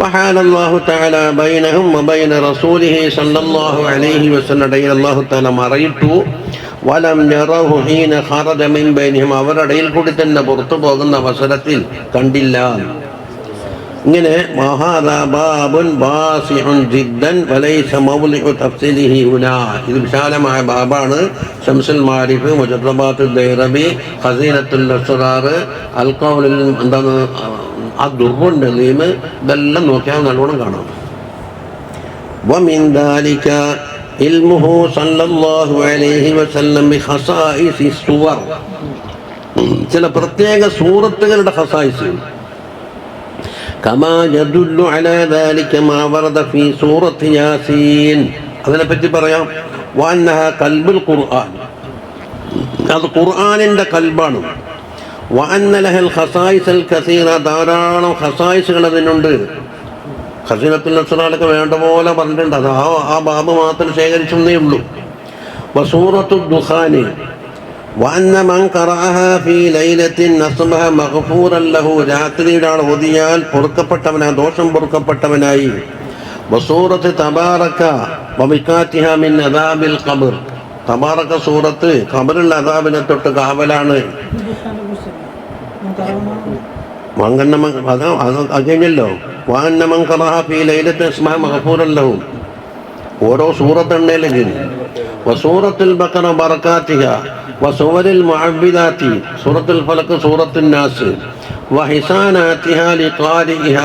وحال الله تعالى بينهم وبين رسوله صلى الله عليه وسلم, ഇടയിൽ അല്ലാഹു തആല മറയിട്ടു. വലം യറഹു ഹീന ഖറജ മിൻ ബൈനിഹിം, അവരുടെ ഇടയിൽ കൂടി തന്നെ പുറത്തു പോകുന്ന അവസരത്തിൽ കണ്ടില്ല. ഇങ്ങനെ വഹാദാ ബാബുൻ വാസിഉൻ ജിദ്ദൻ വലൈസ മൗളിഉ തഫ്സീലിഹി ഹുനാ, ഇത് വിശാലമായ ബാബാണ്. ശംസുൽ മാരിഫ്, മുജറബാത്തുൽ ദൈറബി, ഖസീനത്തുൽ അസ്റാർ, അൽ ഖൗലുൽ എന്താണ് അദ്ദുറുൻ നലീം, ഇതെല്ലാം നോക്കിയാൽ നല്ലോണം കാണാം. വമിൻ ദാലിക ഇൽമുഹു സല്ലല്ലാഹു അലൈഹി വസല്ലം ബിഖസായിസി സുവർ, ചില പ്രത്യേക സൂറത്തുകളുടെ ഖസായിസ്. കമാ യദുല്ലു അലാ ദാലിക മാ വറദ ഫീ സൂറത്തി യാസീൻ, അതിനെപ്പറ്റി പറയാം. വഅന്നഹ ഖൽബുൽ ഖുർആൻ, അത് ഖുർആനിൻ്റെ കൽബാണ്. വഅന്ന ലഹൽ ഖസായിസൽ കസീറ, ധാരാളം ഖസായിസുകൾ അതിനുണ്ട്. ഖസീനത്തുൽ അസ്റാറൊക്കെ വേണ്ട പോലെ പറഞ്ഞിട്ടുണ്ട്. അത് ആ ബാബ് മാത്രം ശേഖരിച്ചെന്നേ ഉള്ളൂ. വസൂറത്തു ദുഖാനി വഅന്ന മൻ ഖറഅഹാ ഫീ ലൈലത്തിൻ അസ്ബഹ മഗ്ഫൂറൻ ലഹു, രാത്രിയുടെ ആൾ ഓതിയാൽ പൊറുക്കപ്പെട്ടവനായി, ദോഷം പൊറുക്കപ്പെട്ടവനായി. വസൂറത്ത് തബാറക വമികാതിഹ മിൻ അദാബിൽ ഖബർ, തബാറക സൂറത്ത് ഖബറിൽ അദാബിനെ തൊട്ട് കാവലാണ്. കഴിഞ്ഞല്ലോ. വഅന്ന മൻ ഖറഅഹാ ഫീ ലൈലത്തിൻ അസ്ബഹ മഗ്ഫൂറൻ ലഹു, ഓരോ സൂറത്തുണ്ടെങ്കിൽ. വസൂറത്തുൽ ബഖറ ബറകാതിഹ വസൂവരിൽ മുഅവ്വിദാതി, സൂറത്തുൽ ഫലഖ്, സൂറത്തുൻ നാസ്. വഹിസാനാതിഹ ലിഖാരിഇഹ,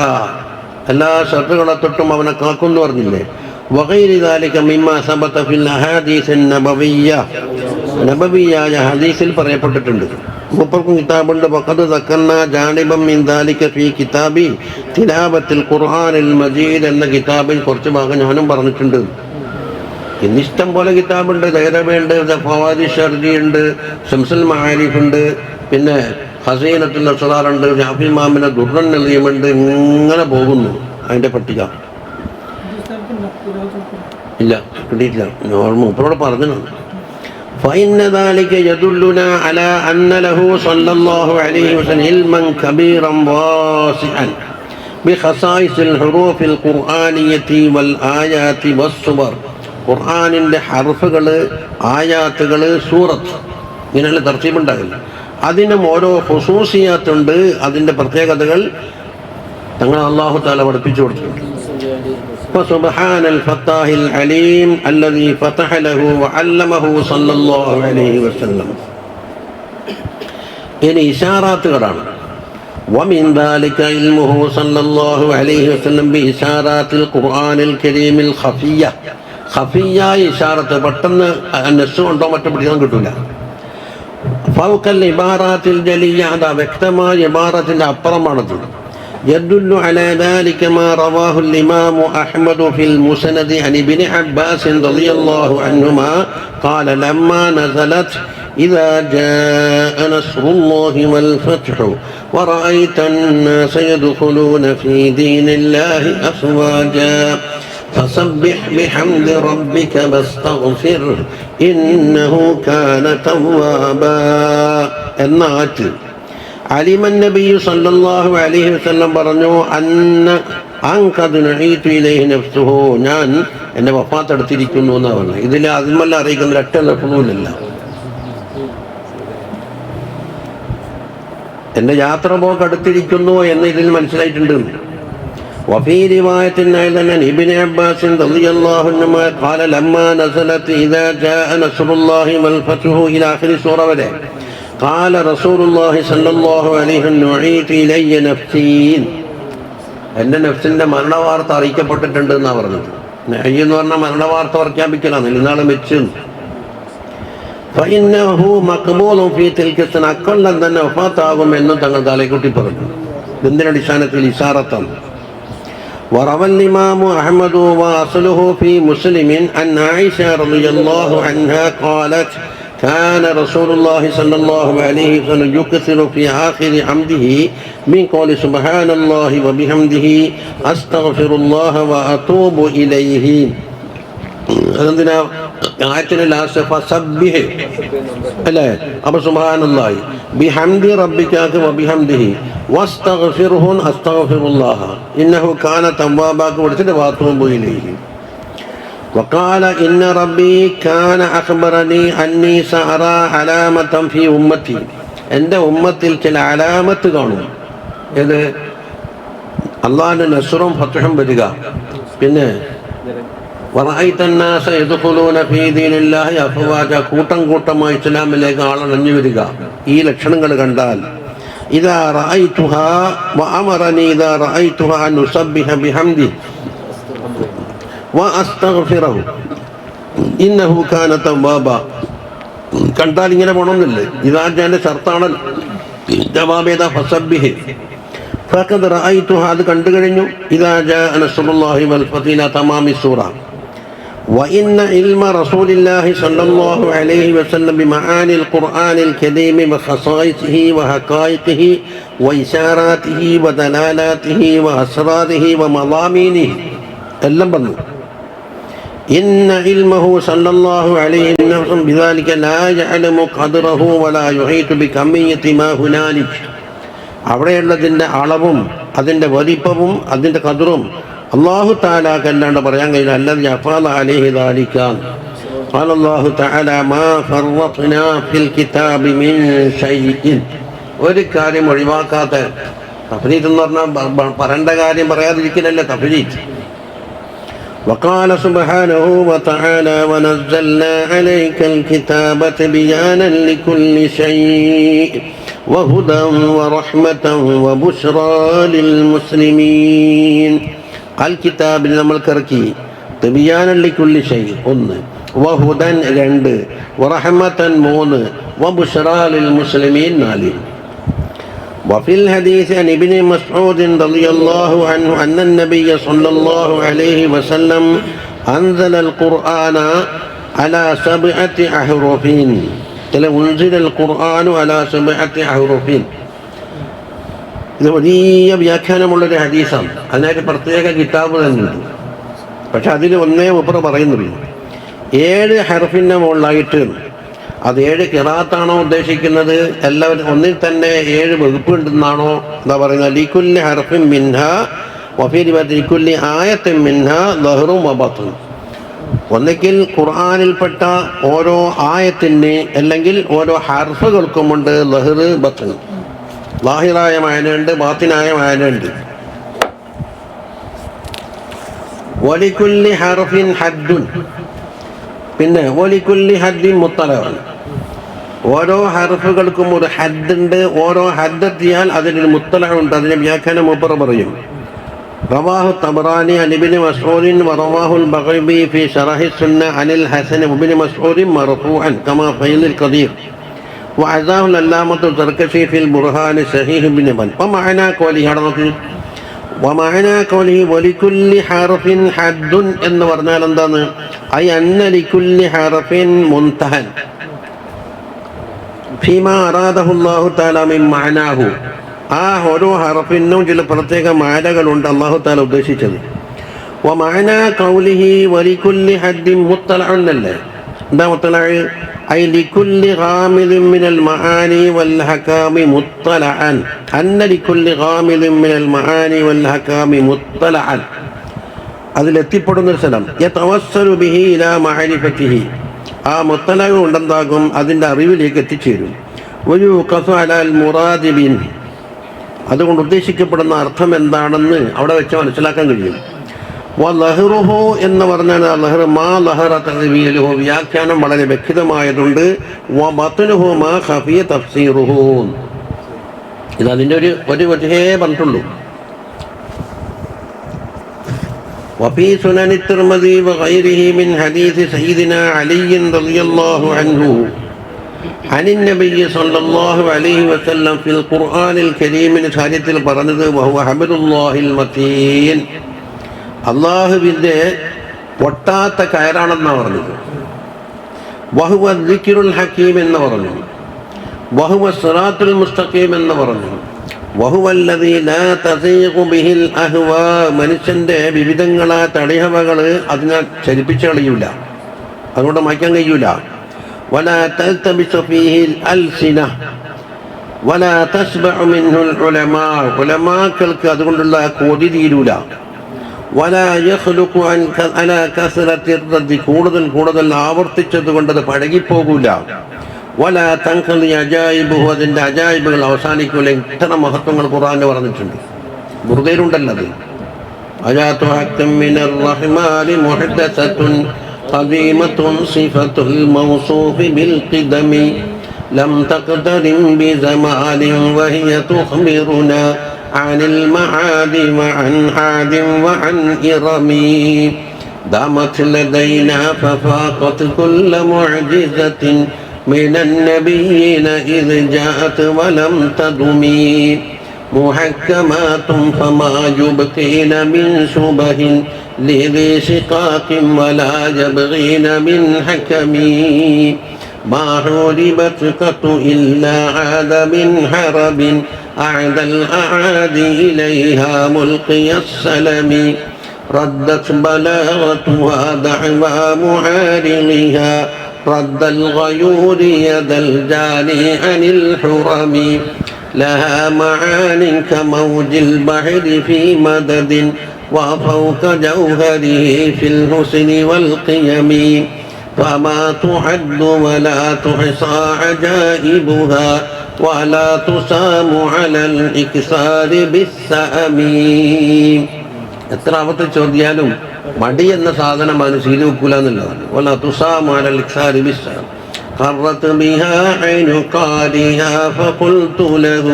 എല്ലാ ശർറുകളെ തൊട്ടും അവനെ കാക്കുന്നു പറഞ്ഞില്ലേ. വഗൈരി ദാലിക മിമ്മാ സബത ഫിൽ അഹാദീസിൻ നബവിയ്യ, നബവിയായ ഹദീസിൽ പറയപ്പെട്ടിട്ടുണ്ട്. മൂപ്പർക്കും കിതാബുണ്ട്. വഖദ് ദക്കർനാ ജാനിബൻ മിൻ ദാലിക ഫീ കിതാബി തിലാവത്തുൽ ഖുർആനിൽ മജീദ് എന്ന കിതാബിൽ കുറച്ച് ഭാഗം ഞാനും പറഞ്ഞിട്ടുണ്ട്. ഇന്നിഷ്ടം പോലെ കിതാബുണ്ട്. ദൈറബിയുണ്ട്, ഫവാദി ഷർജി ഉണ്ട്, ശംസുൽ മആരിഫ് ഉണ്ട്, പിന്നെ ഖസീനത്തുൽ അസ്റാർ ഉണ്ട്, ഷാഫി ഇമാമിന്റെ ദുർറൻ നലീമുണ്ട്. ഇങ്ങനെ പോകുന്നു അതിൻ്റെ പട്ടിക. ഇല്ല, കിട്ടിയിട്ടില്ല. മൂപ്പരോട് പറഞ്ഞു. فإن ذلك يدلنا على أن له صلى الله عليه وسلم علما كبيرا واسعا بخصائص الحروف القرآنية والآيات والصور. ഖുർആനിൻ്റെ ഹർഫുകൾ, ആയാത്തുകൾ, സൂറത്ത്, ഇങ്ങനെയുള്ള തർത്തീബുണ്ടാകില്ല. അതിനും ഓരോ ഖുസൂസിയാത്തുണ്ട്, അതിൻ്റെ പ്രത്യേകതകൾ തങ്ങൾ അല്ലാഹു തആല പഠിപ്പിച്ചു കൊടുത്തിട്ടുണ്ട്. فسبحان الفتاح العليم الذي فتح له وعلمه صلى الله عليه وسلم. ഇനി ഇശാറാത്തുകളാണ്. ومن ذلك علمه صلى الله عليه وسلم بإشارات القرآن الكريم الخفية. ഖഫിയായ ഇശാറത്ത്, പെട്ടെന്ന് നെസ് കൊണ്ടോ മറ്റോ പിടിക്കാൻ കിട്ടൂല. ഫൗഖൽ ഇബാറാത്തിൽ ജലിയ, അതാ വ്യക്തമായ ഇബാറത്തിൻ്റെ അപ്പുറമാണത്. يدل على ذلك ما رواه الإمام أحمد في المسند عن ابن عباس رضي الله عنهما قال لما نزلت إذا جاء نصر الله والفتح ورأيت الناس يدخلون في دين الله أفواجا فسبح بحمد ربك واستغفره إنه كان توابا. എന്ന ആറ്റ് അലിമൻ നബി സല്ലല്ലാഹു അലൈഹി വസല്ലം പറഞ്ഞു, ഞാൻ എന്നെ വഫാത്തെടുത്തിരിക്കുന്നു എന്നാ പറഞ്ഞത്. ഇതിൽ അതിന്മല്ല അറിയിക്കുന്ന ഒറ്റ ലഫ്ളുമില്ല. എന്റെ യാത്ര പോക്ക് അടുത്തിരിക്കുന്നു എന്ന് ഇതിൽ മനസ്സിലായിട്ടുണ്ട്. وفي رواية أيضا عن ابن عباس رضي الله عنهما قال لما نزلت إذا جاء نصر الله والفتح إلى آخر سورة وده قال رسول الله صلى الله عليه وسلم نعيت إلي نفسين. എൻ്റെ നഫ്സിൻ്റെ മരണവാർത്ത അറിയിക്കപ്പെട്ടിട്ടുണ്ട് എന്നാണ് പറഞ്ഞത്. എന്ന് പറഞ്ഞാൽ മരണവാർത്ത പ്രഖ്യാപിക്കലാണ്, ഇന്നാളും വെച്ച്. فإنه مقبول في تلك السنة, അക്കൊല്ലം തന്നെ വഫാത്താകും എന്നും തങ്ങൾ താലേക്കുട്ടി പറഞ്ഞു. ഇതിൻ്റെ അടിസ്ഥാനത്തിൽ ഇശാറത്താണ്. وروى الإمام أحمد وأصله في مسلم عن عائشة رضي الله عنها قالت كان رسول الله صلى الله عليه وسلم يكثر في آخر حمده من قول سبحان الله وبحمده أستغفر الله وأتوب إليه. അതിനാ ആയത്തിന് ലാസ്റ്റ് ഫസബ്ബിഹ് അല്ലേ? അപ്പൊ സുബ്ഹാനല്ലാഹി ബിഹംദി റബ്ബിക വബിഹംദിഹി വസ്തഗ്ഫിർഹു അസ്തഗ്ഫിറുല്ലാഹ ഇന്നഹു കാന തവ്വാബാക്ക് പഠിച്ചിട്ട് വഅതൂബു ഇലൈഹി. وقال إن ربي كان أخبرني أني سأرى علامة في أمتي. എൻ്റെ ഉമ്മത്തിൽ ചില അലാമത്ത് കാണും. ഏത്? അള്ളാഹിന്റെ നസ്റും ഫത്ഹും വരിക. പിന്നെ വറഅയ്ത الناس يدخلون في دين الله أفواجا, കൂട്ടം കൂട്ടമായി ഇസ്ലാമിലേക്ക് ആളണഞ്ഞു വരിക. ഈ ലക്ഷണങ്ങൾ കണ്ടാൽ إذا رأيتها وأمرني إذا رأيتها أن أسبح بحمده وأستغفره إنه كان توابا. കണ്ടാൽ ഇങ്ങനെ പോണമെന്നില്ലേ? ഇതാന്റെ ഷർത്താണ്. ജവാബേദ ഫസബ്ബിഹ് ഫഖദ് റഅയ്തുഹാ, അത് കണ്ടു കഴിഞ്ഞു. ഇദാ ജാഅ നസ്റുല്ലാഹി വൽ ഫത്ഹ് ഇലാ തമാമി സൂറ. وإن علم رسول الله صلى الله عليه وسلم بمعاني القرآن الكريم وخصائصه وحقائقه وإشاراته ودلالاته وأسراره ومضامينه എല്ലാം പറഞ്ഞു. إن علمه صلى الله عليه وسلم بذلك لا يعلم قدره ولا يحيط بكمية ما هنالك. അവിടെയുള്ളതിൻ്റെ അളവും അതിൻ്റെ വലിപ്പവും അതിൻ്റെ ഖദറും അല്ലാഹു തആലാക്ക് അല്ലാണ്ട് പറയാൻ കഴിയില്ല. അല്ലദി അഫാല അലൈഹി ദാലിക. ഖാല അല്ലാഹു തആല മാ ഫർറത്നാ ഫിൽ കിതാബി മിൻ ഷൈഇൻ. ഒരു കാര്യം ഒഴിവാക്കാത്ത. തഫ്രീദ് എന്ന് പറഞ്ഞാൽ പറയേണ്ട കാര്യം പറയാതിരിക്കലല്ല തഫ്രീദ്. وقال سبحانه وتعالى ونزلنا عليك الكتاب تبيانا لكل شيء وهدى ورحمة وبشرى للمسلمين. الكتاب നമ്മൾക്കിറക്കി تبيانا لكل شيء 1, وهدى 2, ورحمة 3, وبشرى للمسلمين 4. وفي الحديث عن ابن مسعود رضي الله عنه أن النبي صلى الله عليه وسلم أنزل القرآن على 7 أحرف. أنزل القرآن على 7 أحرف. ഇത് വലിയ വ്യാഖ്യാനമുള്ളൊരു ഹദീസാണ്. അതിനായിട്ട് പ്രത്യേക കിതാബ് തന്നെയുണ്ട്. പക്ഷെ അതിൽ ഒന്നേ മുപ്പറ പറയുന്നുള്ളൂ. 7 ഹർഫിൻ്റെ മുകളിലായിട്ട്. അത് 7 ഖിറാഅത്താണോ ഉദ്ദേശിക്കുന്നത്? എല്ലാവരും ഒന്നിൽ തന്നെ 7 വകുപ്പുണ്ടെന്നാണോ എന്താ പറയുന്നത്? ലികുല്ലി ഹർഫിൻ മിൻഹാ വഫീ റിവായത്തിൻ ലികുല്ലി ആയത്തിൻ മിൻഹാ ദഹ്റും വബത്ൻ. ഒന്നുകിൽ ഖുർആനിൽപ്പെട്ട ഓരോ ആയത്തിന് അല്ലെങ്കിൽ ഓരോ ഹർഫുകൾക്കുമുണ്ട് ലഹ്റ് ബത്ൻ. ലാഹിറായ മായനയുണ്ട്, ബാത്തിനായ മായനയുണ്ട്. വലികുല്ലി ഹർഫിൻ ഹദ്ദുൻ. പിന്നെ വലികുല്ലി ഹദ്ദിൻ മുത്തലഅൻ. ഓരോ ഹർഫുകൾക്കും ഒരു ഹദ്ദുണ്ട്. ഓരോ ഹദ്ദെത്തിയാൽ അതിനൊരു മുത്തലഉണ്ട്. അതിനെ വ്യാഖ്യാനം മൂപ്പർ പറയും. റവാഹു തബറാനി അൻ ഇബ്നു മസ്ഊദ് വറവാഹുൽ ബഗവി ഫി ശറഹി സുന്ന അനിൽ ഹസൻ ഇബ്നു മസ്ഊദ് മർഫൂഅൻ കമാ ഫൈലുൽ ഖദീർ വഅസാഹു അല്ലാമത്തു സർകശി ഫിൽ ബുർഹാൻ സഹീഹ് ഇബ്നു ബൻ. വമഅനാ ഖൗലി വമഅനാ ഖൗലി വലികുല്ലി ഹർഫിൻ ഹദ്ദുൻ എന്ന് പറഞ്ഞാൽ എന്താണ്? ഐ അന്ന ലികുല്ലി ഹർഫിൻ മുൻതഹൻ. ഫീമാ അറാദഹു അല്ലാഹു തആല മിൻ മഅനാഹു, ആ ഓരോ ഹർഫിനും ചില പ്രത്യേക മാനകളുണ്ട് അല്ലാഹു തആല ഉദ്ദേശിച്ചത്. വമഅനാ ഖൗലിഹി വലികുല്ലി ഹദ്ദിൻ മുത്തലഉൻ അല്ലേ, എന്താ മുത്തലഅ? ഐ ലികുല്ലി ഗാമിദിൻ മിനൽ മആനി വൽ ഹകാമി മുത്തലഅൻ, അന്ന ലികുല്ലി ഗാമിദിൻ മിനൽ മആനി വൽ ഹകാമി മുത്തലഅൻ, അതിലെത്തിപ്പെടുന്നൊരു സ്ഥലം. യതവസ്സലു ബിഹി ഇലാ മഅരിഫതിഹി, ആ മുത്തലഅ ഉണ്ടെന്താകും അതിൻ്റെ അറിവിലേക്ക് എത്തിച്ചേരും. വയുഖഫു അലൽ മുറാദി ബിൻ, അതുകൊണ്ട് ഉദ്ദേശിക്കപ്പെടുന്ന അർത്ഥം എന്താണെന്ന് അവിടെ വെച്ച് മനസ്സിലാക്കാൻ കഴിയും. വലഹറുഹു എന്ന് പറഞ്ഞാൽ ലഹർ മാ ലഹറ തഅ്വീലുഹു, വ്യാഖ്യാനം വളരെ വ്യക്തമായതുണ്ട്. വബത്നുഹു മാ ഖഫിയ തഫ്സീറുഹു, ഇത് അതിൻ്റെ ഒരു വജഹേ പറഞ്ഞിട്ടുള്ളൂ. വഫീ സുനനി തിർമിദി വഗൈരിഹി മിൻ ഹദീസ് സയ്യിദിനാ അലി റളിയല്ലാഹു അൻഹു അനിൻ നബിയ്യി സ്വല്ലല്ലാഹു അലൈഹി വസല്ലം ഫിൽ ഖുർആനിൽ കരീമിൻ, കാര്യത്തിൽ പറഞ്ഞത് വഹുവ ഹബ്ലുല്ലാഹിൽ മതീൻ, അള്ളാഹുവിൻ്റെ പൊട്ടാത്ത കയറാണെന്നാണ് പറഞ്ഞത്. വഹുവ ദിക്റുൽ ഹക്കീം എന്ന് പറഞ്ഞു. വഹുവ സിറാത്തുൽ മുസ്തഖീം എന്ന് പറഞ്ഞു. വഹുവല്ലദീ ലാ തസീഖു ബിഹിൽ അഹ്വാ, മനുഷ്യൻ്റെ വിവിധങ്ങളായ തടിഹവകൾ അതിനെ ചലിപ്പിച്ച് കളയൂല, അതുകൊണ്ട് മായ്ക്കാൻ കഴിയൂല. വലാ തൽതബിസു ഫീഹിൽ അൽസിന വലാ തസ്ബഉ മിൻഹുൽ ഉലമാ, ഉലമാക്കൾക്ക് അതുകൊണ്ടുള്ള കൊതി തീരൂല. വലാ യഖ്ലുഖു അലാ കസ്റത്തി റദ്ദി, കൂടുതൽ ആവർത്തിച്ചത് കൊണ്ടത് പഴകിപ്പോകൂല. വലാ തൻഖലി അജായിബുഹു, അതിൻ്റെ അജായിബുകൾ അവസാനിക്കൂല. ഇത്ര മഹത്വങ്ങൾ ഖുർആനിൽ പറഞ്ഞിട്ടുണ്ട്. ബുർദയിലുണ്ടല്ലോ അത്. അജാതു ഹഖ്കം മിനർ റഹ്മാനി മുഹദ്ദസത്തുൻ ഖദീമത്തുൻ സിഫത്തുൽ മൗസൂഫി ബിൽ ഖിദമി ലം തഖ്തരിം ബിസമാലിൻ വഹിയ തുഖ്ബിറുനാ عن المعاد وعن عاد وعن إرم دامت لدينا ففاقت كل معجزة من النبيين إذ جاءت ولم تدم محكمات فما يبقين من شبه لذي شقاق ولا يبغين من حكم ما حوربت قط إلا عاد من حرب أعد الأعادي إليها ملقي السلم ردت بلاغتها دعوى معارضها رد الغيور يد الجاني عن الحرم لها معان كموج البحر في مدد وفوق جوهره في الحسن والقيم فما تعد ولا تحصى عجائبها ولا تسام على الإكثار بالسأم. എത്ര ആവത്തെ ചോദ്യാലും മടി എന്ന സാധനം അതിന് ശീലം വെക്കൂല എന്നുള്ളതാണ്. ولا تسام على الإكثار بالسأم قرت بها عين قارها فقلت له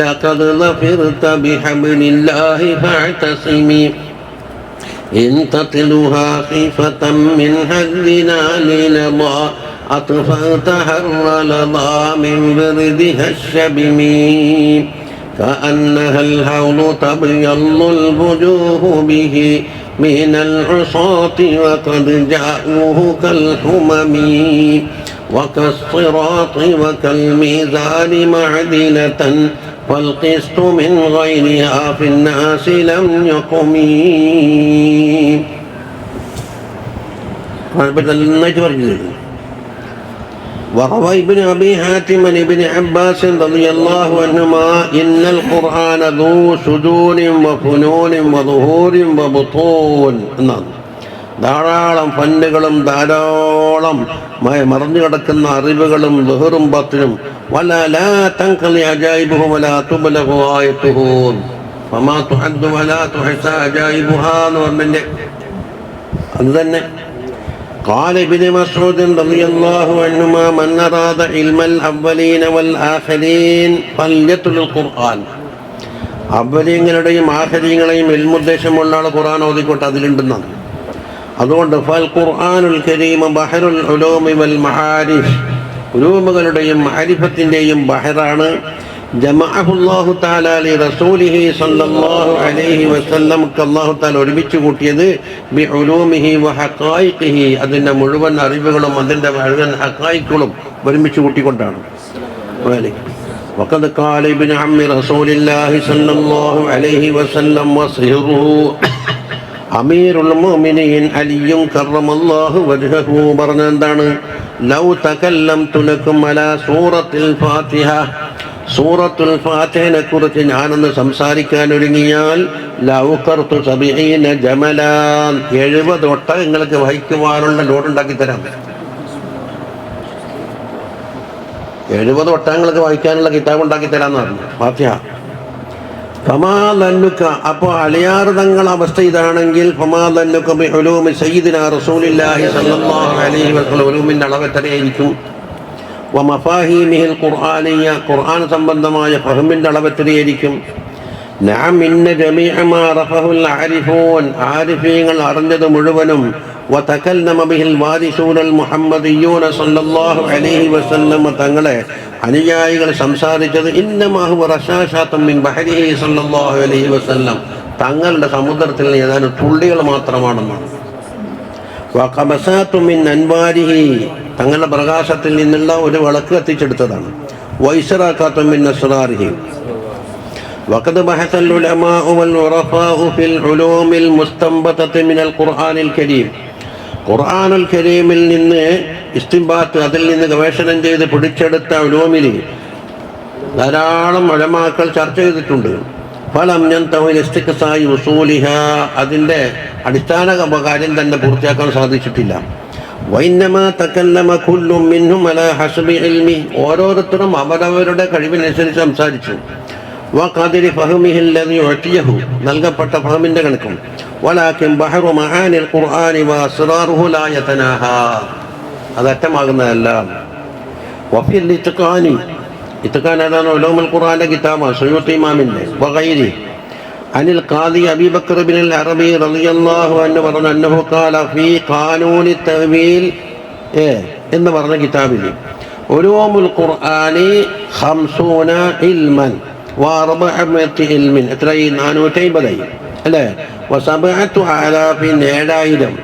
لقد ظفرت بحبل الله فاعتصمي إن تطلها خيفة من هدنا للضا أطفأت حر لظى من بردها الشبم كأنها الهول تبيض الوجوه به من العصاة وقد جاءوه كالحمم وكالصراط وكالميزان معدلة فالقسط من غيرها في الناس لم يقم. وروى ابن أبي حاتم عن ابن عباس رضي الله عنهما إن القرآن ذو سجون وفنون وظهور وبطون. ധാരാളം ഫന്നുകളും ധാരാളം മറഞ്ഞു കിടക്കുന്ന അറിവുകളും ളുഹറും ബത്തിനും വലാ ലാ തൻഖലി അജായിബുഹു വലാ തുബ്ലഗു ആയതുഹു വമാ തുഹദ്ദു വലാ തുഹസാ അജായിബുഹാ എന്ന് പറഞ്ഞില്ലേ, അത് തന്നെ. قال ابن مسعود رضي الله عنهما من أراد علم الأولين والآخرين فليتل القرآن. അവലീങ്ങളുടെയും ആഖിരീങ്ങളെയും ഇൽമുദ്ദേശമുള്ള ആൾ ഖുർആൻ ഓതിക്കോട്ടെ, അതിലുണ്ടെന്നാണ്. അതുകൊണ്ട് ഫൽ ഖുർആനുൽ കരീം ബഹറുൽ ഉലൂമി വൽ മആരിഫ്, ഉലൂമുകളുടെയും മഅരിഫത്തിൻ്റെയും ബഹറാണ്. ജമഅഹുല്ലാഹു തആല ലി റസൂലിഹി സ്വല്ലല്ലാഹു അലൈഹി വസല്ലം, അല്ലാഹു തആല ഒരുമിച്ച് കൂട്ടിയത് ബി ഉലൂമിഹി വ ഹഖായിഖിഹി, അതിൻ്റെ മുഴുവൻ അറിവുകളും അതിൻ്റെ മുഴുവൻ ഹഖായിഖുകളും ഒരുമിച്ച് കൂട്ടിക്കൊണ്ടാണ്. وقد قال ابن عم رسول الله صلى الله عليه وسلم وصهره അമീറുൽ മുഅ്മിനീൻ അലിയും കറമല്ലാഹു വജ്ഹഹു പറഞ്ഞ എന്താണ്? ലൗ തകല്ലംതു ലക്കും അലാ സൂറത്തുൽ ഫാത്തിഹ, സൂറത്തുൽ ഫാത്തിഹയെ കുറിച്ച് ഞാനൊന്ന് സംസാരിക്കാൻ ഒരുങ്ങിയാൽ ലൗഖർതു 70 ജമലാൻ, 70 ഒട്ടകങ്ങൾക്ക് വഹിക്കുവാനുള്ള ലോഡ് ഉണ്ടാക്കി തരാം. 70 ഒട്ടകങ്ങൾക്ക് വഹിക്കാനുള്ള കിതാബ് ഉണ്ടാക്കി തരാമെന്ന് പറഞ്ഞു ഫാത്തിഹ. ഫമാലന്നുക, അപ്പോൾ അലിയാർ തങ്ങൾ അവസ്ഥ ഇതാണെങ്കിൽ ഫമാലന്നുക ബി ഉലൂമി സയ്യിദിനാ റസൂലില്ലാഹി സ്വല്ലല്ലാഹു അലൈഹി വസല്ലം, ഉലൂമിൻ്റെ അളവ് എത്രയായിരിക്കും? വ മഫാഹീമിഹിൽ ഖുർആനിയ്യ, ഖുർആൻ സംബന്ധമായ ഫഹ്മിൻ്റെ അളവ് എത്രയായിരിക്കും? നഅം ഇന്ന ജമീഅ മാ റഫഹുൽ ആരിഫൂൻ, ആരിഫീങ്ങൾ അറിഞ്ഞത് മുഴുവനും വതകല്ലമ ബിഹിൽ വാരിസൂനൽ മുഹമ്മദിയ്യൂന സ്വല്ലല്ലാഹു അലൈഹി വസല്ലം, തങ്ങളെ അനുയായികൾ സംസാരിച്ചത് ഇന്നമാ ഹുവ റശാശാത്തും മിൻ ബഹരിഹി സ്വല്ലല്ലാഹു അലൈഹി വസല്ലം, തങ്ങളുടെ സമുദ്രത്തിൽ ഏതാനും തുള്ളികൾ മാത്രമാണെന്നാണ്. വഖബസാത്തും മിൻ അൻവാരിഹി, തങ്ങളുടെ പ്രകാശത്തിൽ നിന്നുള്ള ഒരു വിളക്ക് എത്തിച്ചെടുത്തതാണ്. വൈസറാഖാത്തും മിൻ അസ്റാരിഹി. വഖദ് ബഹസൽ ഉലമാഉ വൽ ഉറഫാഉ ഫിൽ ഉലൂമിൽ മുസ്തംബതത്തി മിനൽ ഖുർആനിൽ കരീം, ഖുർആനുൽ കരീമിൽ നിന്ന് ഇസ്തിംബാത്ത്, അതിൽ നിന്ന് ഗവേഷണം ചെയ്ത് പിടിച്ചെടുത്ത ഉലൂമിൽ ധാരാളം ഉലമാക്കൾ ചർച്ച ചെയ്തിട്ടുണ്ട്. ഫലം യൻതഹി ഇസ്തിഖ്സാഇ ഉസൂലിഹാ, അതിൻ്റെ അടിസ്ഥാന കാര്യം തന്നെ പൂർത്തിയാക്കാൻ സാധിച്ചിട്ടില്ല. വൈന്നമാ തകല്ലമ കുല്ലു മിൻഹും അലാ ഹസ്ബി ഇൽമി, ഓരോരുത്തരും അവരവരുടെ കഴിവിനനുസരിച്ച് സംസാരിച്ചു. വഖദരി ഫഹ്മിഹി അല്ലദി ഉഅതിയഹു, നൽകപ്പെട്ട ഫഹമിൻ്റെ കണക്കും. വലാകിൻ ബഹറു മആനിൽ ഖുർആനി വഅസ്റാറുഹു ലാ യതനാഹാ, അത് അറ്റമാകുന്നതല്ല. വഫിൽ ഇത്ഖാനി, ഇത്ഖാൻ അതാണ് ഉലൂമുൽ ഖുർആന്റെ കിതാബാണ്, സുയൂത്തി ഇമാമിൻ്റെ. വഗൈരി അനിൽ ഖാദി അബീ ബക്കർ ഇബ്നുൽ അറബി റളിയല്ലാഹു അൻഹു പറഞ്ഞു അന്നഹു ഖാല ഫീ ഖാനൂനി തഅ്വീൽ എന്ന് പറഞ്ഞ കിതാബിൽ ഉലൂമുൽ ഖുർആനി 50 ഇൽമൻ و400 ഇൽമിൻ, എത്രയായി? 450 അല്ലേ? വസബഅത്തു ആലാഫിൻ, 7000.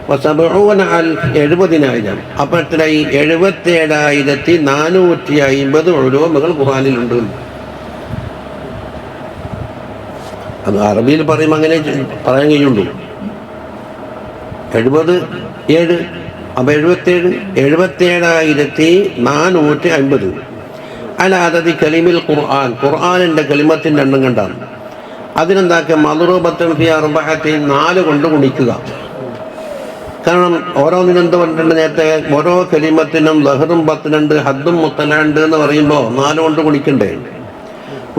വസബഊന അൽഫ്, 70,000. അപ്പോൾ എത്രയായി? 77,450 ഉലൂമുകൾ ഖുർആനിലുണ്ട്. അത് അറബിയിൽ പറയുമ്പോൾ അങ്ങനെ പറയാൻ കഴിയുള്ളൂ. 77, അപ്പോൾ 77,450 അലാദതി കലിമിൽ ഖുർആൻ, ഖുർആനിൻ്റെ കലിമത്തിൻ്റെ എണ്ണം കണ്ടാണ്. അതിനെന്താക്കുക? മദ്റൂബത്തുൻ ഫി അർബഅത്തിൻ, 4 കൊണ്ട് ഗുണിക്കുക. കാരണം ഓരോന്നിനും എന്ത് പറഞ്ഞിട്ടുണ്ട് നേരത്തെ? ഓരോ കലിമത്തിനും ലഹറും ബത്നുണ്ട്, ഹദ്ദും മുത്തലുണ്ട് എന്ന് പറയുമ്പോൾ 4 കൊണ്ട് ഗുണിക്കണ്ടേ?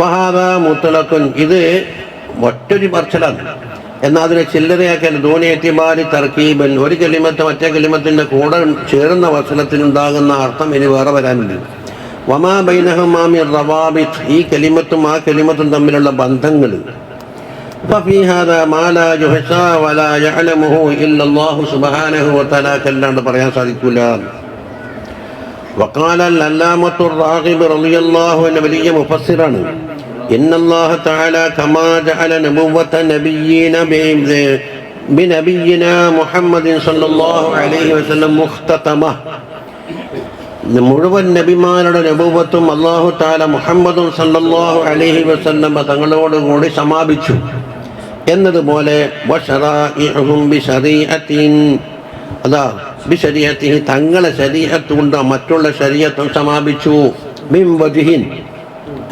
വഹാദാ മുത്തലഖുൻ, ഇത് ഒറ്റൊരു പറച്ചിലാണ്. എന്നാൽ അതിനെ ചില്ലറയാക്കാൻ ദൂനേറ്റിമാരി തർക്കീബൻ, ഒരു കലിമത്ത് മറ്റേ കലിമത്തിൻ്റെ കൂടെ ചേർന്ന വസനത്തിനുണ്ടാകുന്ന അർത്ഥം ഇനി വേറെ വരാനുണ്ട്. വമാ ബൈനഹുമാ മിൻ റവാബിത്, ഈ കലിമത്തും ആ കലിമത്തും തമ്മിലുള്ള ബന്ധങ്ങൾ. ഫഫീ ഹാദാ മാ ലാ യുഹ്സാ വലാ യഅലമുഹു ഇല്ലല്ലാഹു സുബ്ഹാനഹു വതആല, അല്ലാണ്ട് പറയാൻ സാധിക്കില്ല. വഖാല അൽ-അല്ലാമത്തു റാഗിബ് റളിയല്ലാഹു അൻഹു, വലിയ മുഫസ്സിറാണ്. ഇന്നല്ലാഹ തആല കമാ ജഅല നബുവ്വത നബിയ്യിന ബിനബിയ്യിനാ മുഹമ്മദിൻ സ്വല്ലല്ലാഹു അലൈഹി വസല്ലം മുഖ്തതമ, മുഴുവൻ നബിമാരുടെ നബുവത്തും അല്ലാഹു തആല മുഹമ്മദും സല്ലല്ലാഹു അലൈഹി വസല്ലം തങ്ങളോടുകൂടി സമാപിച്ചു എന്നതുപോലെ വശറാഇഹും ബിശരീഅത്തിൻ, അതാ ബിശരീഅത്തിഹി, തങ്ങളെ ശരീഅത്ത് കൊണ്ട് മറ്റുള്ള ശരീഅത്തും സമാപിച്ചു. മിൻ വജ്ഹിൻ,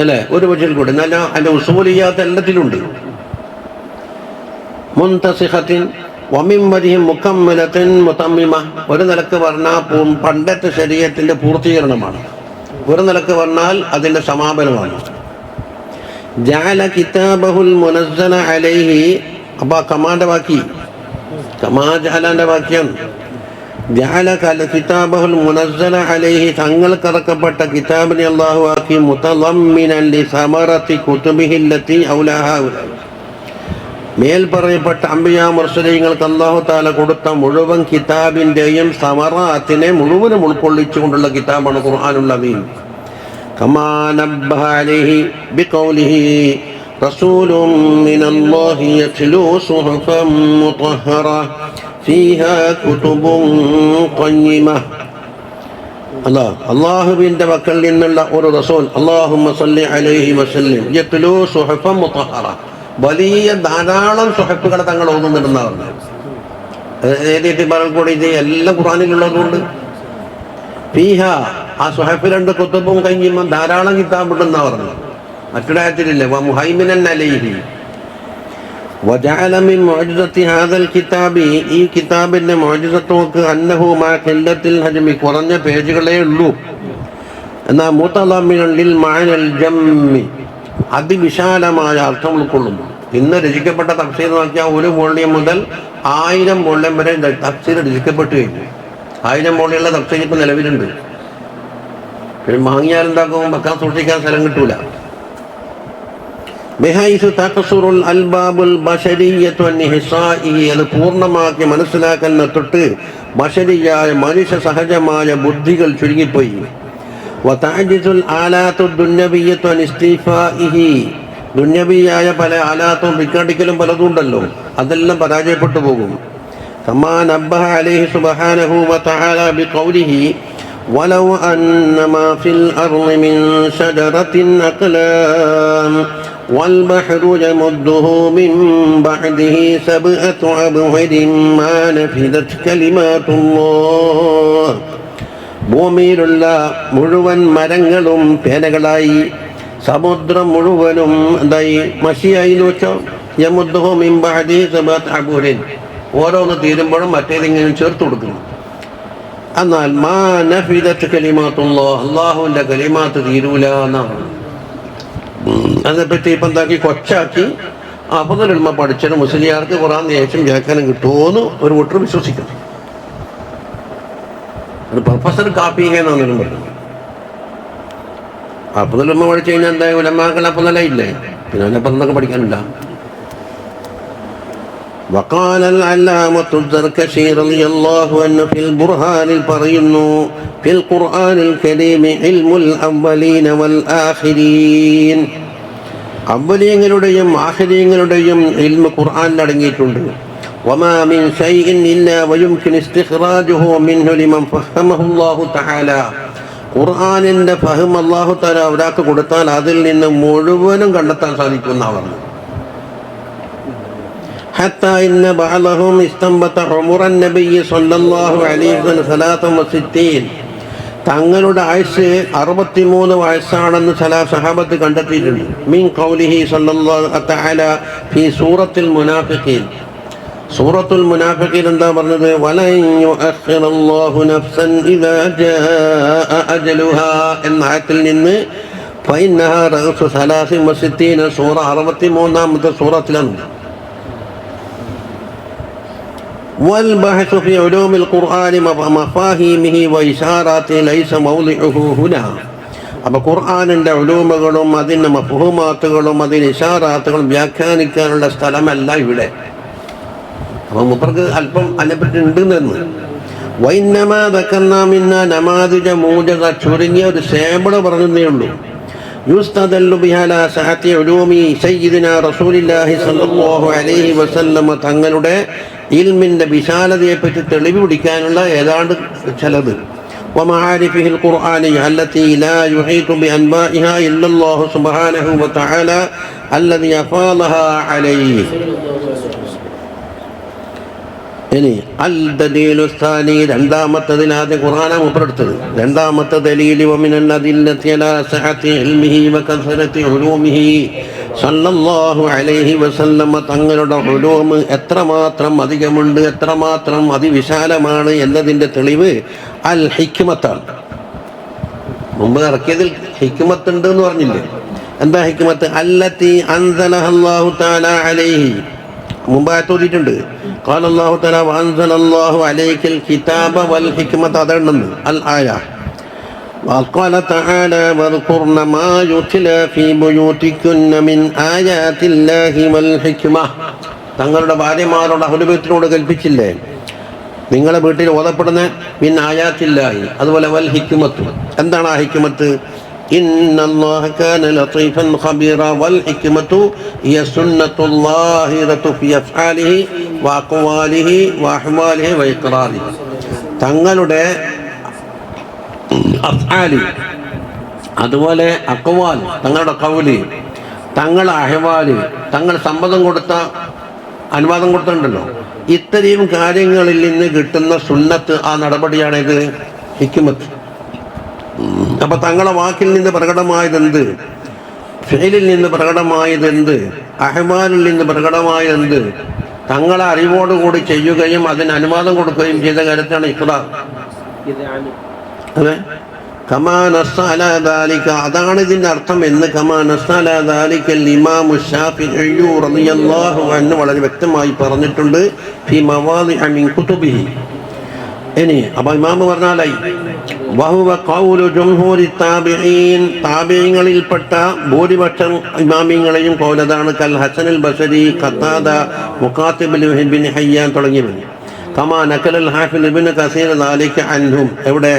അല്ലേ? ഒരു വജ്ഹിൽ കൂടി. എന്നാൽ അതിൻ്റെ ഉസൂലിയാത്ത് എല്ലാത്തിലുണ്ട്. മുൻതസിഖത്തിൻ വമിൻ വജ്ഹിൻ മുകമ്മലത്തിൻ മുതമ്മിമ, ഒരു നിലക്ക് പറഞ്ഞാൽ പണ്ടത്തെ ശരീഅത്തിൻ്റെ പൂർത്തീകരണമാണ്, ഒരു നിലക്ക് പറഞ്ഞാൽ അതിൻ്റെ സമാപനമാണ്. ജഅല കിതാബഹുൽ മുനസ്സല അലൈഹി, അപ്പോൾ കമാൻ്റെ ബാക്കി കമാ ജഅലൻ്റെ ബാക്കിയാണ്. ജഅല കിതാബഹുൽ മുനസ്സല അലൈഹി, തങ്ങൾക്കിറക്കപ്പെട്ട കിതാബിനെ അല്ലാഹു ആക്കി മുതളമ്മിനൻ ലിസമറത്തി കുതുബിഹി അല്ലതി ഔലാഹാ, മേൽ പറയപ്പെട്ട അംബിയാ മുർസലീങ്ങൾക്ക് അല്ലാഹു തആല കൊടുത്ത മുഴുവൻ കിതാബിൻ്റെയും സമറാത്തിനെ മുഴുവനും ഉൾക്കൊള്ളിച്ചുകൊണ്ടുള്ള കിതാബാണ് ഖുർആനുൽ അദീം. കമാ നബ്ബഹ അലൈഹി ബിഖൗലിഹി റസൂലുൻ മിനല്ലാഹി യത്ലൂ സുഹഫൻ മുതഹ്ഹറ ഫീഹാ കുതുബുൻ ഖയ്യിമ, അള്ളാഹുവിൻ്റെ പക്കൽ നിന്നുള്ള ഒരു റസൂൽ അല്ലാഹുമ്മ സ്വല്ലി അലൈഹി വസല്ലം യത്ലൂ സുഹഫൻ മുതഹറ, വലിയ ധാരാളം സുഹഫുകൾ തങ്ങൾ ഓതുന്നുണ്ടെന്നാണ് പറഞ്ഞത്. ഏത് കൂടി ഇത് എല്ലാം ഖുർആനിലുള്ളതുകൊണ്ട് ഫീഹ, ആ സുഹഫിൽ 2 കുത്തുബും കഴിയുമ്പോൾ ധാരാളം കിതാബുണ്ടെന്നാണ് പറഞ്ഞത്. മറ്റൊരായത്തിലില്ല വമുഹൈമിനൻ അലൈഹി വജഅല മിൻ മുഅ്ജിസത്തി ഹാദൽ കിതാബി, ഈ കിതാബിന്റെ മുഅ്ജിസത്ത് നോക്ക് അന്നഹു മാ ഖില്ലത്തിൽ ഹജ്മി, കുറഞ്ഞ പേജുകളേ ഉള്ളൂ. എന്നാൽ മുതളമ്മിനൻ ലിൽ മഅനൽ ജമ്മി, അതിവിശാലമായ അർത്ഥം ഉൾക്കൊള്ളുന്നു. ഇന്ന് രചിക്കപ്പെട്ട തഫ്സീർ നോക്കിയാൽ 1 വോള്യം മുതൽ 1000 വോള്യം വരെ തഫ്സീർ രചിക്കപ്പെട്ടു കഴിഞ്ഞു. 1000 വോള്യമുള്ള തഫ്സീർ ഇപ്പം നിലവിലുണ്ട്. വാങ്ങിയാൽ എന്താക്കും, വെക്കാൻ സൂക്ഷിക്കാൻ സ്ഥലം കിട്ടൂല. ബിഹൈസു തഖ്സുറുൽ അൽബാബുൽ ബശരിയ്യത്തു അൻഹിസാഇഹി, അത് പൂർണ്ണമാക്കി മനസ്സിലാക്കുന്ന തൊട്ട് ബശരിയായ മനുഷ്യ സഹജമായ ബുദ്ധികൾ ചുരുങ്ങിപ്പോയി. വതഅജിസുൽ ആലാത്തു ദുന്യവിയ്യത്തു അൻ ഇസ്തിഫാഇഹി, ദുന്യവിയായ പല ആലാത്തും റിക്കാർഡിക്കലും പലതും ഉണ്ടല്ലോ, അതെല്ലാം പരാജയപ്പെട്ടു പോകും. കമാ നബ്ബഹ അലൈഹി സുബ്ഹാനഹു വതആല ബിഖൗലിഹി വലൗ അന്നമാ ഫിൽ അർളി മിൻ ശജറത്തിൻ അഖ്ലാം والبحر يمده من بعده 7 أبحر ما نفذت كلمات الله, ഭൂമിയിലുള്ള മുഴുവൻ മരങ്ങളും പേനകളായി, സമുദ്രം മുഴുവനും എന്തായി മഷിയായി എന്ന് വെച്ചോ. യമുദ്ദുഹു മിൻ ബഅദി 7 അബ്ഹുരിൻ, ഓരോന്ന് തീരുമ്പോഴും മറ്റേതെങ്കിലും ചേർത്ത് കൊടുക്കുന്നു. എന്നാൽ മാ നഫിദത് കലിമാത്തുല്ലാഹ്, അല്ലാഹുവിൻ്റെ കലിമാത്ത് തീരൂല എന്നാണ്. അതിനെപ്പറ്റി ഇപ്പം എന്താക്കി കൊച്ചാക്കി അഫ്ളലുൽ പഠിച്ചത് മുസ്ലിയാർക്ക് ഖുർആൻ ശേഷം വ്യാഖ്യാനം കിട്ടുമോന്ന് ഒരു കൂട്ടർ വിശ്വസിക്കുന്നു. ഒരു പ്രൊഫസർ കാപ്പി എന്നാണ് പറയുന്നത്. അഫ്ളലുൽ പഠിച്ചു കഴിഞ്ഞാൽ എന്താ ഉലമാക്കൾ അഫ്ളലായില്ലേ, പിന്നെ അതിനപ്പം എന്തൊക്കെ പഠിക്കാനില്ല. وقال العلامة الزركشي رضي الله عنه في البرهان പറയുന്നു في القرآن الكريم علم الأولين والآخرين, അവ്വലീങ്ങളുടെയും ആഖിരീങ്ങളുടെയും ഇൽമ് ഖുർആനിൽ അടങ്ങിയിട്ടുണ്ട്. വമാ മിൻ ശൈഇൻ ഇല്ലാ വയുംകിൻ ഇസ്തിഖ്റാജുഹു മിൻഹു ലിമൻ ഫഹമഹു അല്ലാഹു തആല, ഖുർആനിന്റെ ഫഹം അല്ലാഹു തആല ഒരാൾക്ക് കൊടുത്താൽ അതിൽ നിന്ന് മുഴുവനും കണ്ടെത്താൻ സാധിക്കുമെന്നാണ്. ഹത്താ ഇന്ന ബഅദഹും ഇസ്തംബത ഉമറൻ നബിയ്യി സ്വല്ലല്ലാഹു അലൈഹി വസല്ലം 63, തങ്ങളുടെ ആയുസ് 63 വയസ്സാണെന്ന് ചില സഹാബത്ത് കണ്ടെത്തിയിട്ടുണ്ട്. മിൻ ഖൗലിഹി സ്വല്ലല്ലാഹു തആല ഫീ സൂറത്തുൽ മുനാഫിഖീൻ, സൂറത്തുൽ മുനാഫിഖീൻ എന്താ പറഞ്ഞത്, വലൻ യുഅഖിറല്ലാഹു നഫ്സൻ ഇദാ ജാഅ അജലുഹാ എന്ന ആയത്തിൽ നിന്ന് ഫഇന്നഹാ റഅസു 63, സൂറ 63-ാമത്തെ സൂറത്തിലാണ്. والبحث في علوم القرآن مفاهيمه وإشاراته ليس موضعه هنا. അപ്പോൾ ഖുർആനിൻ്റെ ഉലൂമുകളും അതിൻ്റെ മഫ്ഹൂമാത്തുകളും അതിൻ്റെ ഇഷാറാത്തുകളും വ്യാഖ്യാനിക്കാനുള്ള സ്ഥലമല്ല ഇവിടെ. അപ്പോൾ മുപ്പർക്ക് അല്പം അതിനെപ്പറ്റി ഉണ്ടെന്ന്. വൈന്നമാ ദക്കർനാ മിന്നാ നമാദിജ മൂജസ, ചുരുങ്ങിയ ഒരു സേമ്പിള് പറഞ്ഞതേ ഉള്ളൂ. യുസ്തദല്ലു ബിഹാ അലാ സഅത്തി ഉലൂമി സയ്യിദിനാ റസൂലില്ലാഹി സ്വല്ലല്ലാഹു അലൈഹി വസല്ലം, തങ്ങളുടെ ഇൽമിൻ്റെ വിശാലതയെപ്പറ്റി തെളിവ് പിടിക്കാനുള്ള ഏതാണ്ട് ചിലത്. വമആരിഫിഹിൽ ഖുർആനിയ്യ അല്ലത്തി ലാ യുഹീതു ബിഅൻബാഇഹാ ഇല്ലല്ലാഹു സുബ്ഹാനഹു വതആല അല്ലദീ അഫാളഹാ അലൈഹി. ഇനി അൽ ദലീലു സ്ഥാനി, രണ്ടാമത്തതിൽ ആദ്യം ഖുർആനാണ് മുപ്പറെടുത്തത്. രണ്ടാമത്തെ ദലീൽ വമിനൽ അദില്ലത്തി അലാ സഅത്തി ഇൽമിഹി വകസറത്തി ഉലൂമിഹി സല്ലല്ലാഹു അലൈഹി വസല്ലം, തങ്ങളുടെ ഉലൂമ് എത്രമാത്രം അധികമുണ്ട്, എത്രമാത്രം അതിവിശാലമാണ് എന്നതിൻ്റെ തെളിവ് അൽ ഹിക്മത്താണ്. മുമ്പ് ഇറക്കിയതിൽ ഹിക്മത്ത് ഉണ്ട് എന്ന് പറഞ്ഞില്ലേ, എന്താ ഹിക്മത്ത്? അല്ലത്തി അൻസലഹല്ലാഹു തആല അലൈഹി, മുമ്പ് ആയത്തോതിയിട്ടുണ്ട്. ഖാല അല്ലാഹു തആല വഅൻസലല്ലാഹു അലൈക്കൽ കിതാബ വൽ ഹിക്മത, അതെണ്ണെന്ന് അൽ ആയ. وقال تعالى واذكرن ما يتلى في بيوتكن من آيات الله والحكمة, തങ്ങളുടെ ഭാര്യമാരോട് അഹ്ലുബൈത്തിനോട് കൽപ്പിച്ചില്ലേ നിങ്ങളെ വീട്ടിൽ ഓതപ്പെടുന്ന മിൻ ആയാത്തില്ലാഹി, അതുപോലെ വൽ ഹിക്മത്ത്. എന്താണ് ആ ഹിക്മത്ത്? ഇന്നല്ലാഹ കാന ലതീഫൻ ഖബീറ വൽ ഹിക്മത്തു ഹിയ സുന്നത്തുല്ലാഹിറതു ഫി അഫ്ആലിഹി വഅഖ്വാലിഹി വഅഹ്വാലിഹി വഇഖ്റാറിഹി, തങ്ങളുടെ അഫ്ആലി, അതുപോലെ അഖ്വാൽ തങ്ങളുടെ ഖൗലി, തങ്ങളുടെ അഹ്വാല്, തങ്ങൾ സമ്മതം കൊടുത്ത അനുവാദം കൊടുത്തിട്ടുണ്ടല്ലോ, ഇത്രയും കാര്യങ്ങളിൽ നിന്ന് കിട്ടുന്ന സുന്നത്ത് ആ നടപടിയാണിത് ഹിക്മത്ത്. അപ്പൊ തങ്ങളെ വാക്കിൽ നിന്ന് പ്രകടമായതെന്ത്, ഫിഅലിൽ നിന്ന് പ്രകടമായതെന്ത്, അഹ്വാലിൽ നിന്ന് പ്രകടമായതെന്ത്, തങ്ങളെ അറിവോടുകൂടി ചെയ്യുകയും അതിന് അനുവാദം കൊടുക്കുകയും ചെയ്ത കാര്യത്താണ് ഇഖ്റാർ. അതെ, കമാ നസ്സ അലാ ദാലിക, അതാണ് ഇതിന്റെ അർത്ഥം എന്ന് കമാ നസ്സ അലാ ദാലിക ഇമാം ശാഫിഈ റളിയല്ലാഹു അൻഹു വളരെ വ്യക്തമായി പറഞ്ഞിട്ടുണ്ട് ഫി മവാദിഅ മിൻ കുതുബിഹി. ഇനി അപ്പോൾ ഇമാം പറഞ്ഞാലായി വഹുവ ഖൗലു ജംഹൂരി താബിഈൻ, താബിഈങ്ങളിൽപ്പെട്ട ഭൂരിപക്ഷം ഇമാമിങ്ങളെയും ഖൗലതാണ്. കൽ ഹസനുൽ ബസരി, ഖത്താദ, മുഖാത്തിബ് ബിൻ ഹയ്യാൻ തുടങ്ങിയവർ. കമാ നഖലൽ ഹാഫിദ് ഇബ്നു കസീർ ദാലിക അൻഹും, എവിടെ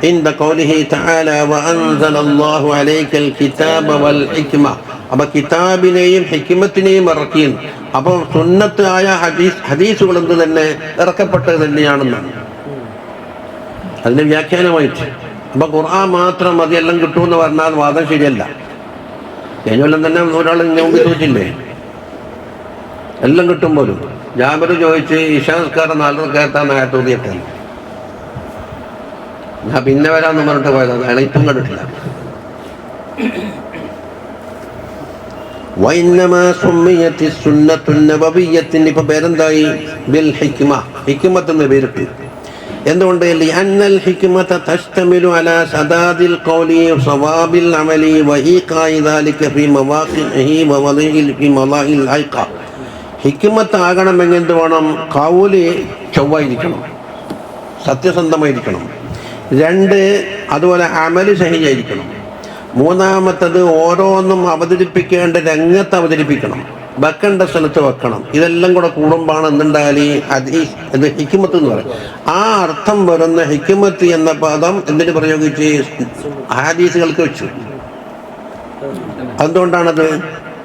ഇൻദ ഖൗലിഹി തആല വഅൻസലല്ലാഹു അലൈക്കൽ കിതാബ വൽ ഹിക്മ. അപ്പോൾ കിതാബിനെയും ഹിക്മത്തിനെയും ഇറക്കി. അപ്പോൾ സുന്നത്ത് ആയ ഹദീസുകൾ എന്ത് തന്നെ ഇറക്കപ്പെട്ടത് തന്നെയാണെന്നാണ് അതിന്റെ വ്യാഖ്യാനമായിട്ട്. അപ്പൊ ഖുർആൻ മാത്രം മതി എല്ലാം കിട്ടുമെന്ന് പറഞ്ഞാൽ വാദം ശരിയല്ല. കഴിഞ്ഞൊല്ലം തന്നെ ഒരാൾ മുമ്പിൽ ചോദിച്ചില്ലേ എല്ലാം കിട്ടും പോലും. ജാബിർ ചോദിച്ച് ഇശാസ്കാരം 4 റക്അത്താണ് ആയത്തോതിയൊക്കെ. ഞാൻ പിന്നെ വരാമെന്ന് പറഞ്ഞിട്ട് പോയതാണ്, അയാളെ ഇപ്പം കണ്ടിട്ടില്ല. വൈന്നമാ സുമ്മിയത്തി സുന്നത്തുൻ നബവിയ്യത്തിന് ഇപ്പൊ പേരെന്തായി? ബിൽ ഹിക്മ, ഹിക്മത്ത് എന്ന് പേരിട്ട്. എന്തുകൊണ്ട്? ലിഅന്നൽ ഹിക്മത തശ്തമിലു അലാ സദാദിൽ ഖൗലി സവാബിൽ അമലി വഈഖാഇ ദാലിക ഫീ മവാഖിഇഹി വവളിഇൽ ഫീ മളാഇൽ ഹൈഖ. ഹിക്മത്ത് ആകണമെങ്കിൽ എന്ത് വേണം? ഖൗല് ചൊവ്വായിരിക്കണം, സത്യസന്ധമായിരിക്കണം. 2, അതുപോലെ അമല് സഹിയായിരിക്കണം. 3, ഓരോന്നും അവതരിപ്പിക്കേണ്ട രംഗത്ത് അവതരിപ്പിക്കണം, വെക്കേണ്ട സ്ഥലത്ത് വെക്കണം. ഇതെല്ലാം കൂടെ കൂടുമ്പാണ് എന്തുണ്ടായാൽ ഇത് ഹിക്മത്ത് എന്ന് പറയും. ആ അർത്ഥം വരുന്ന ഹിക്മത്ത് എന്ന പദം എന്തിന് പ്രയോഗിച്ച് ഹദീസുകൾക്ക് വെച്ചു. അതുകൊണ്ടാണത്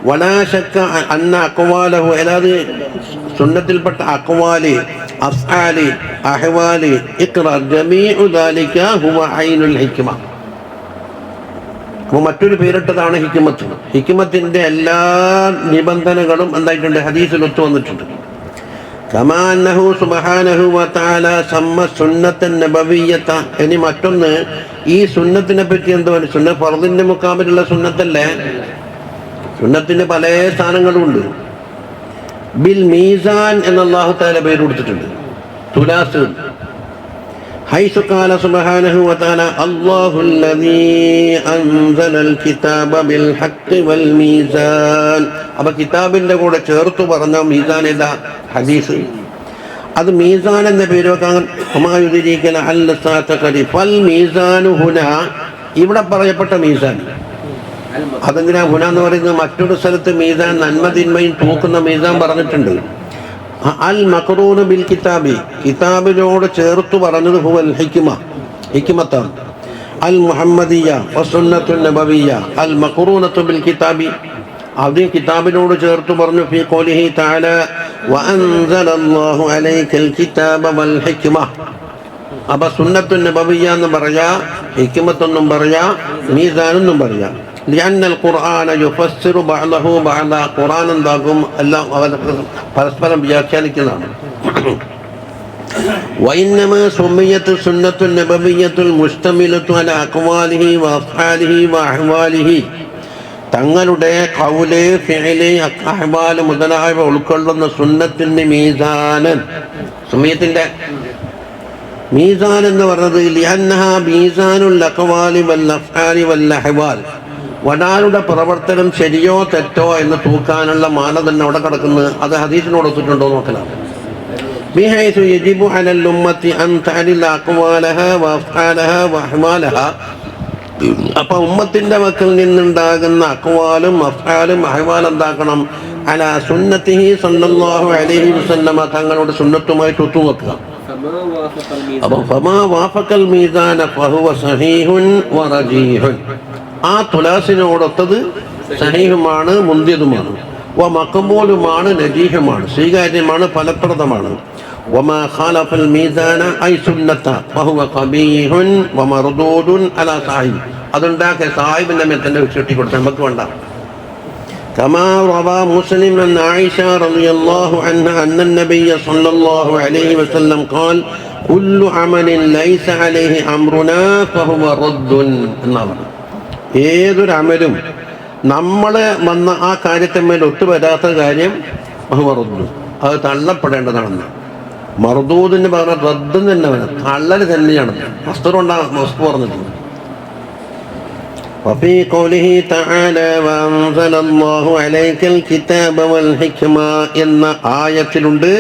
വലാ ശക്ക അന്ന അഖ്വാലഹു, അല്ലാതെ സുന്നത്തിൽപ്പെട്ട അഖ്വാല്, അഫ്ആല്, അഹ്വാല്, ഇഖ്റാർ ജമീഉ ദാലിക ഹുവ ഐനുൽ ഹിക്മ. അപ്പോൾ മറ്റൊരു പേരിട്ടതാണ് ഹിക്മത്ത്. ഹിക്മത്തിന്റെ എല്ലാ നിബന്ധനകളും എന്തായിട്ടുണ്ട്? ഹദീസിൽ ഒത്തു വന്നിട്ടുണ്ട്. കമാ അന്നഹു സുബ്ഹാനഹു വ തആല സമ്മ സുന്നത്തൻ നബവിയ്യത. ഇനി മറ്റൊന്ന്, ഈ സുന്നത്തിനെ പറ്റി എന്താണ്? സുന്നത്ത് ഫർദിന്റെ മുഖാബിലുള്ള സുന്നത്തല്ലേ? സുന്നത്തിന് പല സ്ഥാനങ്ങളും ഉണ്ട്. ബിൽ മീസാൻ എന്ന് അല്ലാഹു തആല പേര് കൊടുത്തിട്ടുണ്ട്. തുലാസ് ഹൈസു ഖാല സുബ്ഹാനഹു വ തആല അല്ലാഹുല്ലദീ അൻസലൽ കിതാബ ബിൽ ഹഖ് വൽ മീസാൻ. അപ്പോൾ കിതാബിന്റെ കൂടെ ചേർത്ത് പറഞ്ഞ മീസാൻ ഏതാ? ഹദീസ്. അത് മീസാൻ എന്ന പേര് വെക്കാൻ ഹുമായുദ്ദീൻ അൽ സാതഖരി ഫൽ മീസാനു ഹുന, ഇവിടെ പറയപ്പെട്ട മീസാൻ. അതെന്തിനാ ഹുന എന്ന് പറയുന്നത്? മറ്റൊരു സ്ഥലത്ത് മീസാൻ നന്മ തിന്മയും തൂക്കുന്ന മീസാൻ പറഞ്ഞിട്ടുണ്ട്. അൽ മഖറൂന ബിൽ കിതാബി, കിതാബിനോട് ചേർത്തു പറഞ്ഞത് ഹുവൽ ഹിക്മ, ഹിക്മത്താണ്. അൽ മുഹമ്മദിയ വസുന്നത്തു നബവിയ അൽ മഖറൂനത്തു ബിൽ കിതാബി, അത് കിതാബിനോട് ചേർത്തു പറഞ്ഞു. ഫീ ഖൗലിഹി തആല വഅൻസലല്ലാഹു അലൈക്കൽ കിതാബ വൽ ഹിക്മ. അപ്പൊ സുന്നത്തു നബവിയ എന്ന് പറയാ, ഹിക്മത്തെന്നും പറയാ, മീസാനെന്നും പറയാ. ലിഅന്നൽ ഖുർആന യുഫസ്സിറു ബഅദഹു ബഅദ, ഖുർആൻ എന്താകും? എല്ലാം പരസ്പരം വ്യാഖ്യാനിക്കുന്നതാണ്. വഇന്നമാ സുമ്മിയത്തു സുന്നത്തു നബവിയ്യത്തുൽ മുസ്തമിലത്തു അലാ അഖ്വാലിഹി വഅഫ്ആലിഹി വഅഹ്വാലിഹി, തങ്ങളുടെ ഖൗല്, ഫിഅല്, അഹ്വാല് മുതലായവ ഉൾക്കൊള്ളുന്ന സുന്നത്തിന്റെ മീസാനൻ. സുമ്മിയത്തിന്റെ മീസാൻ എന്ന് പറഞ്ഞത് ലിഅന്നഹാ മീസാനുൽ അഖ്വാലി വൽ അഫ്ആലി വൽ അഹ്വാൽ, ഒരാളുടെ പ്രവർത്തനം ശരിയോ തെറ്റോ എന്ന് തൂക്കാനുള്ള മാനദണ്ഡം അവിടെ കിടക്കുന്നത്. അത് ഹദീസിനോട് ഒത്തിട്ടുണ്ടോ നോക്കലാണ്. ബിഹൈസു യജിബു അലൽ ഉമ്മത്തി അൻ തഅലില അഖ്വാലഹ വഅഫ്ആലഹ വഅഹ്വാലഹ. അപ്പോൾ ഉമ്മത്തിന്റെ മക്കളിൽ നിന്നുണ്ടാകുന്ന അഖ്വാലും അഫ്ആലും അഹ്വാലും എന്താക്കണം? അലാ സുന്നത്തിഹി സല്ലല്ലാഹു അലൈഹി വസല്ലമ, തങ്ങളുടെ സുന്നത്തുമായിട്ട് ഒത്തുവെക്കുക. അപ്പോൾ ഫമാ വാഫഖൽ മീസാന ഫഹുവ സഹീഹുൻ വറജീഹുൻ, ആ തുലാസിനോടൊത്തത് സഹീഹുമാണ്, മുന്തിയതുമാണ്. വ മഖബൂലുമാണ്, നജീഹുമാണ്, സ്വീകാര്യമാണ്, ഫലപ്രദമാണ്. وما خالف الميزان أي سنة فهو قبيح ومردود على صاحب. അതുണ്ടാക്കിയ സാഹിബിന്റെ മേൽ തന്നെ ചുട്ടി കൊടുത്ത് നമുക്ക് വേണ്ട. كما روى مسلم عن عائشة رضي الله عنها أن النبي صلى الله عليه وسلم قال كل عمل ليس عليه أمرنا فهو رد. ഏതൊരു അമലും നമ്മളെ വന്ന ആ കാര്യത്തിന്മേൽ ഒത്തുവരാത്ത കാര്യം റദ്ദ്, അത് തള്ളപ്പെടേണ്ടതാണെന്ന്. മർദൂദിന് പറഞ്ഞ റദ്ദ് തന്നെ വേണം, തള്ളൽ തന്നെയാണ്. മസ്തറുണ്ടാകും മസ്തു പറഞ്ഞിട്ടുണ്ട്. وفي قوله تعالى وأنزل الله عليك الكتاب والحكمة എന്ന ആയത്തിലുണ്ട്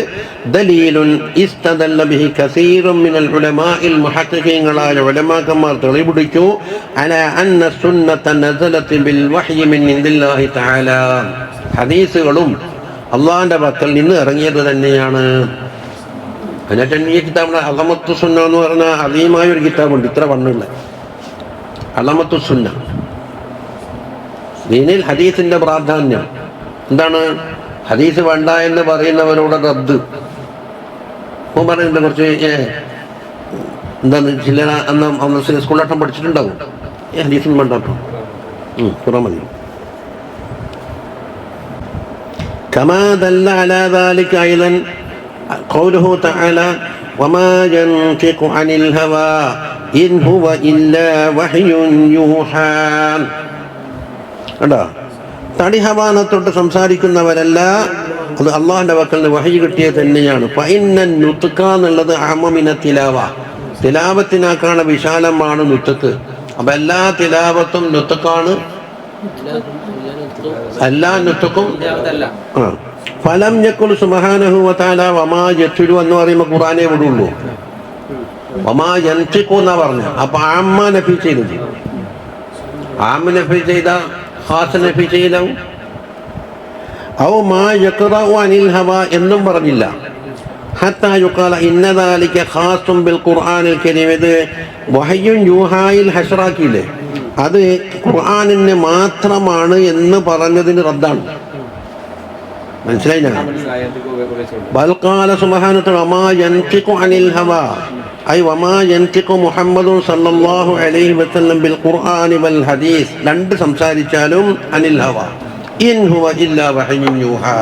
ദലീലുൻ ഇസ്തദല്ല ബിഹി കസീറുൻ മിനൽ ഉലമാഇൽ മുഹഖഖീങ്ങളായ ഉലമാക്കന്മാർ തെളിവുപിടിച്ചു അലാ അന്ന സുന്നത നസലത് ബിൽ വഹ്യി മിൻ ഇൻദില്ലാഹി തആല. ഹദീസുകളും അള്ളാഹിന്റെ പക്കൽ നിന്ന് ഇറങ്ങിയത് തന്നെയാണ്. എന്നിട്ട് ഈ കിതാബിന്റെ അളമത്തു സുന്ന എന്ന് പറഞ്ഞ അദീമായ ഒരു കിതാബുണ്ട്, ഇത്ര വണ്ണുള്ള അളമത്തു സുന്ന. ദീനിൽ ഹദീസിന്റെ പ്രാധാന്യം എന്താണ്? ഹദീസ് വേണ്ട എന്ന് പറയുന്നവരോട് റദ്ദ്. അപ്പോൾ പറയുന്നുണ്ട് കുറച്ച് എന്താണ് ചില്ലറ അന്ന് സ്കൂളാട്ടം പഠിച്ചിട്ടുണ്ടാവും, ഹദീസും വേണ്ടാട്ടോ കുറ മതി. كما دل على ذلك أيضا قوله تعالى وما ينطق عن الهوى إن هو إلا وحي يوحى. കണ്ടോ, തടിഹവാനത്തോട്ട് സംസാരിക്കുന്നവരല്ല, അത് അള്ളാഹിന്റെ പക്കൽ നിന്ന് വഹി കിട്ടിയത് തന്നെയാണ്. ഫഇന്നൻ നുത്ക എന്നുള്ളത് അഹ്മമിന തിലാവ, തിലാവത്തിനാക്കാണ് വിശാലമാണ് നുത്തക്ക്. അപ്പൊ എല്ലാ തിലാവത്തും നുത്തക്കാണ്, എല്ലാ നുത്തക്കും. ഫലം യഖുൽ സുബ്ഹാനഹു വ തആല വമാ യത്ലു എന്ന് പറയുമ്പോൾ ഖുർആനേ വിടുള്ളൂ. വമാ യൻതിഖു എന്നാ പറഞ്ഞു. അപ്പൊ ആമ്മ നഫി ചെയ്തത്, ആമ്മ നഫി ചെയ്ത ഖാസ് നഫി ചെയ്ത ഔ മാ യഖറഉ അനിൽ ഹവ എന്നും പറഞ്ഞില്ല. ഹത്താ യുഖാല ഇന്ന ദാലിക ഖാസുൻ ബിൽ ഖുർആനിൽ കരീം. ഇത് വഹയ്യുൻ യൂഹായിൽ ഹശ്റാക്കിയില്ലേ, അത് ഖുർആനിന് മാത്രമാണ് എന്ന് പറഞ്ഞതിന് റദ്ദാണ്. മനസ്സിലായില്ല? ബൽ ഖാല സുബ്ഹാനഹു വമാ യൻതിഖു അനിൽ ഹവാ ഐ വമാ യൻതിഖു മുഹമ്മദുൻ സല്ലല്ലാഹു അലൈഹി വസല്ലം ബിൽ ഖുർആനി വൽ ഹദീസ്. രണ്ട് സംസാരിച്ചാലും അനിൽ ഹവാ ഇൻ ഹുവ ഇല്ലാ വഹയ്യുൻ യൂഹാ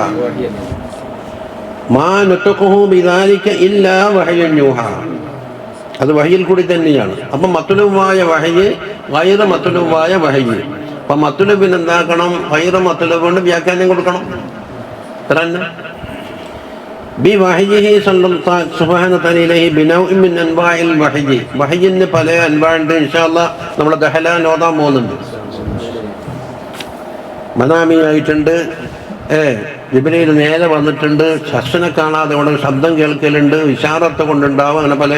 മാ നതഖുഹു ബിദാലിക ഇല്ലാ വഹയ്യുൻ യൂഹാ. അത് വഹയിൽ കൂടി തന്നെയാണ്. അപ്പം മത്ലൂബായ വഹയ് ഗൈറ മത്ലൂബായ വഹയ്. അപ്പം മത്ലൂബിന് എന്താക്കണം? ഗൈറ മത്ലൂബ് കൊണ്ട് വ്യാഖ്യാനം കൊടുക്കണം. അത്ര തന്നെ. ബി വഹയിഹി സുബ്ഹാനഹു തആലയിഹി ബിനൗഇൻ മിൻ അൻവാഇൽ വഹയി. വഹയിന് പല അൻവാഉണ്ട്. ഇൻഷാ അല്ലാഹ് നമ്മൾ ദഹലാൻ ഓതാൻ പോകുന്നുണ്ട്. മനാമിയായിട്ടുണ്ട്, ജിബ്രീൽ നേരെ വന്നിട്ടുണ്ട്, ശസ്സനെ കാണാതെ അവിടെ ശബ്ദം കേൾക്കലുണ്ട്, ഇശാറത്ത് കൊണ്ടുണ്ടാവും, അങ്ങനെ പല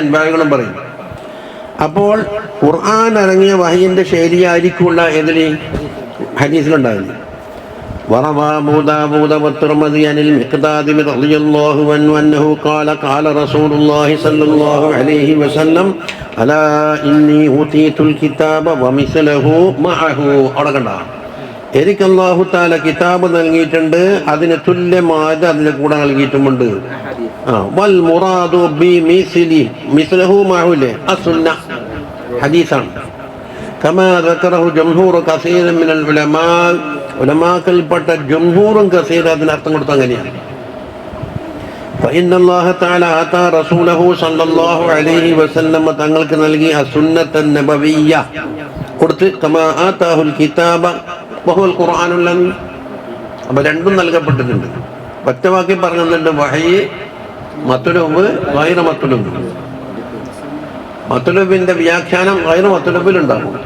അൻവാഴുകളും പറയും. അപ്പോൾ ഖുർആൻ ഇറങ്ങിയ വഹയിന്റെ ശൈലിയായിരിക്കുള്ള ഏതിന് ഹദീസിലുണ്ടാകുന്നു. وروى أبو داود والترمذي عن المقداد رضي الله عنه أنه قال قال رسول الله صلى الله عليه وسلم ألا إني أوتيت الكتاب ومثله معه. എനിക്ക് അല്ലാഹു തആല കിതാബ് നൽകിയിട്ടുണ്ട്, അതിന് തുല്യമായത് അതിന് കൂടെ നൽകിയിട്ടുമുണ്ട്. വൽ മുറാദു ബി മിസ്ലി മിസ്ലഹു മഅഹുലെ അസുന്ന ഹദീസാണ്. കമാ ദക്കറഹു ജംഹൂർ കസീർ മിനൽ ഉലമാ. ഉലമാക്കൽപ്പെട്ട ജംഹൂറും കസീർ അതിന് അർത്ഥം കൊടുത്ത അങ്ങനെയാണ്. ഫഇന്നല്ലാഹ തആല ആതാ റസൂലഹു സല്ലല്ലാഹു അലൈഹി വസല്ലം തങ്ങൾക്ക് നൽകി അസുന്നത്ത നബവിയ്യ കൊടുത്ത് കമാ ആതാഹുൽ കിതാബ വഹുൽ ഖുർആനുൽ അമീൻ. അപ്പൊ രണ്ടും നൽകപ്പെട്ടിട്ടുണ്ട്. ഒറ്റവാക്കി പറഞ്ഞിട്ടുണ്ട് വഹയ് മത്ലൂബ് ഗൈറ മത്ലൂബ്. മത്ലൂബിന്റെ വ്യാഖ്യാനം ഗൈറ മത്ലൂബിലുണ്ടാകും.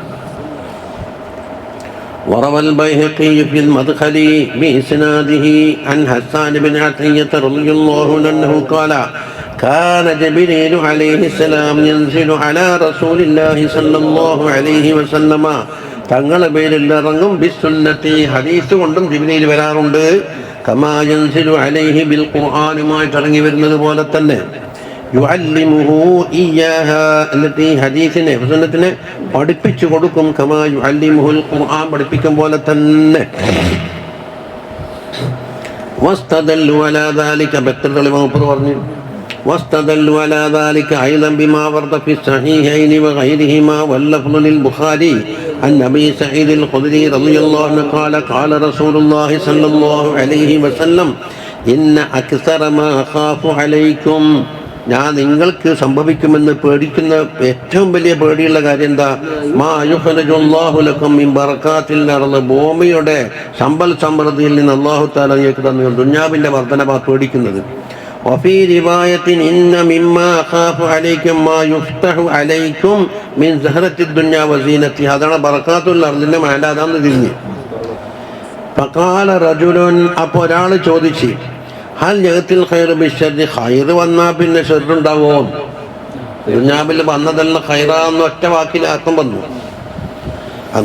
وروى البيهقي في المدخل بإسناده عن حسان بن عطية رضي الله عنه أنه قال كان جبريل عليه السلام ينزل على رسول الله صلى الله عليه وسلم. തങ്ങളുടെ പേരിൽ ഇറങ്ങും ബിസുന്നത്തി, ഹദീസ് കൊണ്ടും ജിബ്രീൽ വരാറുണ്ട്. കമാ യൻസിലു അലൈഹി ബിൽ ഖുർആനുമായിട്ട് ഇറങ്ങി വരുന്നത് പോലെ തന്നെ. യുഅല്ലിമുഹു ഇയ്യാഹ, എന്നിട്ട് ഈ ഹദീസിനെ സുന്നത്തിനെ പഠിപ്പിച്ചു കൊടുക്കും. കമാ യുഅല്ലിമുഹുൽ ഖുർആൻ, പഠിപ്പിക്കും പോലെ തന്നെ. വസ്തദല്ലു അലാ ദാലിക, ബത്തർ തെളിവ് പറഞ്ഞു. واستدلوا على ذلك أيضا بما ورد في الصحيحين وغيرهما واللفظ للبخاري عن أبي سعيد الخدري رضي الله عنه قال قال رسول الله صلى الله عليه وسلم إن أكثر ما أخاف عليكم ഞാൻ നിങ്ങൾക്ക് സംഭവിക്കുമെന്ന് പേടിക്കുന്ന ഏറ്റവും വലിയ പേടിയുള്ള കാര്യം എന്താ? മാ യുഖ്റജുല്ലാഹു ലക്കും മിൻ ബറകാത്തിൽ അർള്, ഭൂമിയുടെ സമ്പൽ സമൃദ്ധിയിൽ നിന്ന് അല്ലാഹു തആല നിങ്ങൾക്ക് തന്ന ദുനിയാവിന്റെ വർധനവാ പേടിക്കുന്നത്. വഫീ റിവായത്തിൻ ഇന്ന മിമ്മാ അഖാഫു അലൈക്കും മാ യുഫ്തഹു അലൈക്കും മിൻ സഹറത്തി ദുനിയ വസീനത്തി, അതാണ് ബറകാത്തുൽ അർളിന്റെ മാന, അതാണ് തിരിഞ്ഞ്. ഫഖാല റജുലുൻ, അപ്പോൾ ഒരാൾ ചോദിച്ചു, ഹൽ യഅത്തിൽ ഖൈറു ബിശ്ശർരി, ഖൈർ വന്നാൽ പിന്നെ ഷർറുണ്ടാവോ? ദുനിയാവിൽ വന്നതല്ല ഖൈറാന്ന് ഒറ്റ വാക്കിൽ അർത്ഥം വന്നു.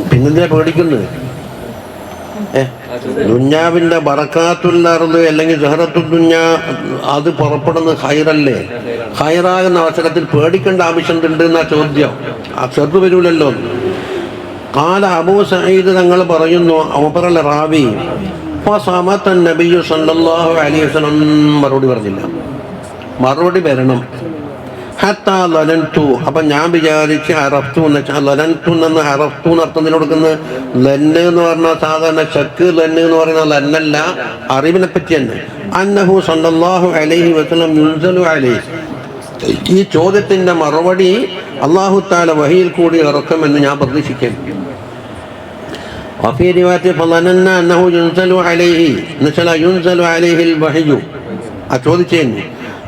പിന്നെന്തിനാ പേടിക്കുന്നത്? ദുനിയാവിന്റെ ബറകാത്തുൽ അർള് അല്ലെങ്കിൽ സഹറത്തുൽ ദുനിയ അത് പുറപ്പെടുന്നത് ഖൈറല്ലേ? ഖൈറാകുന്ന അവസരത്തിൽ പേടിക്കേണ്ട ആവശ്യം ഉണ്ട് എന്നാ ചോദ്യം. ആ ഷർറ് വരൂലല്ലോ. ഖാല അബൂ സഈദ് തങ്ങൾ പറയുന്നു, അവപറല റാവി, ഫസമത നബിയു സല്ലല്ലാഹു അലൈഹി വസല്ലം, മറുപടി പറഞ്ഞില്ല. മറുപടി വരണം. ഹത്താ ലനൻതു, അപ്പൊ ഞാൻ വിചാരിച്ച് അറഫ്തു എന്ന് വെച്ചാൽ ലനൻതു എന്ന് അറഫ്തു എന്ന് അർത്ഥം കൊടുക്കുന്നത്. ലന്ന് എന്ന് പറഞ്ഞാൽ സാധാരണ ശക്ക്, ലന്ന് എന്ന് പറയുന്ന ലന്നല്ല, അറിവിനെ പറ്റി തന്നെ. അന്നഹു സല്ലല്ലാഹു അലൈഹി വസല്ലം യുൻസലു അലൈഹി, ഈ ചോദ്യത്തിന്റെ മറുപടി അല്ലാഹു തആല വഹിയിൽ കൂടി ഇറക്കുമെന്ന് ഞാൻ പ്രതീക്ഷിക്കുന്നു. وفي رواية فظننا أنه ينزل عليه نزل ينزل عليه الوحي أتوذتين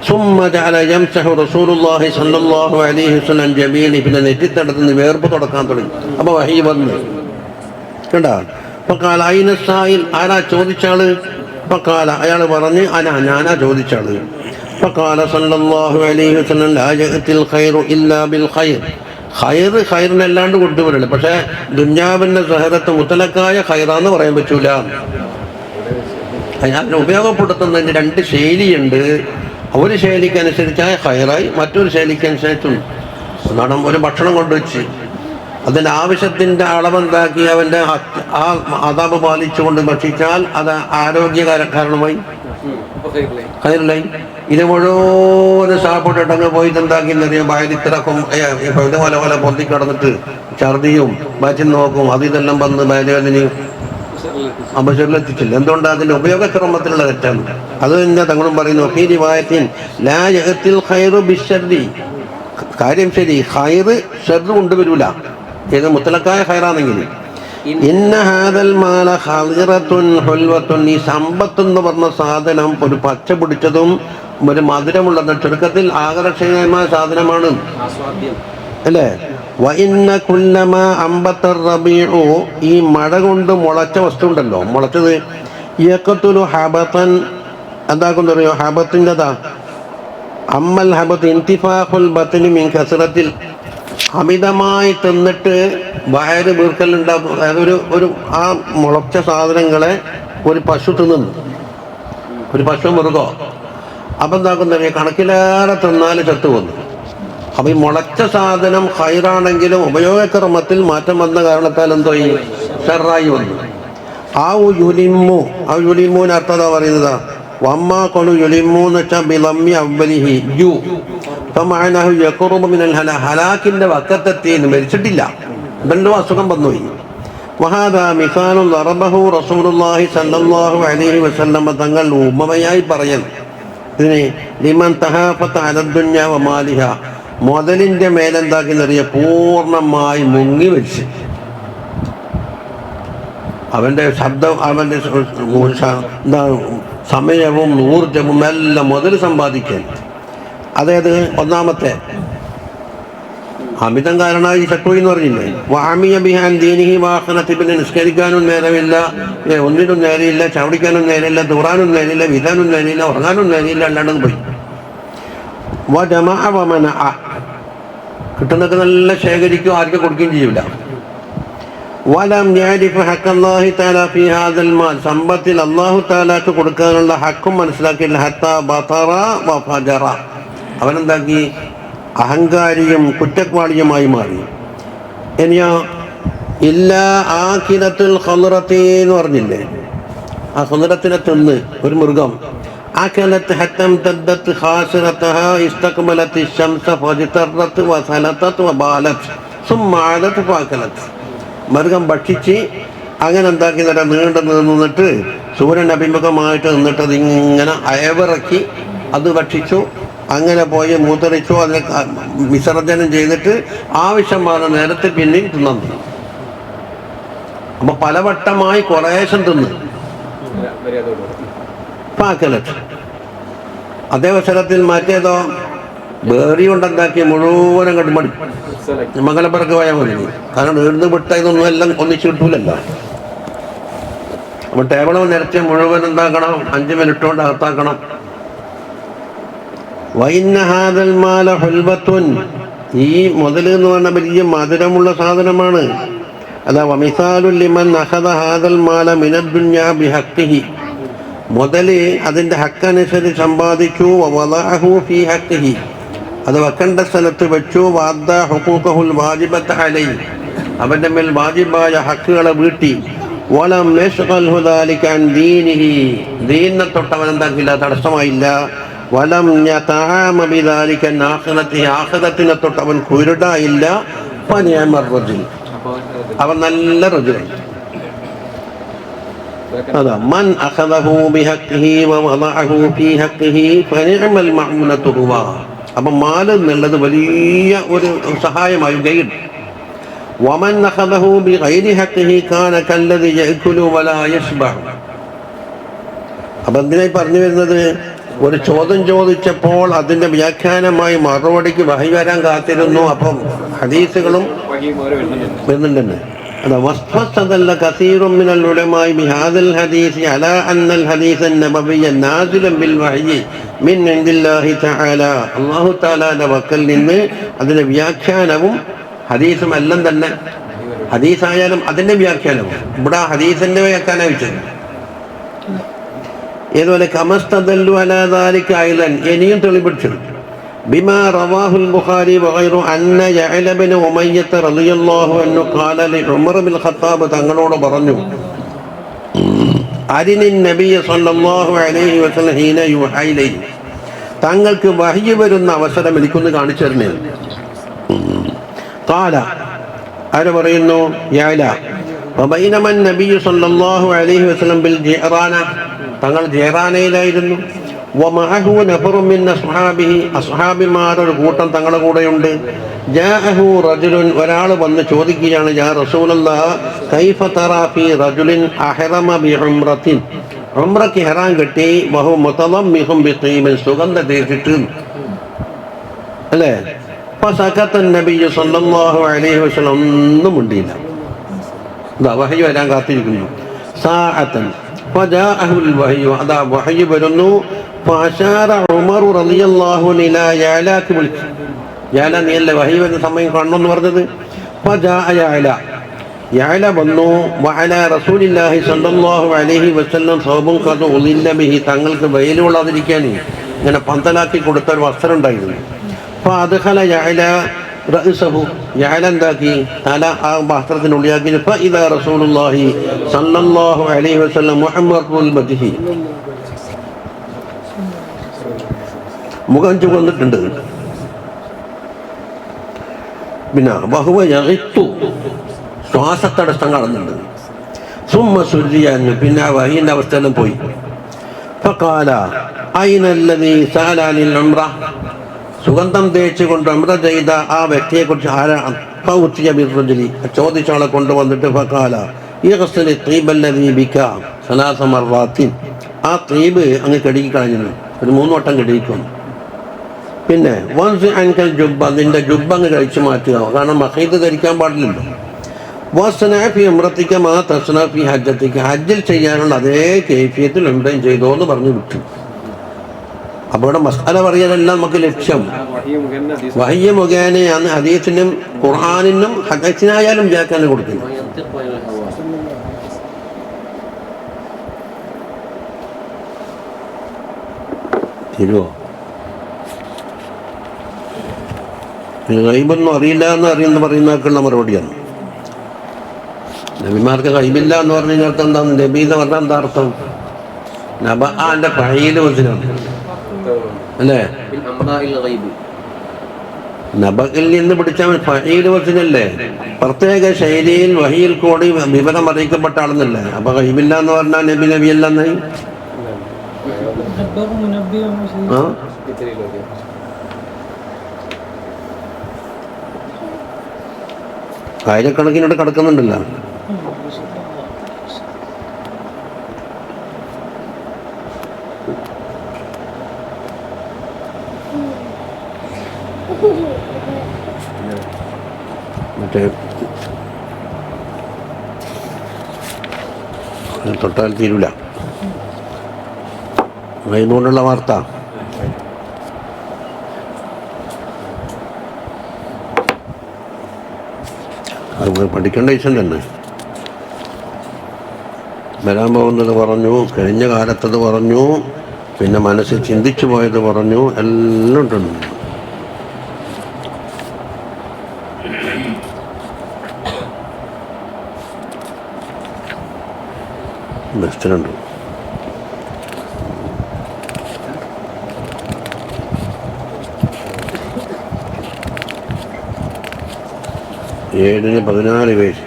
ثم جعل يمسح رسول الله صلى الله عليه وسلم جميله في നെറ്റിത്തടത്തുനിന്ന് വേർപ്പ് തുടക്കാൻ തുടങ്ങി. അപ്പോൾ വഹി വന്നു കണ്ടാ. فقال أين السائل, ആരാ ചോദിച്ചാള്? فقال, അയാൾ പറഞ്ഞ് ഞാനാ ചോദിച്ചാള്. فقال صلى الله عليه وسلم لا يأتي الخير إلا بالخير, ഖൈറിനല്ലാണ്ട് കൊണ്ടുവരില്ല. പക്ഷെ ദുന്യാവിന്റെ സഹറത്ത് മുത്തലക്കായ ഖൈറാന്ന് പറയാൻ പറ്റൂല. അതിനെ ഉപയോഗപ്പെടുത്തുന്നതിന് രണ്ട് ശൈലിയുണ്ട്. ഒരു ശൈലിക്ക് അനുസരിച്ചായ ഖൈറായി, മറ്റൊരു ശൈലിക്ക് അനുസരിച്ചും. കാരണം ഒരു ഭക്ഷണം കൊണ്ടുവച്ച് അതിൻ്റെ ആവശ്യത്തിൻ്റെ അളവെന്താക്കി അവൻ്റെ ആ അതാപ് പാലിച്ചുകൊണ്ട് ഭക്ഷിച്ചാൽ അത് ആരോഗ്യകാരണമായി ഖൈറിലായി. ഇത് മുഴുവൻ സാപ്പിട്ടിട്ടങ്ങ് പോയി എന്താക്കി എന്നറിയാം, വയലിത്തിറക്കും, ഇതുപോലെ പോലെ പൊന്തി കിടന്നിട്ട് ഛർദിയും വയറ്റിൽ നോക്കും, അത് ഇതെല്ലാം വന്ന് വയലുവേദനയും അപശരിലെത്തിച്ചില്ല. എന്തുകൊണ്ട്? അതിൻ്റെ ഉപയോഗക്രമത്തിലുള്ള തെറ്റാണ്. അത് തന്നെ തങ്ങളും പറയുന്നു, ഫീ റിവായത്തിൻ ലാ യഅത്തിൽ ഖൈറു ബിശ്ശർരി, കാര്യം ശരി, ഖൈറ് ഷർറ് കൊണ്ടുവരൂല. ഏത് മുത്തലക്കായ ഖൈറാണെങ്കിൽ. ഇന്ന ഹാദൽ മാല ഖദിറത്തുൻ ഹുൽവത്തുൻ, ഈ സമ്പത്ത് എന്ന് പറഞ്ഞ സാധനം ഒരു പച്ച പിടിച്ചതും ഒരു മധുരമുള്ള ചുരുക്കത്തിൽ ആകർഷണീയമായ സാധനമാണ് അല്ലേ. വഇന്ന കുല്ലമാ അംബത്തർ റബീഉ, ഈ മഴ കൊണ്ട് മുളച്ച വസ്തു ഉണ്ടല്ലോ, മുളച്ചത്, യഖതുലു ഹബതൻ, എന്താക്കുന്നു അറിയോ? ഹബത്തിൻ്റെതാ. അമ്മൽ ഹബത്ത് ഇന്തിഫാഖുൽ ബത്നി മിൻ കസ്റത്തിൽ, അമിതമായി തിന്നിട്ട് വയറ് വീർക്കലുണ്ടാകും. ഒരു ആ മുളച്ച സാധനങ്ങളെ ഒരു പശു തിന്നുന്നു, ഒരു പശു മൃഗോ. അപ്പം എന്താക്കുന്ന കണക്കിലേറെ തിന്നാൽ ചത്തുപോന്നു. അപ്പം ഈ മുളച്ച സാധനം ഖൈറാണെങ്കിലും ഉപയോഗക്രമത്തിൽ മാറ്റം വന്ന കാരണത്താൽ എന്തോ ഈ ഷർറായി വന്നു. ആ യുലിമു, ആ യുലിമുവിന് അർത്ഥതാ പറയുന്നതാ. വമ്മാ കൊളു യുലിമു എന്ന് വെച്ചാൽ ബിലമ്മി അവലിഹി യു, ഫമഅനഹു യഖറുബു മിനൽ ഹലാ, ഹലാക്കിന്റെ വക്കത്തെത്തിയെന്ന്, മരിച്ചിട്ടില്ല, രണ്ടോ അസുഖം വന്നുപോയി. വഹാദാ മിസാലുൻ ദറബഹു റസൂലുള്ളാഹി സ്വല്ലല്ലാഹു അലൈഹി വസല്ലം, തങ്ങൾ ഉപമയായി പറയുന്നു ഇതിനെ. ലിമൻ തഹാഫത അലദ്ദുന്യ വമാലിഹ, മുതലിന്റെ മേലെന്താക്കിന്നറിയ പൂർണ്ണമായി മുങ്ങി വെച്ച് അവന്റെ ശബ്ദം, അവന്റെ എന്താ സമയവും ഊർജവും എല്ലാം മുതൽ സമ്പാദിക്കാൻ. അതായത് ഒന്നാമത്തെ അമിതം കാരണമായി ചട്ടുപോയി എന്ന് പറഞ്ഞില്ലേ. വാമിയ ബിഹാൻ ദീനിഹി വാഹനത്തിൽ, പിന്നെ നിസ്കരിക്കാനും നേരമില്ല, ഒന്നിനും നേരെയില്ല, ചവടിക്കാനും നേരമില്ല, ദൂറാനും നേരമില്ല, വിധാനും നേരമില്ല, ഉറങ്ങാനും നേരമില്ല, അല്ലാണ്ടും പോയി. വമന, കിട്ടുന്നൊക്കെ നല്ല ശേഖരിക്കും, ആർക്കും കൊടുക്കുകയും ചെയ്യില്ല. വലം യഅരിഫ ഹഖല്ലാഹി തആല ഫീ ഹാദൽ മാൽ, സമ്പത്തിൽ അല്ലാഹു തആലാക്ക് കൊടുക്കാനുള്ള ഹക്കും മനസ്സിലാക്കിയില്ല. ഹത്താ ബതറ വഫജറ, അവനെന്താക്കി? അഹങ്കാരിയും കുറ്റപ്പാളിയുമായി മാറി. ഇനിയോ ഇല്ലാ ആഖിലത്തുൽ ഖദ്റത്തി എന്ന് പറഞ്ഞില്ലേ, ആ ഖദ്റത്തിനെ തിന്ന് ഒരു മൃഗം, أكلت حتى امتدت خاسرتها استقبلت الشمس فاجترت وسلطت وبالت ثم عادت فأكلت. മൃഗം ഭക്ഷിച്ച് അങ്ങനെ എന്താക്കി നീണ്ടു നിന്നിട്ട് സൂര്യൻ അഭിമുഖമായിട്ട് നിന്നിട്ട് അതിങ്ങനെ അയവിറക്കി അത് ഭക്ഷിച്ചു. അങ്ങനെ പോയി മൂത്തൊഴിച്ചു, അതിനെ വിസർജനം ചെയ്തിട്ട് ആവശ്യമായ നേരത്തെ പിന്നെയും തിന്നു. അപ്പൊ പലവട്ടമായി കുറേശ്ശം തിന്ന് പാക്കലറ്റ്. അതേ അവസരത്തിൽ മറ്റേതോ വേറി കൊണ്ടെന്താക്കി മുഴുവനും കണ്ടു മടി മംഗലപ്പുറക്ക് പോയാൽ മതി. കാരണം എഴുന്ന് വിട്ട ഇതൊന്നും എല്ലാം ഒന്നിച്ച് കിട്ടൂലല്ലോ. അപ്പൊ ടേബിൾ നിരത്തി മുഴുവൻ എന്താക്കണം, 5 മിനിറ്റ് കൊണ്ട് അകത്താക്കണം. വൈന്ന ഹാദൽ മാല ഹുൽബത്തുൻ, ഈ മുതൽ എന്ന് പറഞ്ഞ വലിയ മധുരമുള്ള സാധനമാണ്. അല്ല വമിസാലുൽ ലിമൻ അഖദ ഹാദൽ മാല മിനദ്ദുനിയാ ബിഹഖ്ഖിഹി, മുതല് അതിൻ്റെ ഹക്കനുസരിച്ച് സമ്പാദിച്ചു. വവദഅഹു ഫീ ഹഖ്ഖിഹി, അത് വെക്കേണ്ട സ്ഥലത്ത് വെച്ചു. വഅദ്ദാ ഹുഖൂഖഹുൽ വാജിബത അലൈഹി, അവൻ്റെ മേൽ വാജിബായ ഹക്കുകളെ വീട്ടി. വലം യശ്ഗൽഹു ദാലിക അൻ ദീനിഹി, ദീനിനെ തൊട്ടവൻ എന്താക്കില്ല, തടസ്സമായില്ല. വലം യതആമ ബിദാലിക അൻ ആഖിറതി, ആഖിറത്തിനെ തൊട്ടവൻ കുരുടായില്ല. ഫനിഅമർ റജുൽ, അവൻ നല്ല റജുലായി. അതാ മൻ അഖദഹു ബിഹഖ്ഖിഹി വവദഅഹു ഫീ ഹഖ്ഖിഹി ഫനിഅമൽ മഅമുനതു ഹുവ. അപ്പം മാൽ എന്നുള്ളത് വലിയ ഒരു സഹായമായി ഗൈഡ്. വമൻ അഖദഹു ബിഗൈരി ഹഖ്ഖിഹി കാന കല്ലദി യഅകുലു വലാ യശ്ബഉ. അപ്പം എന്തിനായി പറഞ്ഞു വരുന്നത്, ഒരു ചോദ്യം ചോദിച്ചപ്പോൾ അതിൻ്റെ വ്യാഖ്യാനമായി മറുപടിക്ക് വഹി വരാൻ കാത്തിരുന്നു. അപ്പം ഹദീസുകളും വരുന്നുണ്ടെന്ന്. واستدل كثير من العلماء بهذا الحديث على أن الحديث النبوي نازل بالوحي من عند الله تعالى. അല്ലാഹു തആലയുടെ വക്കൽ നിന്ന് അതിന്റെ വ്യാഖ്യാനവും ഹദീസും എല്ലാം തന്നെ, ഹദീസായാലും അതിന്റെ വ്യാഖ്യാനവും. ഇവിടെ ഹദീസിന്റെ വ്യാഖ്യാനം വെച്ചത് ഏതുപോലെ കമസ്തദല്ലു അലാ ദാലിക അയ്ലൻ, ഇനിയും തെളിപിടിച്ചു. بما رواه البخاري وغيره أن يعلى بن أمية رضي الله عنه قال لعمر بن الخطاب തങ്ങളോട് പറഞ്ഞു, അരിനി നബി സല്ലല്ലാഹു അലൈഹി വസല്ലം ഹീന യുഹാ ഇലൈഹി, തങ്ങൾക്ക് വഹ്യ് വരുന്ന അവസരം എനിക്കൊന്ന് കാണിച്ചു തരണേ. ഖാല, ആര് പറയുന്നു, യഅല. വബൈനമ നബി സല്ലല്ലാഹു അലൈഹി വസല്ലം ബിൽ ജിറാന, തങ്ങൾ ജിറാനയിലായിരുന്നു. വമഅഹു നഫറും മിൻ അസ്ഹാബിഹി, അസ്ഹാബിമാരുടെ കൂട്ടം തങ്ങളുടെ കൂടെയുണ്ട്. ജാഅഹു റജുലുൻ, ഒരാൾ വന്ന് ചോദിക്കുകയാണ്, യാ റസൂലല്ലാഹ് കൈഫ തറാ ഫീ റജുലിൻ അഹ്റമ ബിഉംറത്തിൻ, ഉംറക്ക് ഇഹ്റാം കെട്ടി, വഹു മുതളമ്മിഹും ബിതീബിൻ, സുഗന്ധ തേച്ചിട്ട് അല്ലേ. ഫസകത നബി സല്ലല്ലാഹു അലൈഹി വസല്ലം, ഒന്നും മിണ്ടിയില്ല. വഹി വരാൻ കാത്തിരിക്കുന്നു. സാഅതൻ ഫജാഅഹുൽ വഹ്യു, അതാ വഹ്യ് വരുന്നു. ഫഅശാറ ഉമർ റളിയല്ലാഹു അൻഹു ഇലാ യഅലാക്ക്, വിളിച്ചു. യഅല, നീയല്ലേ വഹ്യ് വരുന്ന സമയം കാണണമെന്ന് പറഞ്ഞത്. ഫജാഅ യഅല, യഅല വന്നു. വഅലാ റസൂലില്ലാഹി സ്വല്ലല്ലാഹു അലൈഹി വസല്ലം സൗബുൻ ഖദ് ഉളില്ല ബിഹി, തങ്ങൾക്ക് വെയിൽ കൊള്ളാതിരിക്കാൻ ഇങ്ങനെ പന്തലാക്കി കൊടുത്ത ഒരു വസ്ത്രം ഉണ്ടായിരുന്നു. ഫഅദ്ഖല യഅല റഅസഹു, യഅല എന്താക്കി, തല ആ വസ്ത്രത്തിനുള്ളിലാക്കി. ഫഇദാ റസൂലുള്ളാഹി സ്വല്ലല്ലാഹു അലൈഹി വസല്ലം മുഹമ്മദുൽ മദ്ഹി, മുഖം ചുവന്നിട്ടുണ്ട്. പിന്നെ വഹുവ യഗിത്തു, ശ്വാസത്തടസ്സം കാണുന്നുണ്ട്. സുമ്മ സുരിയാൻ, പിന്നെ ആ വഹീൻ്റെ അവസ്ഥയെല്ലാം പോയി. ഫഖാല ഐന അല്ലദീ സഅല അനിൽ ഉംറ, സുഗന്ധം തേച്ചുകൊണ്ട് ഉംറ ചെയ്ത ആ വ്യക്തിയെക്കുറിച്ച് ആരാണ്? ഫൗതിയ ബിർറജുലി, ചോദിച്ച ആളെ കൊണ്ടുവന്നിട്ട് ഫഖാല യഗ്സിൽ തീബ അല്ലദീ ബിക സലാസ മർറാത്തിൻ, ആ തീബ് അങ്ങ് കഴുകി കളഞ്ഞു, ഒരു 3 വട്ടം കഴുകിക്കും. പിന്നെ വൻസി അൻകൽ ജുബ്ബ, നിന്റെ ജുബ്ബ അങ്ങ് കഴിച്ചു മാറ്റുക, കാരണം മഖീദ് ധരിക്കാൻ പാടില്ലല്ലോ. വസ്ന ഫി ഉംറതിക മാ തസ്ന ഫി ഹജ്ജതിക, ഹജ്ജിൽ ചെയ്യാനുള്ള അതേ കൈഫിയത്തിൽ ഉംറയും ചെയ്തോ എന്ന് പറഞ്ഞു വിട്ടു. അപ്പോൾ ഇവിടെ മസ്അല പറയാനെല്ലാം നമുക്ക് ലക്ഷ്യം വഹ്യ് മുഖേനയാണ് ഹദീസിനും ഖുർആനിനും ഹദീസിനായാലും വ്യാഖ്യാനം കൊടുക്കുന്നത്. ശരിയോ? ഗൈബൊന്നും അറിയില്ല എന്ന് പറയുന്നവർക്കുള്ള മറുപടിയാണ്. നബിമാർക്ക് ഗൈബില്ല എന്ന് പറഞ്ഞു കഴിഞ്ഞാൽ എന്താണ്? നബി എന്ന് പറഞ്ഞാൽ എന്താ അർത്ഥം? നബഅന്റെ ഫഈൽ വസ്നാണ് അല്ലേ? നബഇൽ നിന്ന് പിടിച്ചാൽ ഫഈൽ വസ്നല്ലേ? പ്രത്യേക ശൈലിയിൽ വഹിയിൽ കൂടി വിവരം അറിയിക്കപ്പെട്ട ആളെന്നല്ലേ? അപ്പൊ ഗൈബില്ല എന്ന് പറഞ്ഞാൽ നബി അല്ലെന്നായി. ആയിരക്കണക്കിനോട് കിടക്കുന്നുണ്ടല്ലോ. മറ്റേ തൊട്ടാൽ തീരൂല വൈകുകൊണ്ടുള്ള വാർത്ത. അത് പഠിക്കേണ്ട വിഷയം തന്നെ. വരാൻ പോകുന്നത് പറഞ്ഞു, കഴിഞ്ഞ കാലത്തത് പറഞ്ഞു, പിന്നെ മനസ്സിൽ ചിന്തിച്ചു പോയത് പറഞ്ഞു, എല്ലാം ഉണ്ട്. ബെസ്റ്റിനുണ്ട്. 7-14 പേജ്.